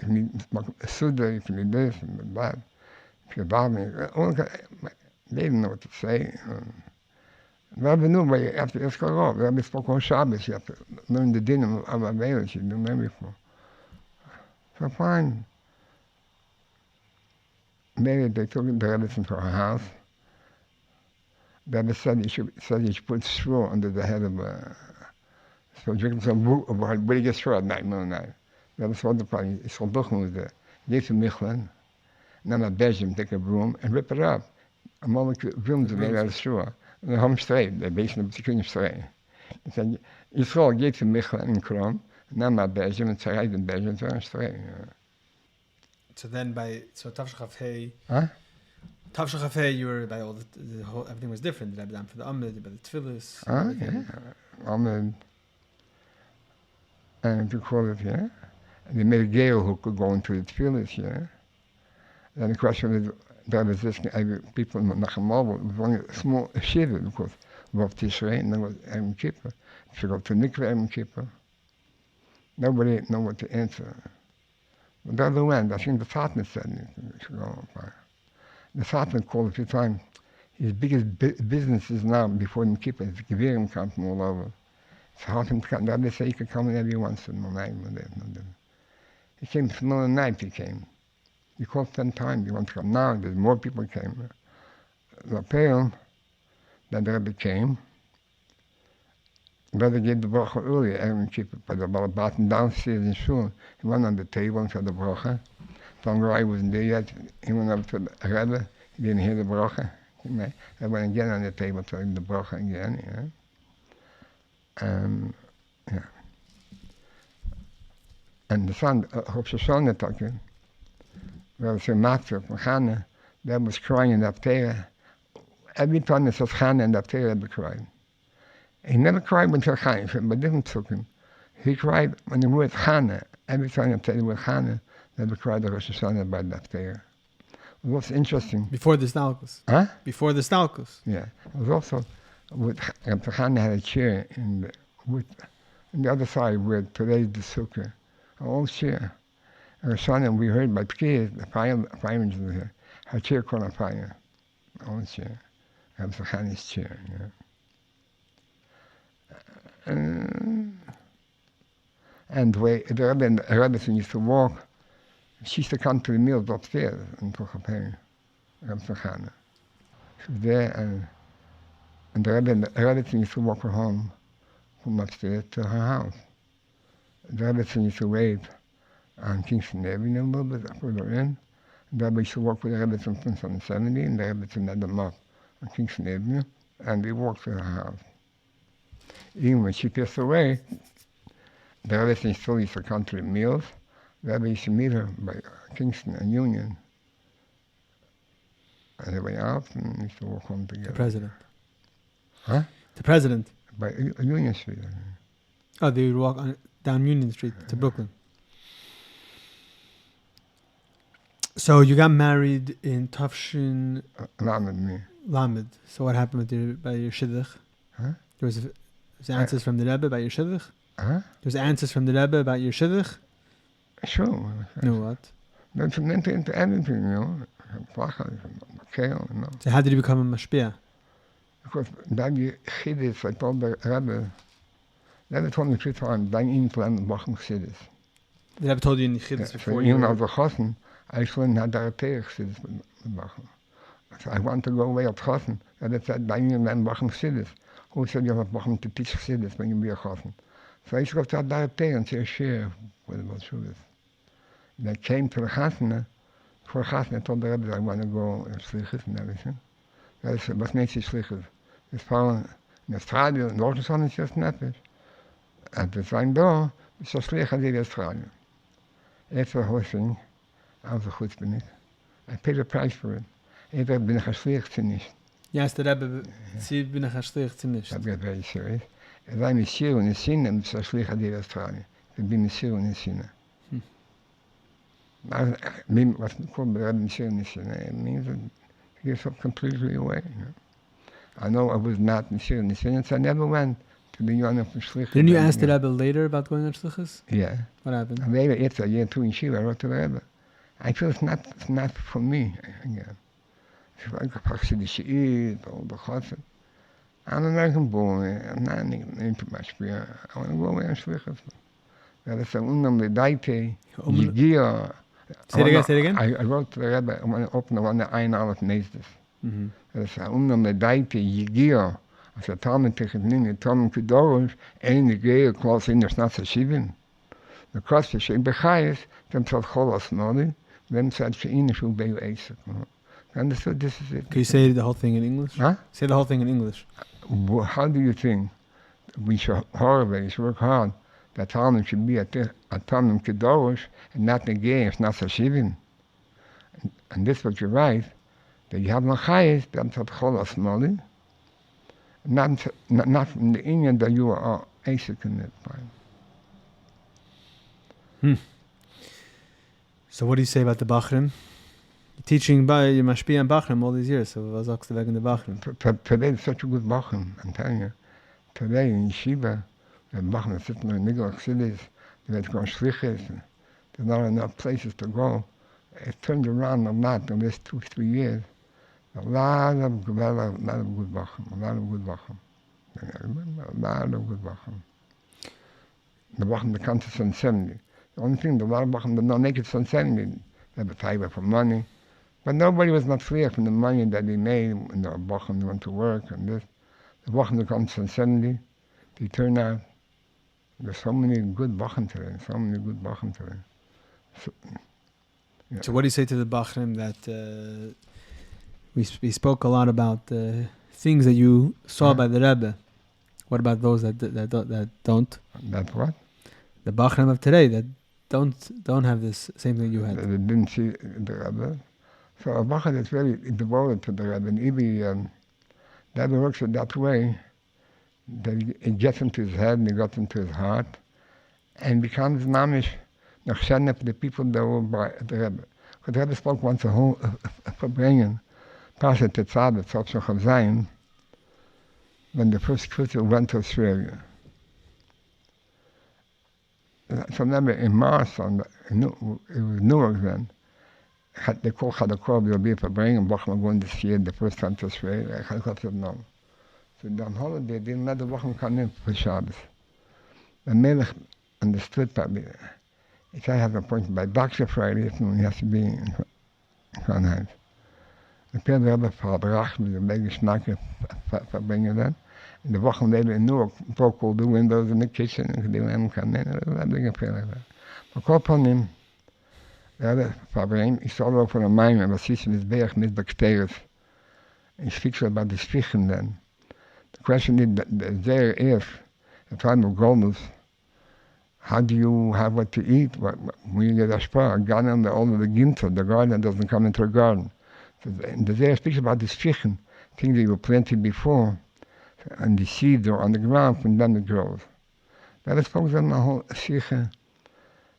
need Suda, if you need this and that, if you bother me, they didn't know what to say. The Rebbe knew, but after Eskarov, the Rebbe spoke on Shabbos, you have to learn the din of Avelis, you didn't know before. So fine. Maybe they took the Rebbe into her house. The Rebbe said you should put straw under the head of so drinking some wood of a really straw at night, no night. The Rebbe saw the problem. He saw Duchen was there. He gave some Michelin, and then a Belgium take a broom and rip it up. A moment brooms are made out of straw. And the home straight, the base of the Queen straight. He said, you saw gave some Michelin and Krom, and then my Belgium and Sarai in Belgium, so I'm straight. So then Tavshachaf Hey. Huh? Tavshachaf Hey, you were by all the whole, everything was different. The Rebbe for the Amid, by the Tfilis. Yeah. Amid. And you call it, yeah. And they made a gale who could go into the Tfilis, yeah. Then the question is, there was this, people in Nachamov, it was only a small shiva, because Rav Tishrei, and then was Yom Kippur. If you go to Mikveh Yom Kippur, nobody knew what to answer. But the other end, I think the Fatman said, you should go by. The Fatman called a few times. His biggest business is now, before Yom Kippur, is the Gevirim come from all over. It's hard to come. They say he could come whenever he wants to. He came from the middle of the night, he came. He called 10 times, he wants to come now, there's more people came. The Pale, then the Rebbe came, Brother gave the Brocha earlier, every keep it by the bottom downstairs in shul. He went on the table and said the Brocha. Tongarai wasn't there yet. He went up to the Rebbe. He didn't hear the Brocha. He went again on the table to the Brocha again, yeah. And the son, Chof Shoshana talking, there was a master from Chana that was crying in the Aptera. Every time it says Chana in the Aptera, Rebbe cried. He never cried when he Chaim, but didn't took him. He cried when the word Chana. Every time I tell the word Chana, Rebbe cried the Rosh Hashanah by the Aptera. It was interesting. Before the Stalkus. Huh? Before the Stalkus. Yeah. It was also, Rebbe Chana had a chair in the other side where today's the Sukkah. An old chair. And Rosh Hashanah, we heard by Pkir, the firemen were here. Her chair caught on fire. An old chair. Rebbe Chana's chair, yeah. And the way the Rebbe and the Rebbe used to walk, she used to come to the meals upstairs in Chof-Lamed, Rebbe Chana. She was there, and the Rebbe used to walk her home from upstairs to her house. The Rebbe used to wait on Kingston Avenue a little bit further in. The Rebbe used to walk with the Rebbe from 70, and the Rebbe led them up on Kingston Avenue, and they walked to her house. Even when she passed away, the Rebbe still used to come to the meals. The Rebbe used to meet her by Kingston and Union. And they went out and used to walk home together. The president. Huh? The president. By Union Street. Oh, they would walk down Union Street to Brooklyn. So you got married in Tafshin Lamed. So what happened by your shidduch? Huh? There was answers from the Rebbe about your shidduch? Huh? There's answers from the Rebbe about your shidduch? Sure. No, what? That's into everything, Brocha, kale, So how did you become a mashpia? Because then you Chassidus, I told the Rebbe told me 3 times, then in plan Wochen Chassidus. The Rebbe told you in Chassidus before so you even as a Chosen, I shouldn't have that Chassidus Wochen. So I want to go away at Chosen. And it said, then you learn Wochen Chassidus. Who said you have Wochen to teach Chassidus when you be a Chosen? So I should have that and say a share with the Bolsheviks. And I came to the Chasna. For Chasna, I told the Rebbe I want to go in Slichus and everything. That is, was nesius Slichus. It's found in Australia, in Deutschland is just nefesh. And the sein da, is so schlecht als in Australia. That's the whole thing. I was a good bin ich. I paid a price for it. Either bin ich a schlecht zu nicht. Yes, the Rebbe, sie bin ich a schlecht zu nicht. That got very serious. Es war eine Schier und eine Sinne, und es war schlecht als in Australia. Ich bin eine Schier und eine Sinne. Was we call the Rebbe Schier und eine Sinne, it means that he gives up completely away. I know I was not in Schier und eine Sinne, so I never went to the Yonah for Shlichus. Didn't you ask the Rebbe later about going on Shlichus? Yeah. What happened? And later, after a year or 2 in Shiva, I wrote to the Rebbe. I feel it's not for me again. It's like a Chassidus Eid, all the Chassid. I'm an American boy. I'm not into mashpia. I want to go away and Shlichus. That is the Daite, Yigia. Say it again? I wrote to the Rebbe, I want to open the one that I know of nesius. Dat is de Daite, Yigia. Als de talmid tegen de talmid kedorosh, en de gehe klas in de snatse shivin. The cross is in Bechayes, then tot cholas nodi, then said she in shul beu eisek. Understood? This is it. Can you say the whole thing in English? Huh? Say the whole thing in English. How do you think we should work hard that talmid should be a talmid kedorosh and not the gehe in snatse shivin? And this is what you write, that you have Bechayes, then tot cholas nodi, not from the Indian that you are Asik in that time. So what do you say about the Bachrim? You're teaching by your mashpia and Bachrim all these years, so was sagst du wegen the Bachrim? Today is such a good Bachrim, I'm telling you. Today in Yeshiva, the Bachrim sitting in the Nigel cities, they've gone Shlichus, there's not enough places to go. It turned around a lot in this 2-3 years. A lot of good Bachrim, a lot of good Bachrim. The Bachrim that come to Sun 70. The only thing, the lot of Bachrim that don't make it Sun 70, they have a favor for money. But nobody was not free from the money that they made when the Bachrim went to work and this. The Bachrim that come to Sun 70, they turn out. There's so many good Bachim today. So, yeah. So what do you say to the Bachrim that we spoke a lot about things that you saw by the Rebbe? What about those that don't? That what? The Bachrim of today that don't have this same thing you had. They didn't see the Rebbe. So a Bachar that's very devoted to the Rebbe, and even that works in that way that it gets into his head and it gets into his heart and becomes mamish nachshenef for the people that were by the Rebbe. Because the Rebbe spoke once a whole verbringen, Pasha Tetzad, Tzot Shochav Zayin, when the first Christian went to Australia. So remember in Mars, it was Newark then, they called Chadakor, they'll be verbringen, Bachman going this year, the first time to Australia, I got to know. So on holiday, they didn't let the Bachman come in for Shabbos. The Melech understood probably. If I have an appointment by Doctor Friday, he has to be in Fahrenheit. The Pedro Rebbe verbracht with the big snacker verbringen then. And the Wochen later in Newark broke all the windows in the kitchen and they went come in. That big affair like that. But call upon him, the Rebbe verbringen, he saw over a mine and was in his berg mit bacteria. He speaks about the Spichen then. The question is, there is, the time of Golmus, how do you have what to eat? When you get a spar, a garden, all of the ginter, the garden doesn't come into a garden. So the Zayah speaks about the strichen, things that you planted before, and the seeds are on the ground, and then it grows. That is focused on the whole strichen,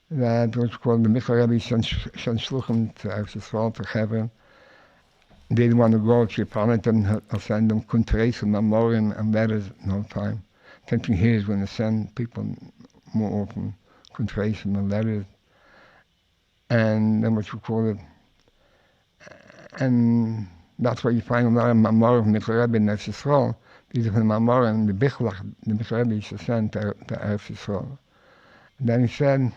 that was called the Michal Rebbe Shan Shluchem to Erzsruel to Chazer. They didn't want to go to Parliament and send them countries and memorial and letters no time. Thinking here is when they send people more often, countries and letters, and then what you call it. And that's where you find a lot of memorial from the Rebbe in Erzsruel. These are from the memorial and the Bichlach, the Rebbe used to send to Erzsruel. Then he said,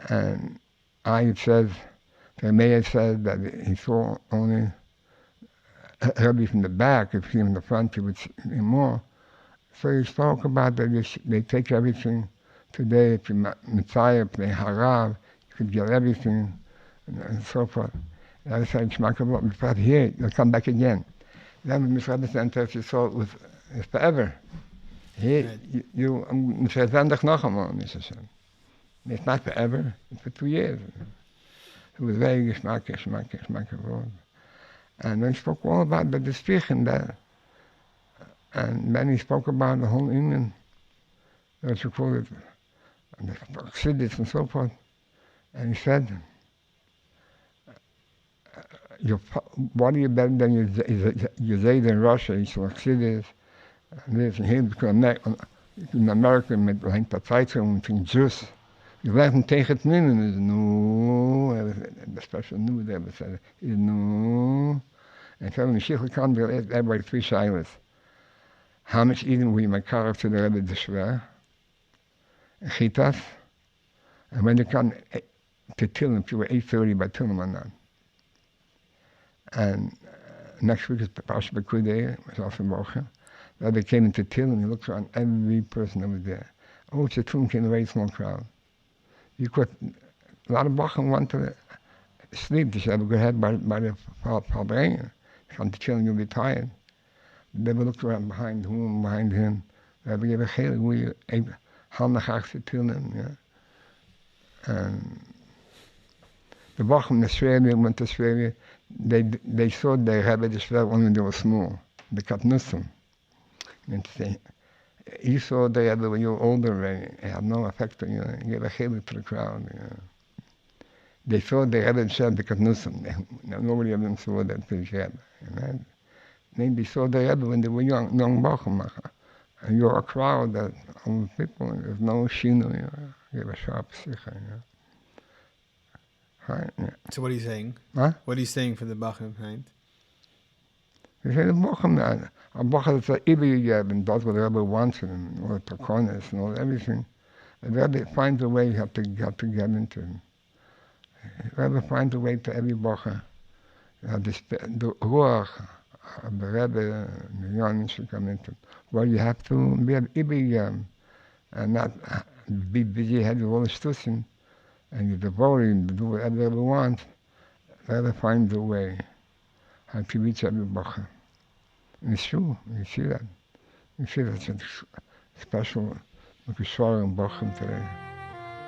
and I said, the mayor said that he saw only Rebbe from the back. If he was in the front, he would see more. So he spoke about that they take everything today, if you're Messiah, if you're Harav, you could get everything, and so forth. And I said, Shmakabot, here, you'll come back again. Then when Mr. Rebbe sent us, you saw it was forever. Here, you Mr. Zendach noch einmal, Mr. Shem. It's not forever, it's for 2 years. It was very Shmakabot. And then he spoke all about the Spichen there. And then he spoke about the whole Indian, what you call it, the Chassidus and so forth. And he said, what are you better than your Zayd in Russia? He saw Chassidus, and this, and here, because in America, mit der Zeitung und den Jews, you left him tegen het nemen, is no, the special new there, but said, is no. And so when the Shikha comes, everybody 3 shilas. How much eating we make carve to the Rebbe the Shver, Chitas, and when they come to Tillim, if you were 8:30 by Tillim or not. And next week is Parsha B'Kudei, it was also Brocha. The Rebbe came into Tillim, he looked around every person that was there. Oh, it's a Tillim came a very small crowd. You could, a lot of Bachim want to sleep, they should have a good head by the Farbrengen. Come to Tillim, you'll be tired. They looked around behind him. They gave a chilek. We handig to Tillim, yeah. And the Bachim in Australia went to Australia. They saw the Rebbe the Shver only when they were small. They cut nusum. You saw the Rebbe when you were older already. It had no effect on you. He gave a chilek to the crowd. Yeah. They saw the Rebbe the Shver because nusum. Nobody of them saw that to the Rebbe. Right? Maybe saw the Rebbe when they were young Bachim. And you're a crowd that of people, there's no shino, you have a sharp sikha, Right, yeah. So what are you saying? Huh? What are you saying for the Bachim, right? You say the Bachim, a Bachim that's like Ibi Yeb, and does what the Rebbe wants, and all the Takonis and all everything. The Rebbe finds a way you have to get into him. The Rebbe finds a way to every Bachim. The Ruach, the Rebbe, the young should come into. Well, you have to be and not be busy head with all the stussing, and you're devoted to do whatever the Rebbe wants. The Rebbe finds a way how to reach every Brocha. And it's true, you see that. You see that's a special Mekishor and Brocha today.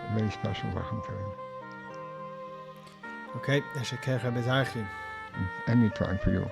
A very special Brocha today. Okay, Eshekech Rabbi Zarchi. Any time for you.